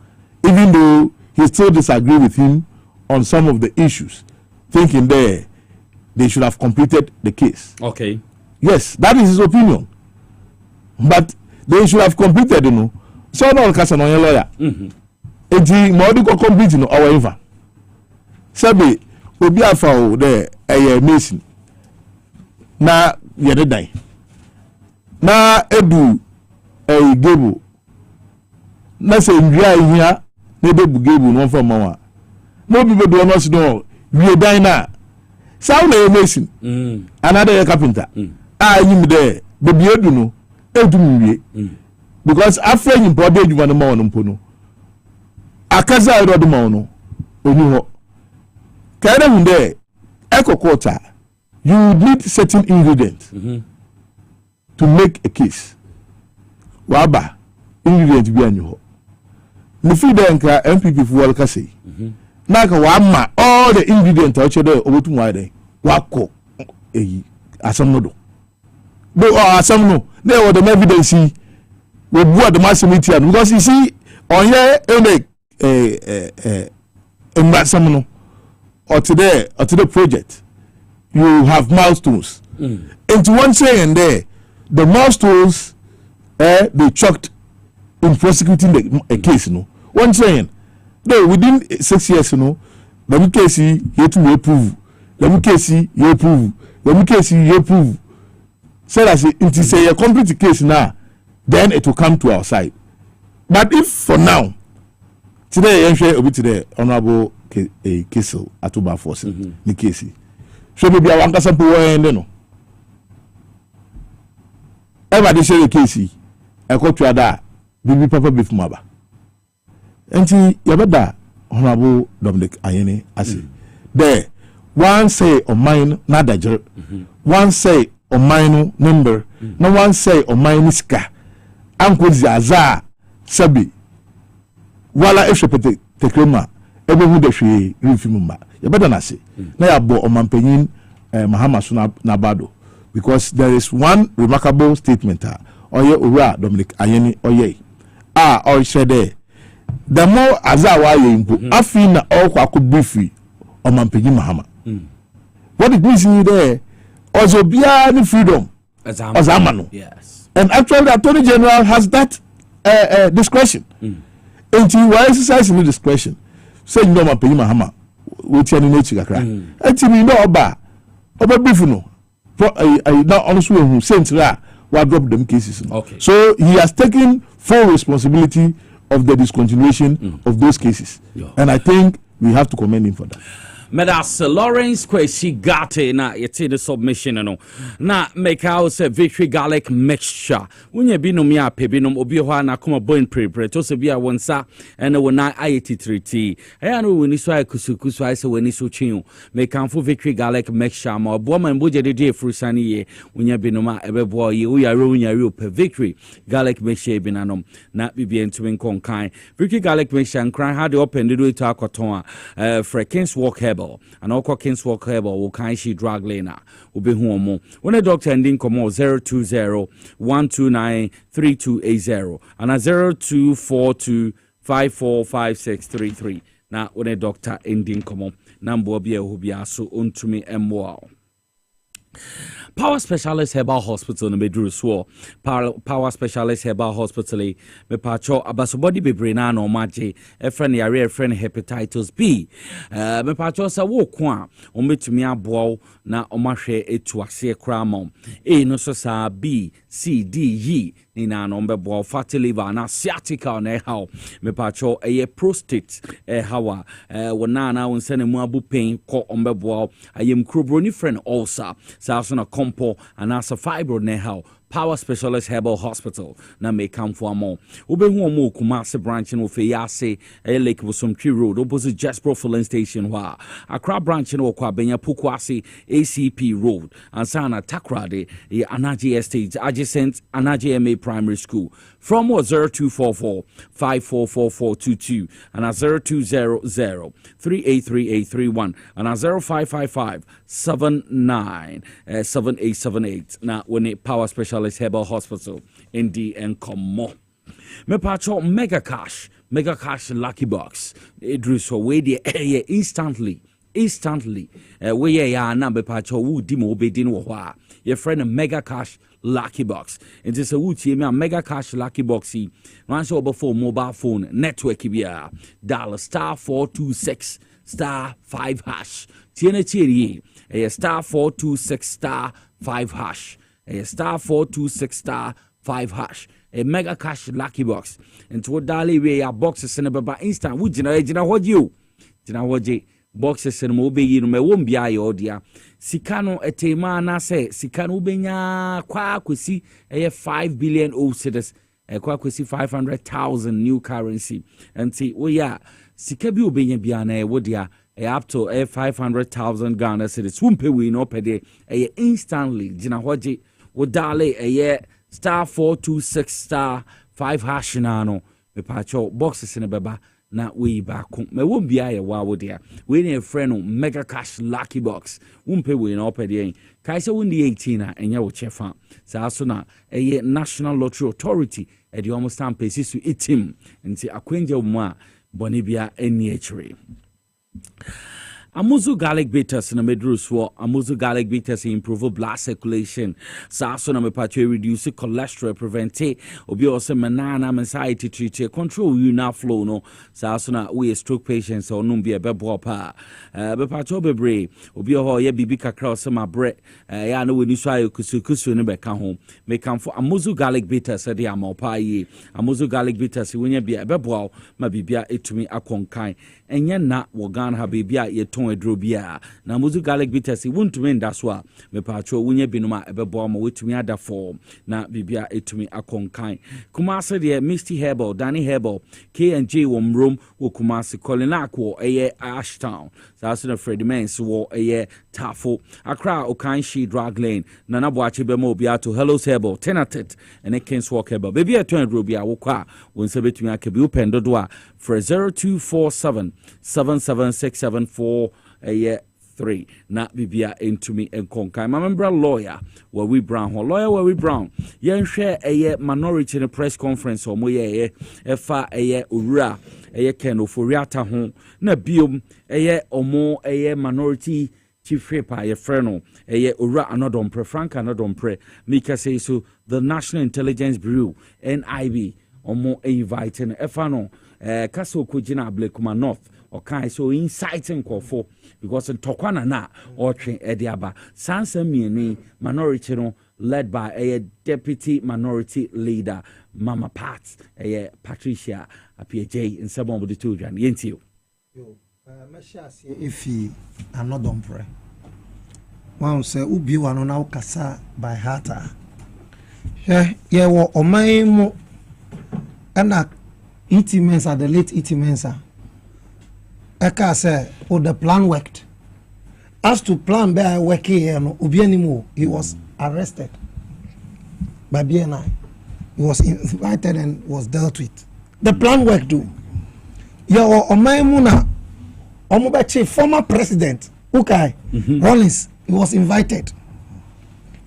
even though he still disagree with him on some of the issues thinking they should have completed the case. Okay. Yes, that is his opinion. But they should have completed, you know. So no case no lawyer. Enti mo di ko complete no our even. Sabi obi afa o there Mason. Na ye de dan. Na edu Gable. Na se ndria hia na be bu Gable no for mawa. No be do no sit no we dan na. Sao na Mason. Another carpenter. Yim there be edu no edu wie. Because after him body you want more no pono. Akaza ro do mo no oni ho. Kind of there echo quarter you need certain ingredients to make a case. Waba ingredient bi anyo ho. Me fi there nka MPP fu wal ka say. Na ka wa ma all the ingredients o che there obotum wa there. Wa ko asam no do. But asam no there was the evidence we bought the mass meeting because you see on here no or today or to the project you have milestones into one saying there the milestones they chalked in prosecuting a case no one saying no within 6 years the case you to approve the case you approve the case you approve so that it is a complete case now then it will come to our side. But if for now, today I'm sure obi today honorable Kissel Atuba Force ni case. So maybe I want to sample one no. Ever they say the case, I got to ada bibi papa beef maba. Enti yabeda honorable Dominic Ayene ase. There one say on mine na dajer. One say on mine number. No one say on mine ska. Uncle Zaza Sabi wala eshepete tekrema ebe hu de hwe refimumba ye better na say na ya bo omampanyin Mahama so na bado because there is one remarkable statement oye owura Dominic Ayeni oye or said the more azawa ye impo afi na okwa akubifi omampanyin Mahama what it means in there also bia ni freedom azamano yes. And actually, the Attorney General has that discretion. And you are exercising the discretion. Say you know my pay Mahama. Which any nature cry. And you know Oba Bifuno. I now also who sent that what drop them cases. Okay. So he has taken full responsibility of the discontinuation of those cases. And I think we have to commend him for that. Medas Lawrence Kweshigate na yeti the submission no na make out say victory garlic mixture unye binom ya pebinom obi ho na koma boin prepare to se bia wonsa ene wona ayetitriti aya no woni so akusukusu ai se woni so twen make amfo victory garlic mixture ma obo man boje de frusani ye unye binom a ebebo ye uyare pe victory garlic mixture binanom na bibia ntumi konkan victory garlic mixture nkran ha de open de do to akoton a Frekins walk herbal and all Kings walk herbal will kind she drug lane will be home when a doctor ending come 020-129-3280 and a 0242545633 now when a doctor ending come number be a who be so untumi MWOW. Power Specialist Herbal Hospital no medru so Power Specialist Herbal Hospital me pacho abasobody bebre na no maje e friend yare friend hepatitis B me pacho sa wo ko a o metumi aboa na o mahwe etu ase kra mom e no so sa B C D E ni na no mbebo fatty liver na sciatica na how me pacho eye prostate hawa wona na wonsane mu abu pain ko mbebo ayem krobroni friend ulcer sa so na compo and as a fibro na how Power Specialist Herbal Hospital na me come for more. Obehu omo Kumasi branch no fe yase Lake Bosomtwi Road opposite Jasper Filling Station wa. Accra branch no kwa benya Pukwasi ACP Road and sana Takrade Anaji Estate adjacent Anaji MA Primary School. From 0244 544422 and 0200 383831 and 0555 797878 na when Power Specialist Herbal Hospital in and Como. Me pacho mega cash lucky box. Idris we the instantly we ya na me pacho wu di mo be din wo ha. Your friend a mega cash lucky box. It is a wuti me a mega cash lucky box. Once over for mobile phone network bia dial *426 *5 hash. Tiene tieri a *426 *5 hash. A *426 *5 hash. A mega cash lucky box. And to dali we are boxes in a baba instant. Would you know what you? Jina waje boxes and mobe you me won't be your dear. Sikano etema na se sikano benya kwa kwesi 5 billion old cedis kwa kwesi 500,000 new currency. And see oh yeah sikabi obenya bia na wodia up to 500,000 Ghana cedis. Wumpe we no pede instantly jina waje wodale *426 *5 hash nano me pacho boxes in a baba na we back me won't be a wow dear we need a friend mega cash lucky box wumpe we no pede kaisa wundi 18 and ya chefa sa asuna a National Lottery Authority at the almost time paces to eat him and say akwenja mwa bonibia NHRA. Amuzu garlic bitters na medru so amuzu garlic bitters improve blood circulation sa so na me patwe reduce cholesterol prevent obi also manana anxiety treat control urine flow no sa so na we stroke patients or no be bebo pa be patwe bebre obi ho ye bibi kakra so ma bre ya na we ni so ayokusukusu ne be ka ho me kan for amuzu garlic bitters de amopa yi amuzu garlic bitters wonya bia bebo ma bibia etumi akonkan enye na wo gan ha bibia ye edrobia na muzu garlic bitters wuntumi ndaswa me pacho wunye binuma ebebo ma wetumi ada form na bibia etumi akonkan Kumasi de Misty Herbal Danny Herbal K&J womrom wo Kumasi Kolinako eye Ashtown that's na Freddy Mens wo eye Tafo Accra Okanshi Drag Lane Nana Boachi bemo bia to Hello's Herbal Tenatet and a Kens Walk Herbal baby a edrobia wo kwa wonse betumi akabi upendo doa for 0247 77674 3 na bibia entumi enkonkai mamembra lawyer where we brown yen hwe minority in press conference o moye efa owura Ken Oforiata ho na biom omo minority chief whip a freno owura anodompre Frank anodompre mika say so the National Intelligence Bureau NIB omo inviting efa no kaso kujina Blakuma North okay so inciting for because in Tokwana na or train Ediaba Sansa Mini minority no led by a deputy minority leader Mama Pat Patricia PJ in some of the children yentio if he are not done pray one say ubi one now kasa by heart yeah wo omai mo ana itimensa the late itimensa Eka say, oh, the plan worked. As to plan by working here, no, he was arrested by BNI. He was invited and was dealt with. The plan worked too. Yo, Omaimuna, Omobachi, former president, Ukai, Rollins, he was invited.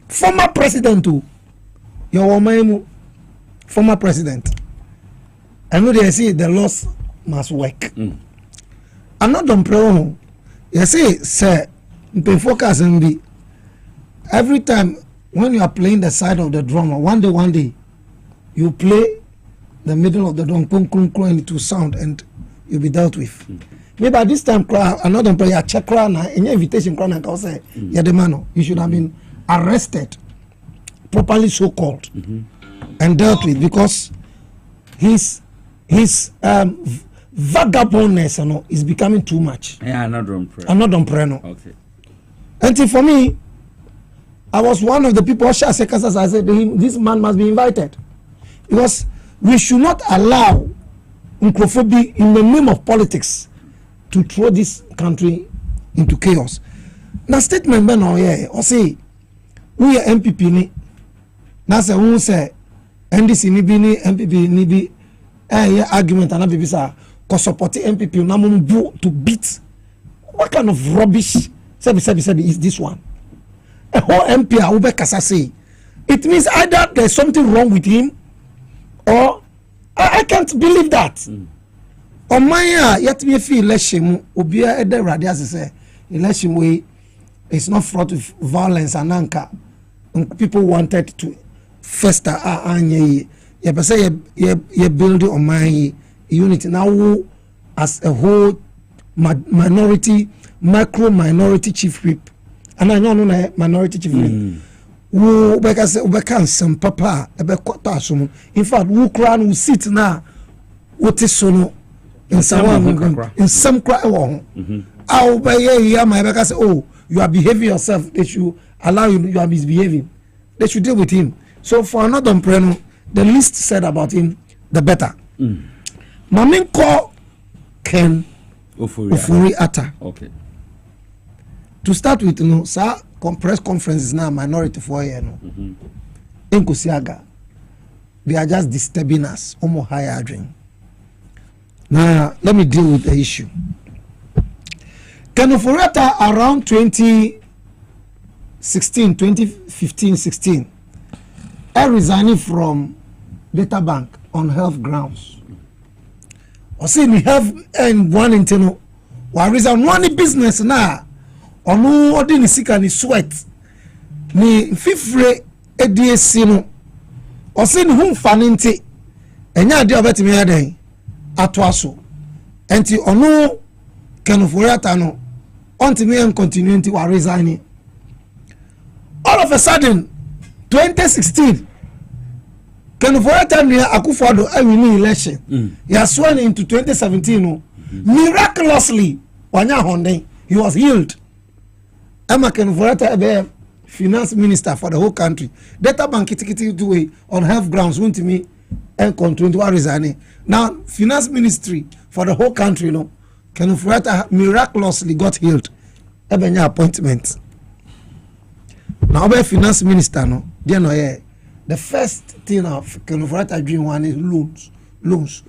Former president too. Yo, Omaimu, former president. I know they say the laws must work. I'm not done pro. You see, sir, you focus on the every time when you are playing the side of the drummer, one day, you play the middle of the drum, and it will sound, and you'll be dealt with. Maybe at this time, another player check in invitation, say, yeah, the man, you should have been arrested, properly so called, and dealt with, because his vagabondness, is becoming too much. Yeah, another umbrella. Okay. And for me, I was one of the people. I said, this man must be invited, because we should not allow Nkrofobi in the name of politics to throw this country into chaos. Now, statement ben or say we are MPP ni. Now say who say NDC ni bi ni MPP ni bi argument and MPP sa ko support MPP na mumbu to beat. What kind of rubbish sabi is this one? A whole MP Ube Kasa say it means either there's something wrong with him, or I can't believe that. On my yet me feel election obia ede radias say election way is not fraught with violence and anchor. People wanted to fester anye ye say ye building on my unity now as a whole minority micro minority chief whip, and I know no minority chief whip. Wo beka say ubeka some papa ebe kwata so. In fact, wo kra no sit na wote so no in some cry wo. Aw be ye my beka say, oh, you are behaving yourself, they should allow you are misbehaving. They should deal with him. So for another umbrella, the least said about him, the better. Mamin call Ken Ofori Atta. Okay. To start with, sir, press conferences now minority for you in Kusiaga. They are just disturbing us. Almost higher drink. Now let me deal with the issue. Ken Ofori Atta around 2015-16, I resigned from Data Bank on health grounds. I say we have one internal. We resign one business now. Onu odi ni sika ni sweat ni fifre ediesi no o se ni hu mfa nti enya ade obetimi adan ato aso enti onu Ken Ofori Atta no ontimi en continuity wa resigning. All of a sudden 2016 Ken Ofori Atta ni Akufo-Addo win election. He has sworn into 2017 no. Miraculously wanya honden, he was healed. Emma Ken Ofori Atta be finance minister for the whole country. Data Bank kitikiti do on health grounds went to me and continue to resign. Now finance ministry for the whole country, no. Ken Ofori Atta miraculously got healed. Ebenya appointment. Now be finance minister no. There no here. The first thing of Ken Ofori Atta doing one is loans.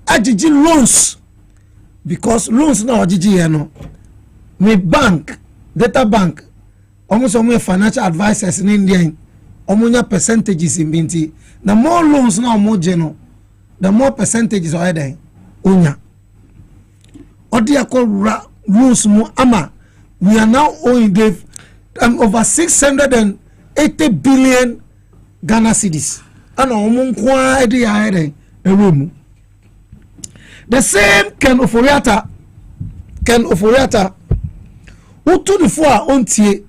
Ajiji loans, because loans now ajiji no. Me bank, Data Bank, almost all financial advisors in India, almost percentages in Binti. The more loans now, more general, the more percentages are there. Unya. Odiako loans more ama. We are now owing over 680 billion Ghana cedis. And the same Ken Ofori Atta who to the four on tie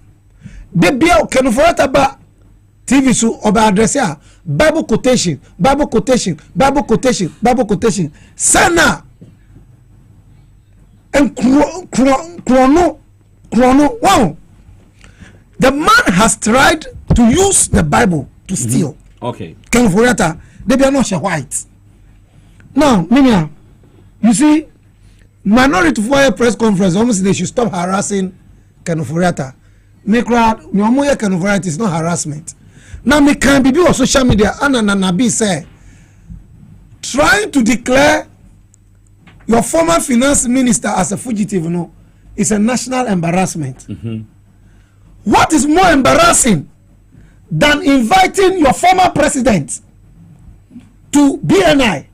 de bia Ken Ofori Atta ba TV so oba address ya Bible quotation sana and chrono wow. The man has tried to use the Bible to steal. Okay. Ken Ofori Atta they be not share white. Now, Minia, you see, minority for a press conference, almost they should stop harassing Ken Ofori Atta. Make right, Ken Ofori Atta is not harassment. Now, me can be on social media, Nabi say, trying to declare your former finance minister as a fugitive, is a national embarrassment. What is more embarrassing than inviting your former president to BNI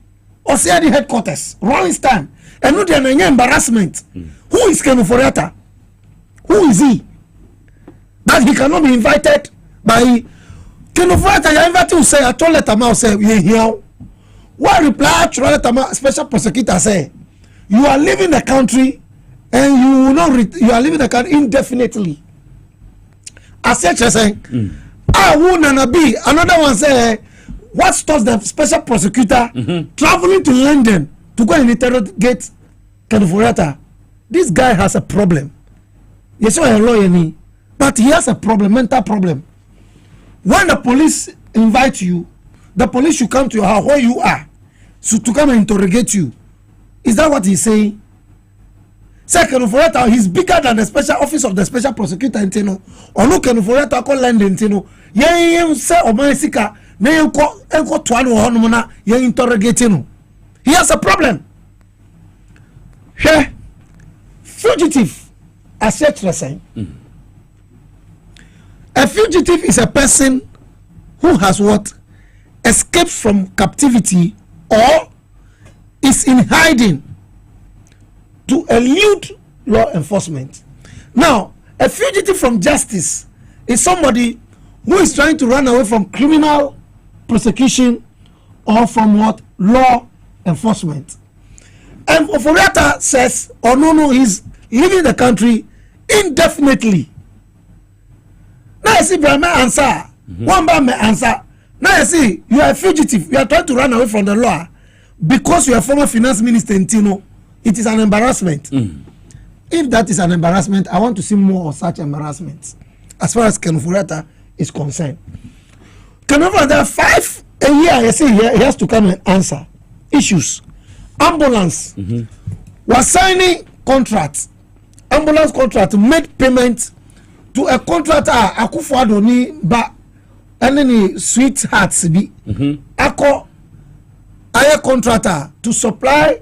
or CID headquarters, Rolling Stone, and not an embarrassment? Who is Ken Ofori Atta? Who is he? that he cannot be invited by Kenofurata. You invite to say I told Letama say we here. What reply to Letama special prosecutor say you are leaving the country and you will not you are leaving the country indefinitely. As such as saying I wouldn't be another one say what stops the special prosecutor traveling to London to go and interrogate Kenofurata? This guy has a problem. Yes, a lawyer, but he has a problem, mental problem. When the police invite you, the police should come to your house where you are, so to come and interrogate you. Is that what he's saying? Second, Kenofurata, he's bigger than the special office of the special prosecutor in Tino. Or no, Kenofurata call London Tino. Ye say or Mansika, ne enko twanu honumuna ye interrogating. He has a problem. Here, fugitive. As such, saying, a fugitive is a person who has what escaped from captivity or is in hiding to elude law enforcement. Now, a fugitive from justice is somebody who is trying to run away from criminal prosecution or from what law enforcement. And Oforiata says, oh no, he's leaving the country indefinitely. Now I see Brahma answer. One by my answer. Now I see you are a fugitive. You are trying to run away from the law because you are former finance minister in Tino. It is an embarrassment. If that is an embarrassment, I want to see more of such embarrassments as far as Kenofurata is concerned. Kenofurata, there are 5 a year. I see here he has to come and answer issues. Ambulance was signing contracts. Ambulance contract made payment to a contractor Akufo-Addo ni ba any sweethearts bi ako aye contractor to supply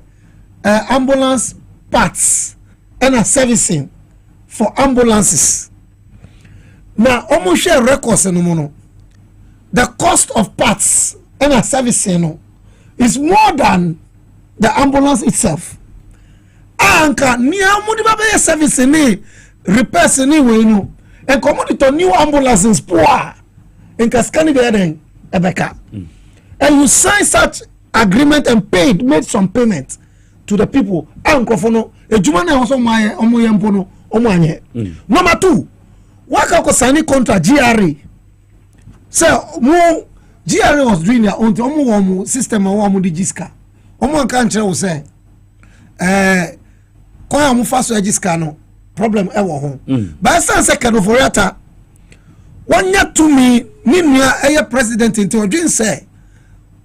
ambulance parts and a servicing for ambulances. Now almost share records no mono. The cost of parts and a servicing is more than the ambulance itself. Anka ni amudi ba be service ni repairs ni we no and commodity new ambulances poor in kaskani be den ebeka. And you sign such agreement and made some payment to the people. Ankofo no ejuma na also my omoyempo no omanye. Number 2, waka ko sign contract GRA. So mo GRA was doing their own omo system omo digiska. Omo kan kire wo say kwa mu faso register no problem e wo ho ba san se Kenofurata wanya to me ni nua eye president nti odwin say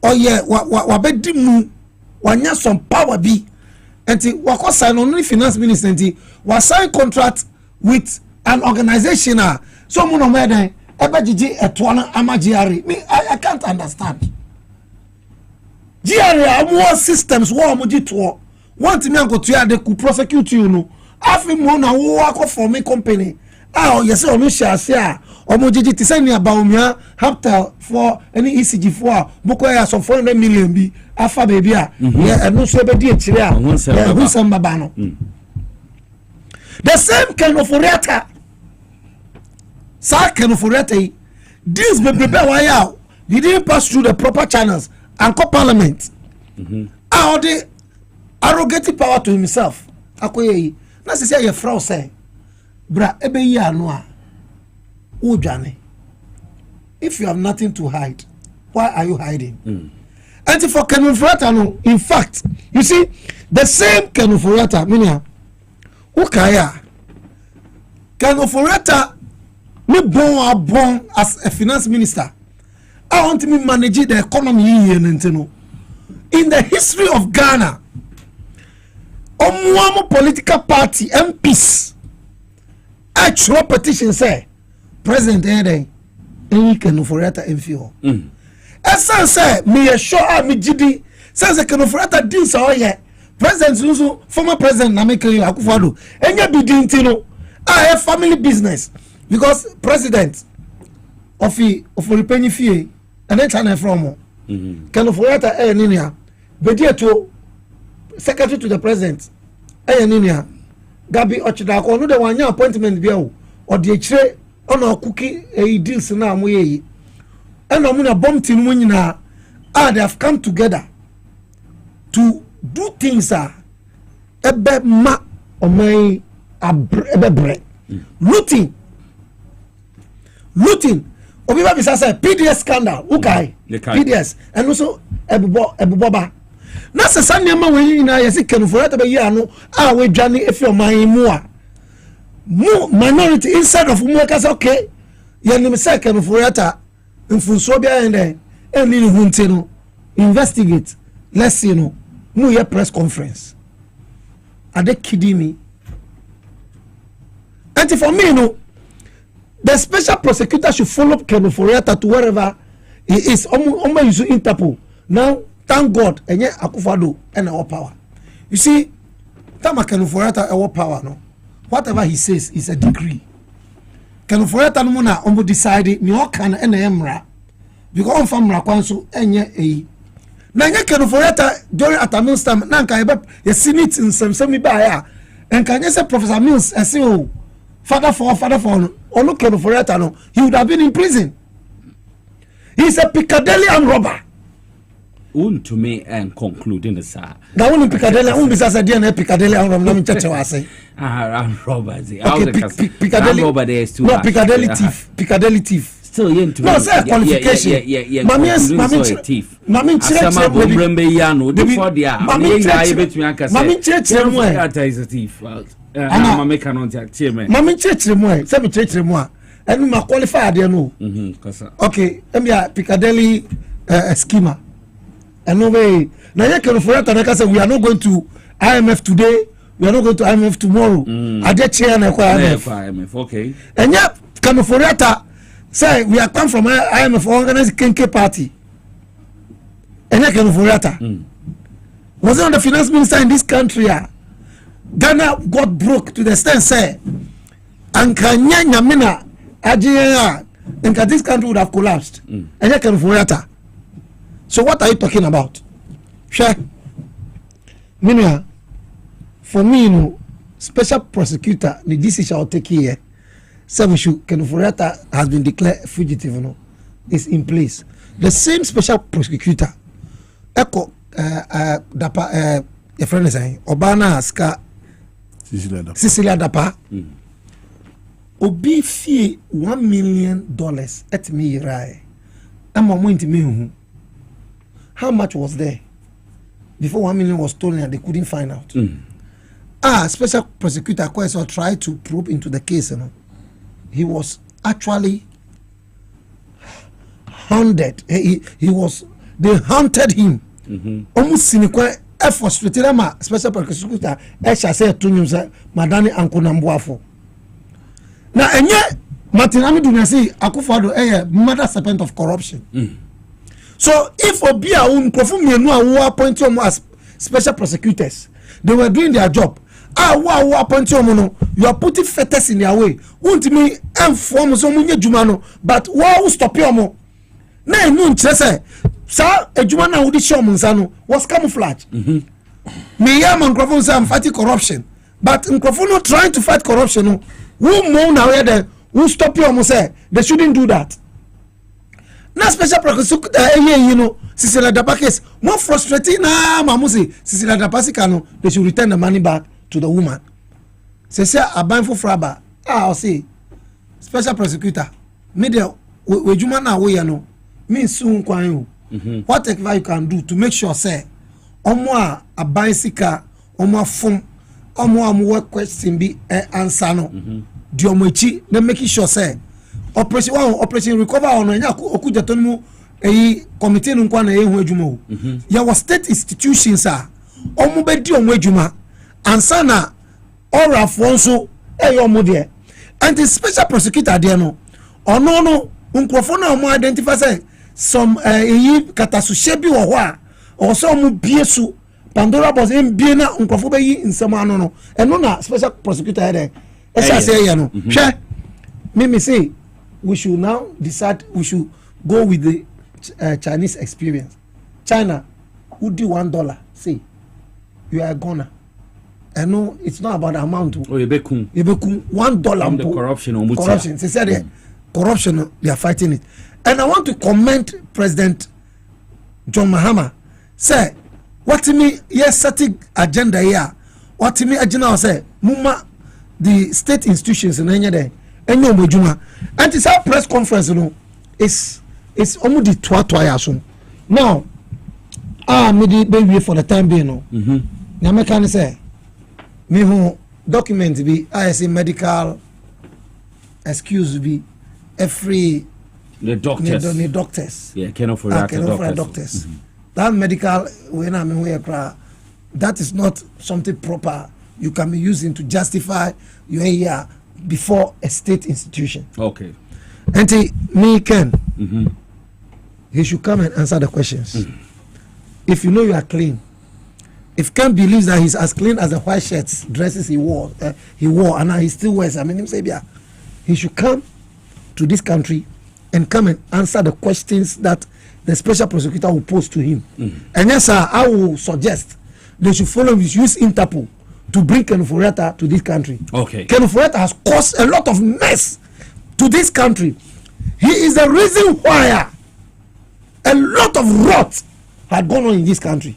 oye wa bedi mu wanya some power bi enti wako sign on finance minister nti wa sign contract with an organization so mo no meden e be gigi eto na amagiari me I can't understand. GRA more systems wo mo gito want me anko to they could prosecute you no afi mo na wo akọ for me company yes o no share share o mo gigi ti say ni abaomia after for any ECG for boko ya some 400 million bi afa baby yeah no so be di ekire who some baba no the same Kenofurata sa Kenofurata this be prepare why you didn't pass through the proper channels and call parliament how they arrogating power to himself akoye na se say your frau say bra ebe yi anu a udwane if you have nothing to hide why are you hiding and for Kenofurata no in fact you see the same Kenofurata minia ukaya Kenofurata me bon as a finance minister I want to manage the economy here in the history of Ghana. Omuamu political party MPs actual petition say President Eden Kenofurata MFO. Esa say me sure me gidi say Kenofurata deal say President Zuzu former President Nameke Akufo-Addo enye bi dintino a family business because President of Repenny Fee and then China from Kenofurata Ninia Bedia to Secretary to the President Ninia Gabi Ochidako no the one appointment bill or the ono cookie deals na mo ye and no na bomb tin mu nyina they have come together to do things ebe ma omai ebe bre looting obi ba bisa say PDS scandal ukai PDS and also ebuboba na se sanema we na yesi kenufo ta be yi anu we dwane efi oman mu a mu minority inside of mu ka say okay ye nim say kenufo ta mfunso bia ende eni ni hunte no investigate let's see no mu ye press conference are they kidding me? And for me no the special prosecutor should follow Kenuforiata to wherever he is. Omo use Interpol. Now, thank God, enye Akufo-Addo and our power. You see, Tama Kenuforiata our power no. Whatever he says is a decree. Kenuforiata no na omo decide ni okan na emra. Because on famra kwanso enye na enye Kenuforiata during Atamil's time na nka ye senate in some ba ya. Enka nye say Professor Mills say oh father for no Kenuforiata no, he would have been in prison. He's a Piccadilly armed robber. To me and concluding the sir. That one in Piccadilly, one besides a DNA Piccadilly armed robber. Let me check what I say. Armed robber. Okay, Piccadilly robber there is too. No, Piccadilly thief. Piccadilly thief. Still, no, sir, qualification. Yeah. Mami thief. Mami Asama Bombrembe Yano. Before they are. Mami is a thief. Mami cannot tell me. Mami church mo. And ma qualify there no. Okay, emia Piccadilly schema. And no way. Now you can for that say we are not going to IMF today. We are not going to IMF tomorrow. I get chair na IMF. Okay. And yeah, can for that say we are come from IMF organized Kenke party. And yeah, can for that. Was on the finance minister in this country? Ghana got broke to the extent say and kanya nyamina ajiya and this country would have collapsed. And yeah, can for that. So what are you talking about? Sure. Minia, for me, you know, special prosecutor, the decision I'll take here, Kenuforiata has been declared fugitive, you know, is in place. The same special prosecutor, Echo, Dapa, your friend is saying, Obana Aska, Cecilia Dapa, Obi fee $1 million at me, right? I'm going to me. How much was there before 1 million was stolen and they couldn't find out? Special prosecutor Kwesi tried to probe into the case. You know, he was actually hunted. They hunted him. Almost cynical effort. Special prosecutor Esha said to him, Madani Ankunambuafo. Now, and yet, Martin Amidu say Akufo-Addo a mother serpent of corruption. So if Obia who appoint you as special prosecutors, they were doing their job. Who appoint you are putting fetters in their way. Won't me inform someone jumano, but who stop you mo? Nay, no, say, sir, a jumana would show Monsano was camouflage. Me yam and Grafon say I'm fighting corruption, but in Grafon trying to fight corruption. Who more now there? Who stop you say they shouldn't do that. Na special prosecutor you know Cecilia Dapa case more frustrating na mamusi Cecilia Dapa sikano they should return the money back to the woman. Say abanfo fraba I say special prosecutor media we juma na we no me soon kwan you whatever you can do to make sure say omo aban sika omo afom omo work question be answer no di omo echi na making sure say operation recover on nya okuja tonmu committee no kwa na ehu adwuma o ya was state institutions omo be di omo adwuma ansa na orafo nso omo de and the special prosecutor there no ono no nkrofo na omo identify say some katasuhye bi wo ho a o so omo biesu Pandora boss mbie na nkrofo be yi nsem ano no eno na special prosecutor there e say ya no hwe me say we should now decide we should go with the Chinese experience. China would do $1. Say you are gonna and no, it's not about the amount. Oh, you be $1 from the corruption. Corruption. They said corruption. They are fighting it, and I want to commend President John Mahama. Say, what to me? Yes, setting agenda here. What to me? Agenda say, Muma, the state institutions in any day, and no mojuma. And it's our press conference. You know, it's almost the twa. Now, me the for the time being. No, now can say, me who document be I say medical excuse be every the doctors. Yeah, cannot for doctors. That medical when I mean that is not something proper. You can be using to justify your area before a state institution. Okay. And me Ken, he should come and answer the questions. If you know you are clean, if Ken believes that he's as clean as the white shirts, dresses he wore, and now he still wears. I mean, he should come to this country and come and answer the questions that the special prosecutor will pose to him. And yes, sir, I will suggest they should follow his use Interpol to bring Ken Ofori-Atta to this country. Okay. Ken Ofori-Atta has caused a lot of mess to this country. He is the reason why a lot of rot had gone on in this country.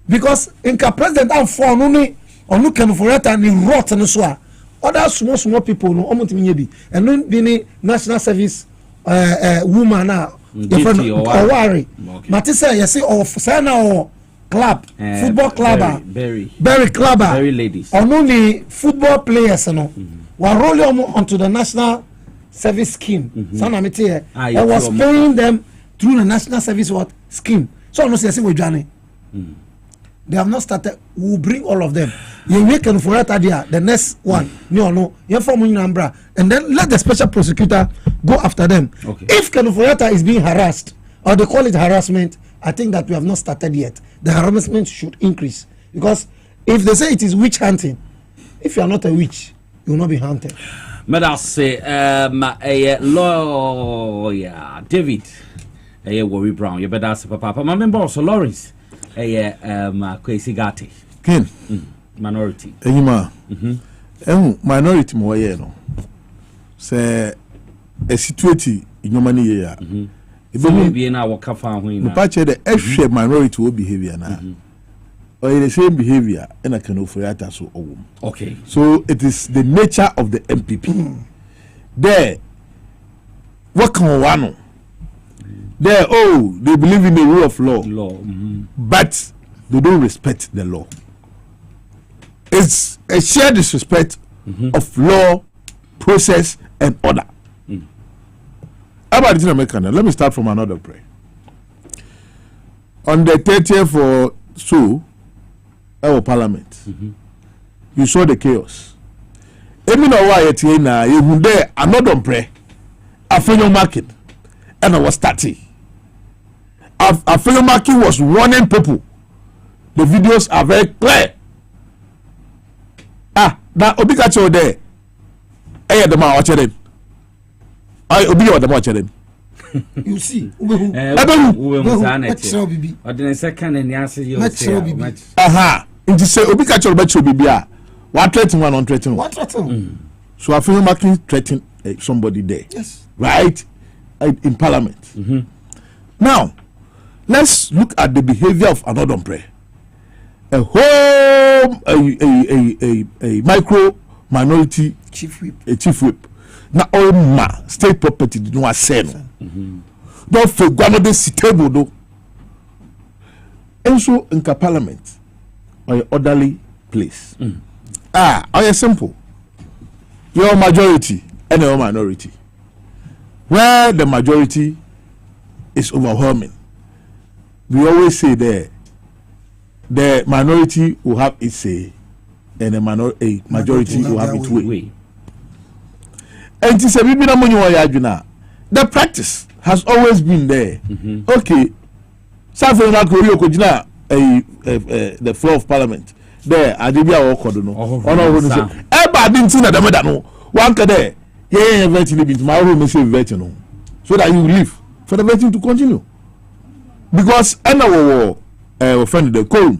Because in the president and for only Ken Ofori-Atta and rot and so other small people no almost be and then be national service woman now Owari Matisa you see of Sana or club football club Berry club Berry ladies or only football players no were rolling onto the national service scheme Sana Mete I was paying them through the national service scheme so no say we journey. They have not started. We will bring all of them. You make Ken Ofori-Atta there. The next one, no. You form Umbra, and then let the special prosecutor go after them. Okay. If Ken Ofori-Atta is being harassed, or they call it harassment, I think that we have not started yet. The harassment should increase because if they say it is witch hunting, if you are not a witch, you will not be hunted. Madam say, a lawyer David, a Worry Brown. You better ask Papa. My member also Lawrence. Kwesi Gati. Ken. Minority. Enyima. Minority mo ye no. Se a situation inyomani ye ya. Ebe bi na waka fa ho ina. Pa che the ehwe minority wo behavior na. Or the same behavior in a Ken Ofori-Atta so owum. Okay. So it is the nature of the MPP. There what can one they believe in the rule of law. But they don't respect the law. It's a shared disrespect of law, process, and order. How about in America? Let me start from another prayer. On the 30th or so, our parliament, you saw the chaos. Even though you there another prayer, I feel your market, and I was 30. A film marking was warning people. The videos are very clear. Now Obikacho there. The man watching them. Obi the man watching them. You see, It is say Obikacho Bacho Bibia. What threatening one on threatening? What threatening? So a film marking threatening somebody there. Yes. Right? In Parliament. Now, let's look at the behavior of another prayer. A whole a micro minority chief whip. A chief whip. Now all state property did not say no. Don't forget no this table though. And so in the Parliament or an orderly place. Are simple. Your majority and your minority. Where the majority is overwhelming, we always say the minority will have its say and a majority will have its way. And the practice has always been there. Okay, the floor of Parliament there Adibia one there so that you leave for the vetting to continue because friend the call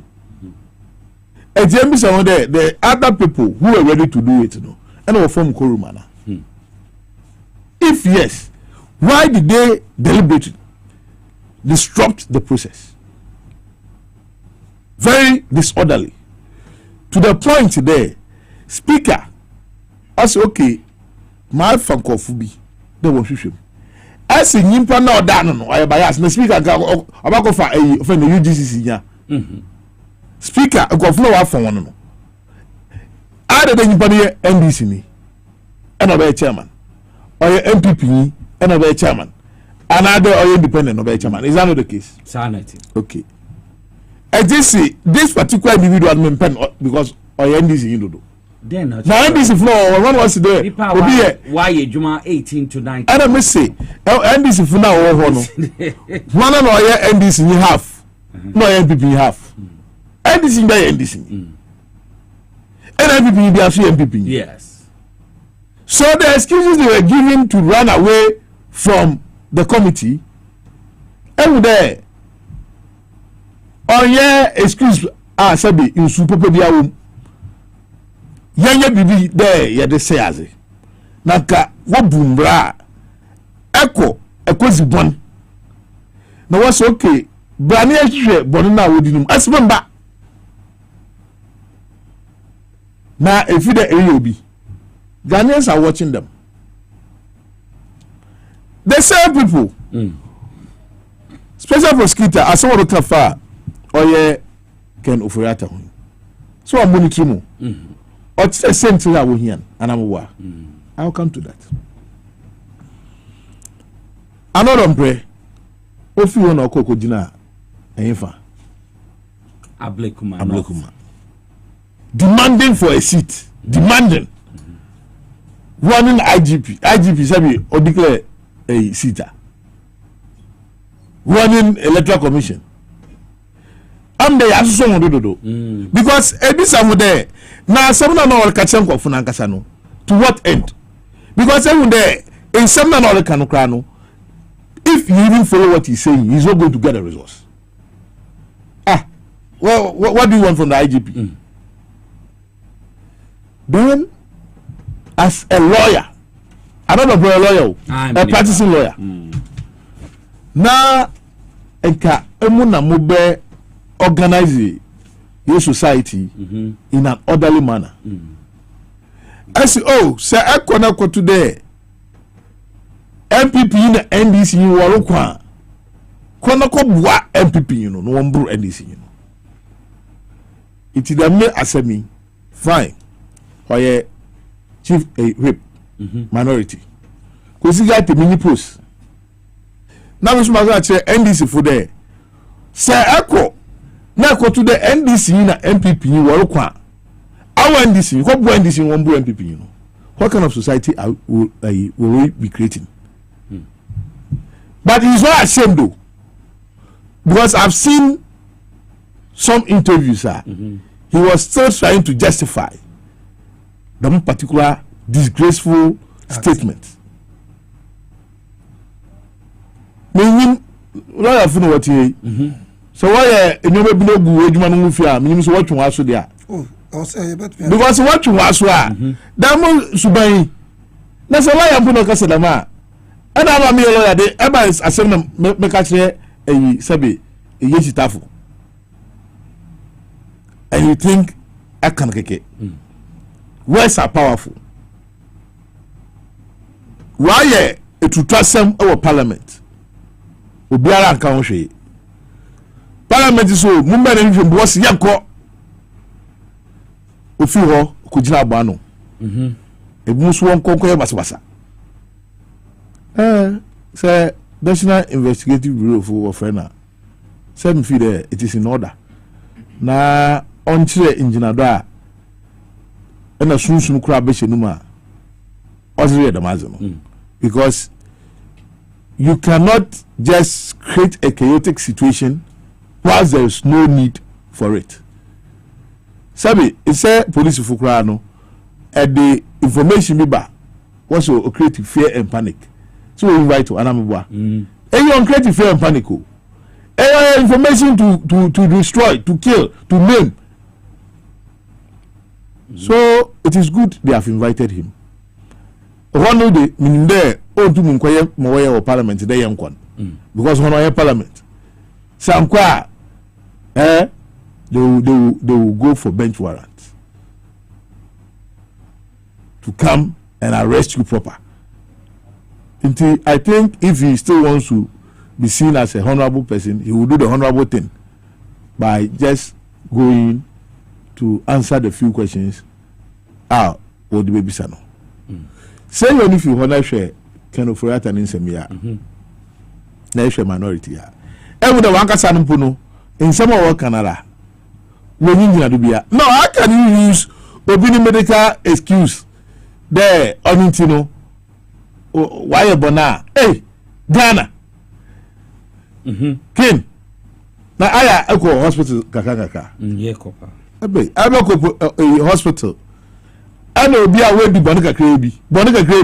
James on there, the other people who are ready to do it, no, and will form Korumana. If yes, why did they deliberately disrupt the process? Very disorderly. To the point there, Speaker, I say, okay, my fanko fubi, they won't shoot him. As in Yimpa now, no, I bias, the Speaker, about for a UGCC. Speaker, I go flow for one. Other than Yimpa NDC, and a chairman, or your MPP, and a chairman, another or independent of a chairman. Is that not the case? Sanity. Okay. I just see this particular individual pen because or NDC you do. Then now NDC floor one was there. Why you Juma 18 to 19? I don't say NDC for now or one or NDC you have no MPP you have NDC by NDC and MPP be actually MPP. Yes. So the excuses they were given to run away from the committee and there. Oh yeah, excuse sabi in super bia wo yanya bibi there ye de say aze naka wo bumbra eko zibon na was okay brani ahwe bon na wodi num asibamba na if the obi Ghanaians are watching them. The same people special prosecutor aso wo kafa oye Ken Oforiata ho so I'm monitoring mo or the same thing that we hear and I'm wa I'll come to that. Another pray ofi won okoko dina enfa Ablekuma demanding for a seat, demanding warning IGP sabi or declare a seater, warning electoral commission. I'm the association do because this am there now some na no catch am for nankasa no to what end? Because every there in some na no can no if you even follow what he's saying he's not going to get a resource. Well, what do you want from the IGP? Then as a lawyer, another lawyer, a practicing lawyer. Now enka emuna mobe organize your society in an orderly manner. I say, oh, say I connect today. MPP in the NDC you are kwa. Konako bua MPP you know, no one bro NDC you know. It is the me asemi fine. Why chief whip minority. Cause you got the mini post. Now we should NDC for there. Say echo. Now go to the NDC in the MPP you are kwa. Our NDC, what NDC one bro MPP you know. What kind of society will we be creating? But he's not ashamed though. Because I've seen some interviews, he was still trying to justify the particular disgraceful statement. Meaning, lawyer for what he. So why you never be no good man who fear me? So what you want to do? Because what you want to do, that mo subai. That's why I'm going to say that man. And I'm a lawyer. The Eba is a same me catch a sabi a yeshitafu. And you think I can get it? Words are powerful. Why to trust them our parliament? Obiara nka ho hwe. Parliament so mumba na hwe boss yakọ. Ofi ho kugina agba no. Ebu so won konko ye basabasa. Say National Investigative Bureau for Friend. Say me feel there it is in order. Na on chire engineer do a na sunsun kura be hye numa. Ozire da mazemo. Because you cannot just create a chaotic situation whilst there is no need for it. Sabi, it's a police fukura no, and the information biba was to create fear and panic. So we invite to Anamibwa. And you create fear and panic. Information to destroy, to kill, to maim. So it is good they have invited him. One of the meaning there, oh, to Munkoye Moya or Parliament, they young one. Because when I Parliament, some qua, they will go for bench warrants to come and arrest you proper. Until I think if he still wants to be seen as a honorable person, he will do the honorable thing by just going to answer the few questions. Or the baby son. Say when if you honor share kind of forget an insemia. Na share minority ya. Every the one kasa no in some of Canada. When you do bia. No, how can you use obini medical excuse there on intino? Why bona? Hey, Ghana. Ken. Na aya eko hospital kaka. Yekopa. Ebe hospital. Ana obi a we di bonika krebi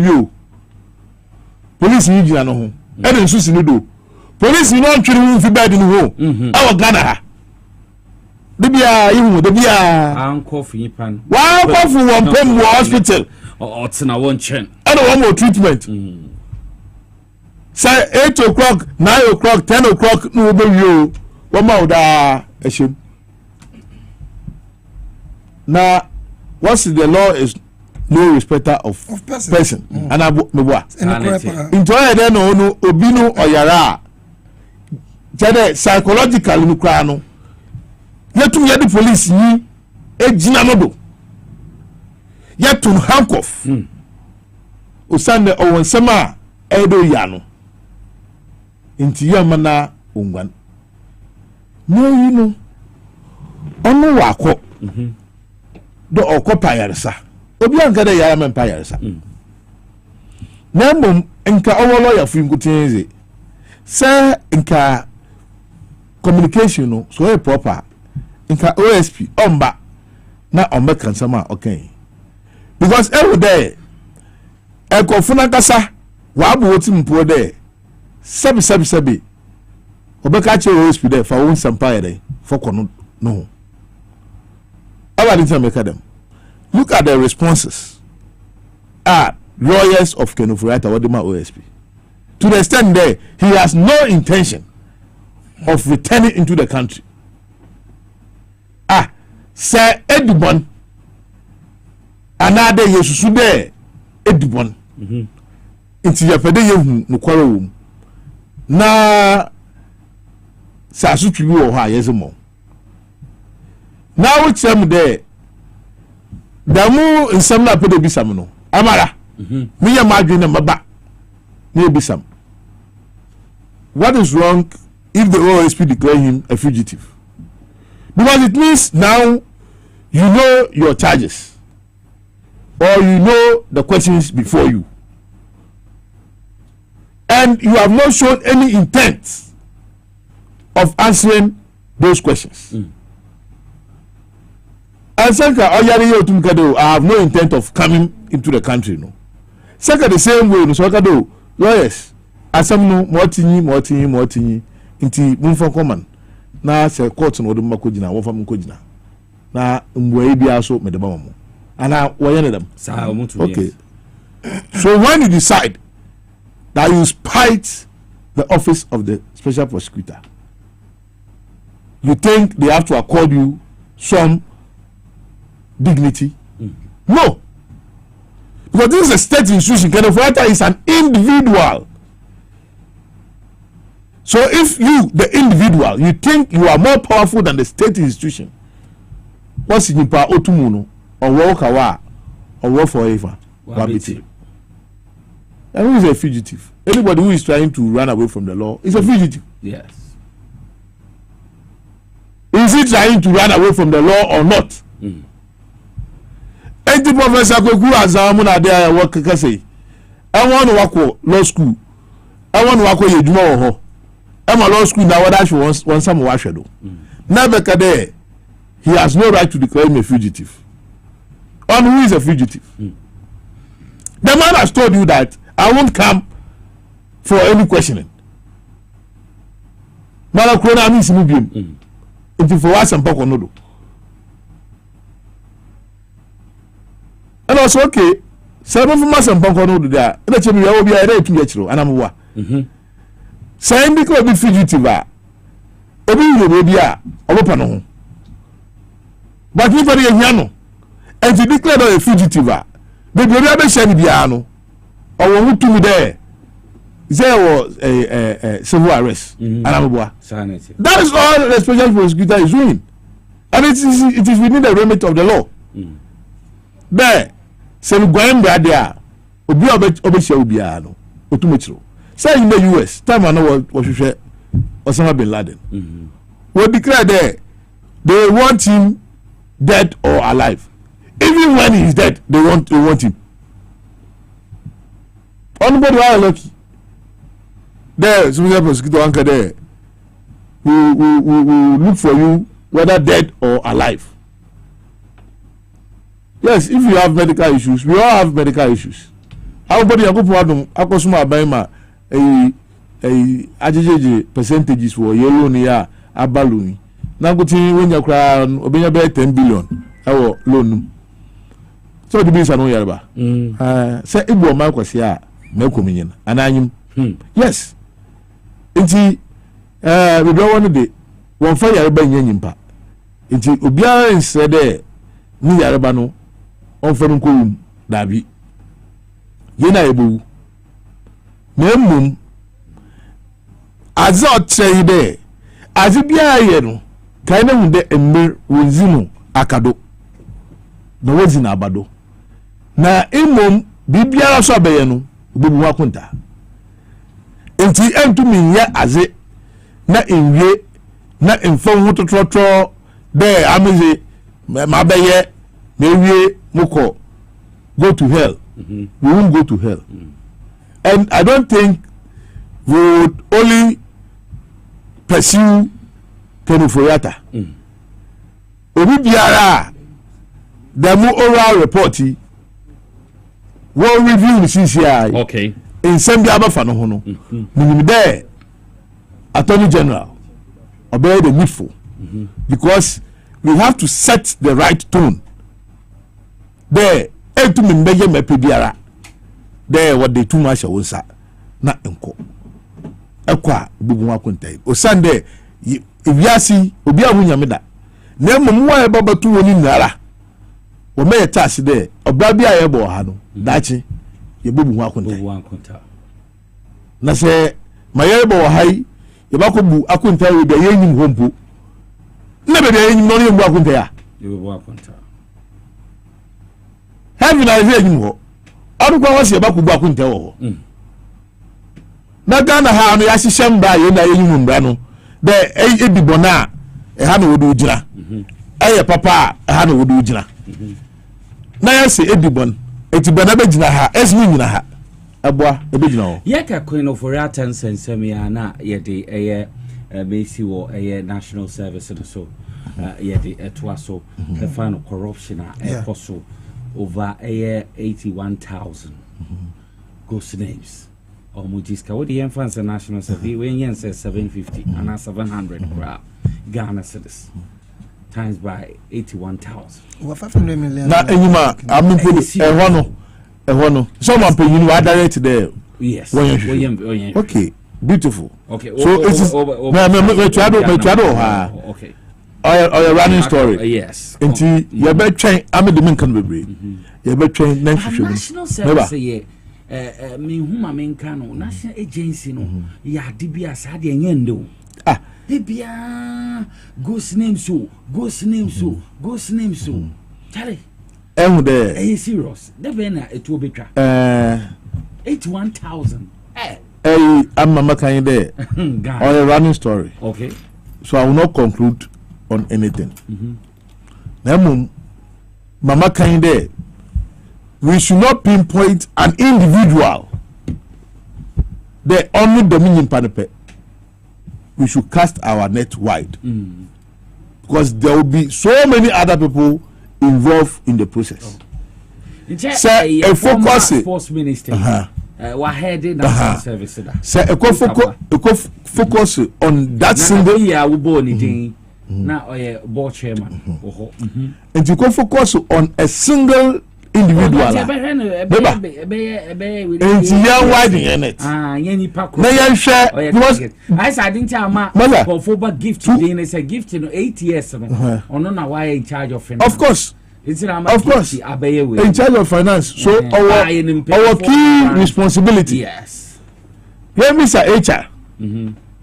o police yi gina no ho e de nsusi ni do police no ntwiri hu fi bed ni ho awo Ghana ha de bia ihu de bia anko fi pan wa ko fu won pem hospital o tina won chen ana won more treatment say 8 o'clock 9 o'clock 10 o'clock no be yo wo ma oda ehim na what's the law is no respecter of person. And abua into there no obi no oyara jade psychological no kra no yetum ye the police yi ejina no do yetum handcuff osande owon sema edo ya no inti yamana ongwan no yi no onu wako do okopa yaresa obi anka de yara men pa yaresa na mbom nka owolo ya finkutinze se nka communication no so e proper nka OSP omba na omeka nsama okay because every day e ko funa kasa wa abo oti mpo de sebi obeka che OSP de fa won sampa yare for kono no. Look at the responses. Lawyers of Kenufurata Wadima OSP. To the extent there, he has no intention of returning into the country. Sir Edubon, another Yesu there, Edubon. Into your pede no quarrel. Na Sasutu or high more. Now it's there. Damu in some na pede bisam no. Amara. Me ya madwene maba. Ne bisam. What is wrong if the OSP declare him a fugitive? Because it means now you know your charges or you know the questions before you. And you have not shown any intent of answering those questions. And second, I have no intent of coming into the country. No. Second, the same way, no. So lawyers, as some no more tinny, into Munfa common. Now, say courts and Odum Makojina, Wofam Kojina. Now, Mwabi also made the bomb. And I were them. Okay. So when you decide that you spite the office of the special prosecutor, you think they have to accord you some dignity? No, because this is a state institution. Kenofurata is an individual. So if you, the individual, you think you are more powerful than the state institution, what's in power? Otumuno or Wokawa or War Forever? Wabiti. And who is a fugitive? Anybody who is trying to run away from the law is a fugitive. Yes. Is he trying to run away from the law or not? Enti Professor Kweku Azamu na dey work kase. I want to work law school. I want to work yeduma ho. I'm a law school now that she wants some washedo. Never kade. He has no right to declare him a fugitive. On who is a fugitive? The man has told you that I won't come for any questioning. Mala krona mi simu biem. Enti for what some poko no do. because okay seven from us and Ponko no do that let me be a rate to get you and I'm wa saying because be fugitive obi you be a obopa no but if you nyano and you declare a fugitive baby obi be share bia no or who to me there there was a civil arrest and I'm wa that is all the special prosecutor is doing and it is within the remit of the law there say we going bra there obi share bia no otumechiro say in the US time I know what hwehwe Osama bin Laden we declare there they want him dead or alive even when he is dead they want him anybody are lucky there so we have prosecutor anchor there we look for you whether dead or alive. Yes, if you have medical issues, we all have medical issues. Everybody go for them. Akosuma abaima AJJ percentages for yellow niya abaluni. Na go tin when you cry obenya be 10 billion. Awo loan. So the bills are no yarba. Say ibu ma kwasi a me kominyin. Ananyim. Yes. Nti we do one day won fa yarba nyanyimpa. Nti obiara instead there ni yarba no on fa nko dabi ye na ebu memmum azot say there azibia ye no kai na hunde emmer wonzinu akado na wozina abado na emum bibiara so abeye no obebu akonta enti entumi ye aze na enwie na enfon hototrotro there ameze mabeye na ewie moko go to hell. We won't go to hell. And I don't think we would only pursue Kenuforiata. Obi biara the more oral report will review the CCI. Okay. In Sambia Bafano Hono. Meaning there Attorney General obey the needful. Because we have to set the right tone. There etu mbeye mepebiara there what they too much wonsa na enko ekwa bubu akontai osande ewiasi obi ahunya meda na mmom wa ebabatu woni nara wo me tax there oba bia ye bo ha no dachi ye bubu akontai na se maye bo hai ye bakobu akontai we be yenyim hompo na be yenyim no ye bu akontai a ye bubu akontai heaven na eve enyim ho ọdụkwa wasi eba kubu akunte wo na Ghana ha no ya hihye mba ye na enyim mba no de edibona ha na wodu ujira eye papa ha na wodu ujira na ya se edibon etibona be gina ha esmi nyina ha aboa ebe gina ho ye ka Queen of Oriata sensem ya na ye de eye besi wo eye national service so ye de etwaso the final corruption so over 81,000 ghost names. Or Mujiska, what the infants and national survey when yen says 750 and 700 Ghana citizens times by 81,000. Over 500 million. Now, Enima, I mean, one. Someone pay you are direct there. Yes. Okay, beautiful. Okay, so it's okay. Or a running story. Yes. Until you better train. I'm a dimension baby. You better train national service. Me whom I mean, Kano national agency no. Ya dibia sad yendo. Dibia ghost name so. Charlie. There. Are you serious? The banner it will be 81,000. I'm Mama Kanye there. On a running story. Okay. So I will not conclude on anything. Now, Mama Kanye, we should not pinpoint an individual. The only dominion panepe. We should cast our net wide. Because there will be so many other people involved in the process. Say a focus sports minister. Wahede national service. Say a focus on that single year we born it. Now board chairman. And to focus on a single individual enti ya widen it yeni pa na ya hwe because I said didn't ama for gift dey na say gift no 8 years no ono na why in charge of finance of course of course in charge of finance so our key responsibility yes here Mr. HR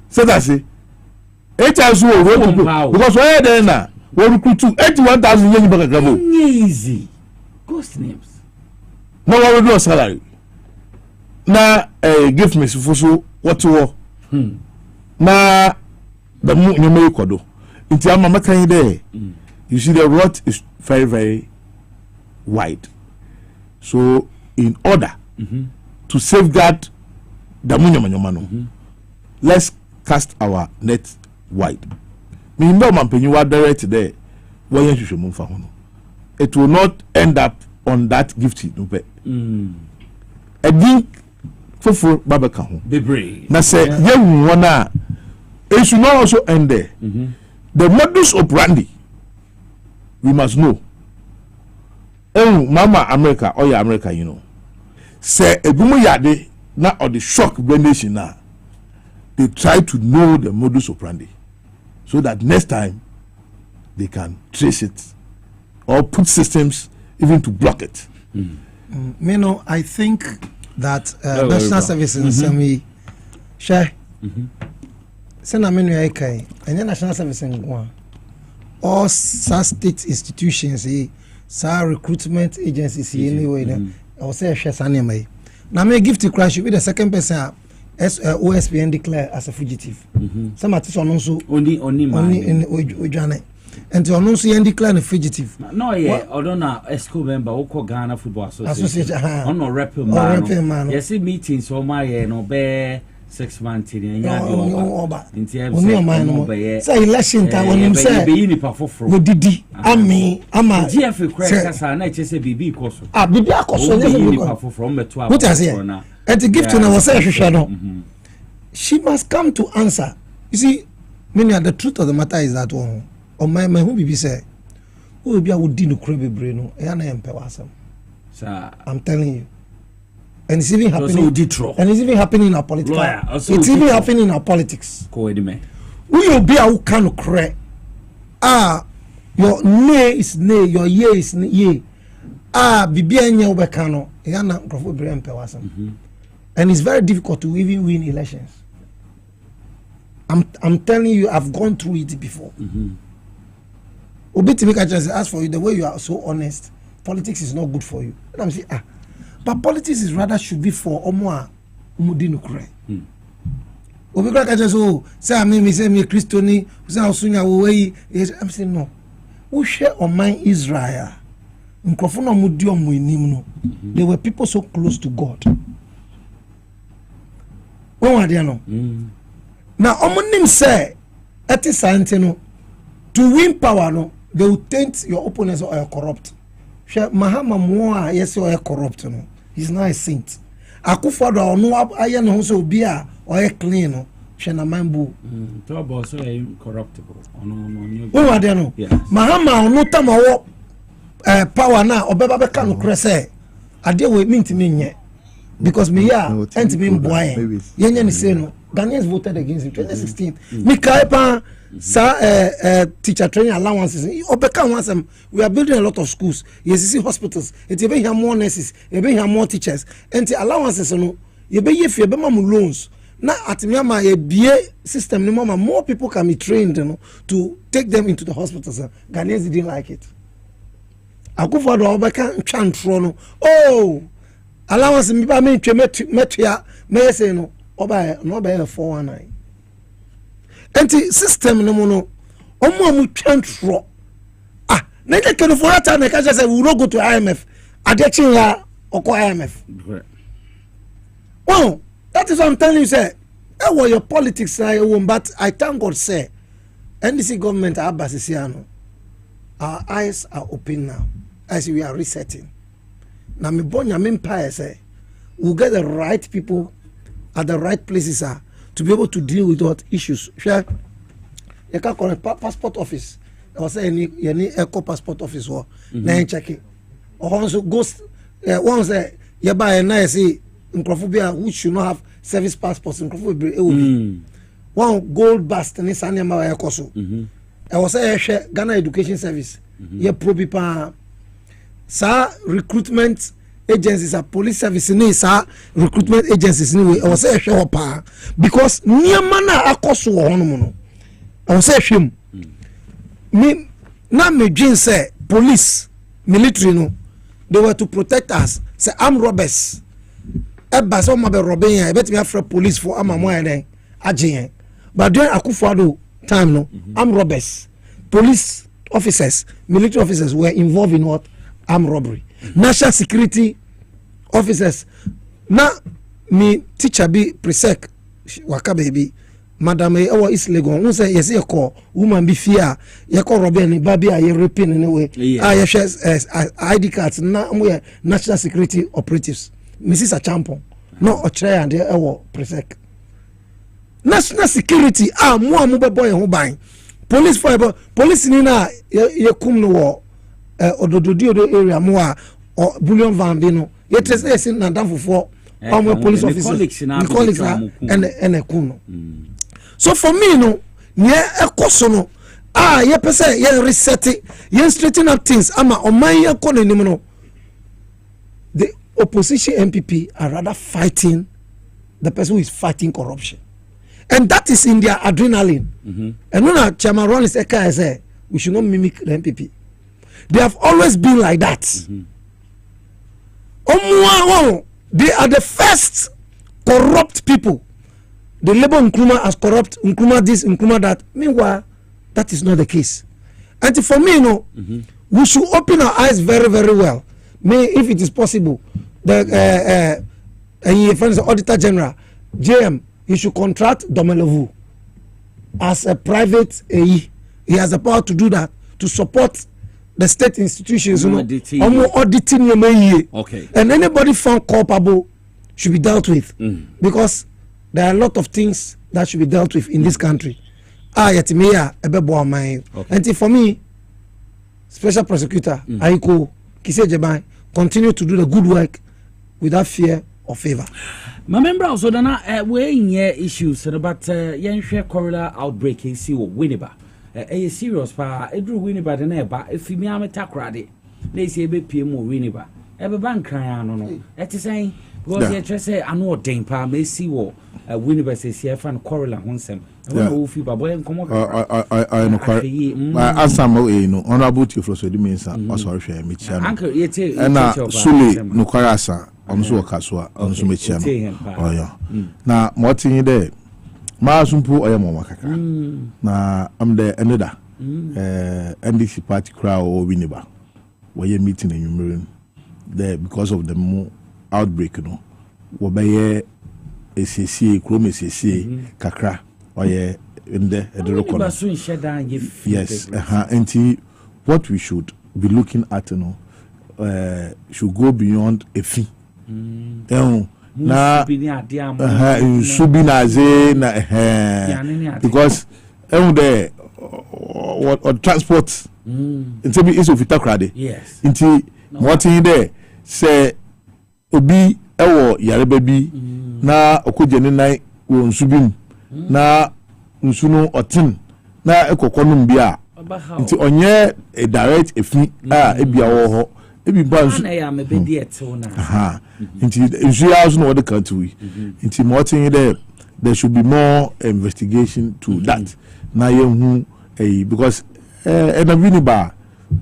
so that's it HR so because why then na we recruit 81,000 yen back gabo easy ghost names no we do salary na give me so what to na the you make kodo nti am makan there you see the road is very very wide so in order to safeguard the munyamanyamano let's cast our net wide me no man penny wa direct there why you should move for it will not end up on that gift no pe fofo babeka ho na say yewu wona it should not also end there the modus operandi we must know mama America or ya America you know say egumu yade na or the shock the nation na they try to know the modus operandi so that next time they can trace it or put systems even to block it. You know, I think that national service in some share. Sena menu aikai, and national service in Guam. All state institutions, recruitment agencies, anyway, or say share sanime. Now, may give to crash with the second person. OSPN declare as a fugitive. Some artists are also only in Ojane. And to announce and declare a fugitive. No, yeah, I don't know. Esco member, Oko Ghana Football Association. On no rep man. Yes, meetings so my no bear 6 months in say election time when him say we did ami ama GF crash na say bibi koso bibi akoso from meto what I say and to give to na say hwehwe no she must come to answer. You see, many the truth of the matter is that on my who bibi say who be would no kure bebre no e na empe wasam sir. I'm telling you. And it's even happening. And it's even happening in our political. It's even happening in our politics. We will be a kind of cray. Your nay is nay, your ye is ye. Bibianya Ubekano, Yana Grofo Brem Pewasam. And it's very difficult to even win elections. I'm telling you, I've gone through it before. Obitimika just ask for you the way you are so honest. Politics is not good for you. And I'm saying, but politics is rather should be for Omoa Umudinu Kure. Obika just say me say me Christoni, say Osunya way. I'm saying no. Who share on my Israel? Nkrofo mudio mu enim no. They were people so close to God. When were they no? Now omonim say eti sante no to win power no, they will taint your opponents or corrupt. Mahama Moa yes or corrupt no. He's not a saint. Akufado ono aye no so bia or clean no. Shena mambu. Tobo so incorruptible. Ono who are there no? Mahama ono tamawo power na obeba beka no krese. Ade we mean me nye. Because me ya enti me mboaye. Yenye ni say no. Ghanaians voted against him 2016. Mikaipa teacher training allowances. We are building a lot of schools. Yes, you see hospitals. It you have more nurses. You have more teachers. And the allowances, you be if you be loans. Now at Myanmar, a BA system, more people can be trained, to take them into the hospitals. Ghanaians didn't like it. I go for the Obeka chant. Oh, allowance me by me to me say no. Oba no be 419. Enti system no no omo mu twantro na ke no for that na ka say we no go to IMF adechin ya oko IMF. Well, that is what I'm telling you, say your politics but I thank God say NDC government Abasisiano, our eyes are open now as we are resetting. Na me bonya me empire say we'll get the right people at the right places to be able to deal with what issues. Share you can call passport office. I was saying any eco passport office or na check it. also ghost once you buy a nice microphobia which should not have service passports microphobia one gold bust and Sanya Maya Koso. I was a Ghana Education Service. Ye pro people sa recruitment agencies are police service ni sa recruitment agencies ni I was a show pa because niamana akoso wo hono no I was a shame me na me dream say police military no they were to protect us say armed robbers eba so ma be robbing ya bet me after police for amamo ya agyen but during Akufo-Addo time no armed robbers police officers military officers were involved in what armed robbery national security officers na me teacher be presec waka baby madam e East Legon who say yes call woman be fear ye call robber ni baby a ye raping anyway ye share ID cards na we national security operatives Mrs. Achampon no ochre and e presec national security mo be boy ho ban police for police ni na ye kum no wo odododi area mo a bullion van bi no ye trace na danfofo police officers colleagues and kum no so for me no ye ekoso no ye pese ye reset ye straighten up things ama oman ye ko nanim no the opposition MPP are rather fighting the person who is fighting corruption. And that is in their adrenaline. And when Chairman Ron is say we should not mimic the MPP. They have always been like that. They are the first corrupt people. The label Nkrumah as corrupt, Nkrumah this, Nkrumah that. Meanwhile, that is not the case. And for me, we should open our eyes very, very well. If it is possible, the Auditor General, JM, he should contract Domelevu as a private AE. He has the power to do that, to support the state institutions. Auditing. Okay. And anybody found culpable should be dealt with. Because there are a lot of things that should be dealt with in this country. And for me, Special Prosecutor Aiko Kise Jeban continue to do the good work without fear or favor. My member also dana we in issues but yen share cholera outbreak see Winneba a serious pa e drew Winneba the neighbor if me am takrade na say be PM Winneba e be ban kran no e ti say because you just say anu odin pa me see wo Winneba say see fan cholera honsem I no asamo no honorable chief so di mensa was hwe me chia no na sule no kwarasa onso kaswa onso me chia no oyo na motin de ma sumpu oyemo makaka na am de eneda NDC party crowd or Winneba we meeting in Yumrin there because of the outbreak no wo be SCC chrome SCC kakra in the yes and what we should be looking at should go beyond a fee na because what transport into be is of itakrade yes into what in there say obi ewo yareba bi na okojeni nai wo nsubim na nsuno otin na ekokonum bia nti onye a direct efi ebia wo ho ebi ba nsu na ya mebedi eto na nti nsu ya so no the country nti motin there should be more investigation to that na yehu because na Winneba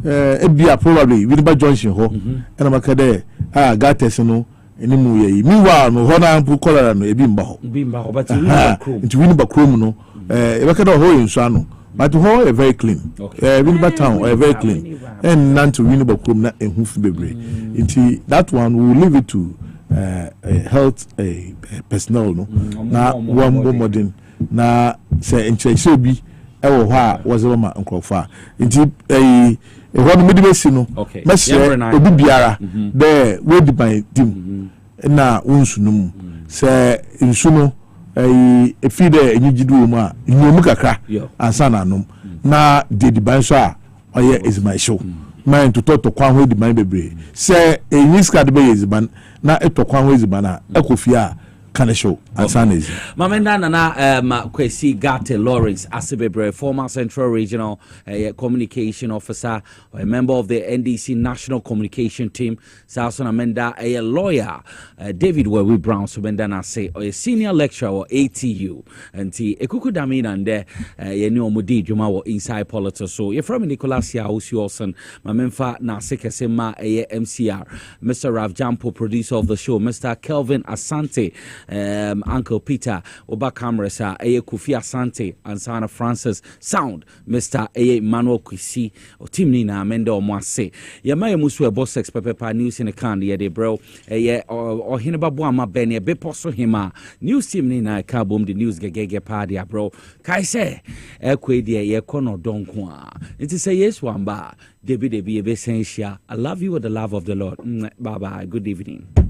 ebia probably Winneba junction ho na makade gates no eni mu ye meanwhile no ho na ampu cholera no ebi mba ho but Winneba Chrome no e bakada ho yin so ano but ho very clean Winneba town very clean and none to Winneba Chrome na ehunfu bebre nti that one we will leave it to health personnel no na wambo modern na say enche bi ewo ho a wozero ma nkrofa nti ho no medibesi no mesre obi biara there we di by team na wonsunum say nsuno efi de enyigidu mu a nyomu kakra ansa na anom na de di ban so a oye is my show mind to talk to kwan we di man bebre say enyi ska de be yeziban na etokwan we yeziban a ekofia kind of show Ansanes. Mamenda Nana Kwesi Gate Lawrence Asibebre, former Central Regional Communication Officer, or a member of the NDC National Communication Team, Salson Amenda, a lawyer, David Wewe Brown, Subendana say, or a senior lecturer or ATU, and T. Ekukudamina and there, Yenio Mudi Juma or inside politics. So you're from Nicholas Yawson, Mamemfa Nasekesema, a MCR, Mr. Rav Jampo, producer of the show, Mr. Kelvin Asante. Uncle Peter Oba Camerasa Aye Kofi Asante and Sana Francis Sound Mr. Aye Manuel Kwesi or Tim Nina Amenda Omwase Yamaya Musu Boss Pepe News in the Candy de bro Aye or Hinababuama Beni Beposo Hima News Tim Nina Kabum the news Gege Party bro Kaise Ekwe dia ye kono donkwa it is a yes one bar Debbie Essential I love you with the love of the Lord bye bye good evening.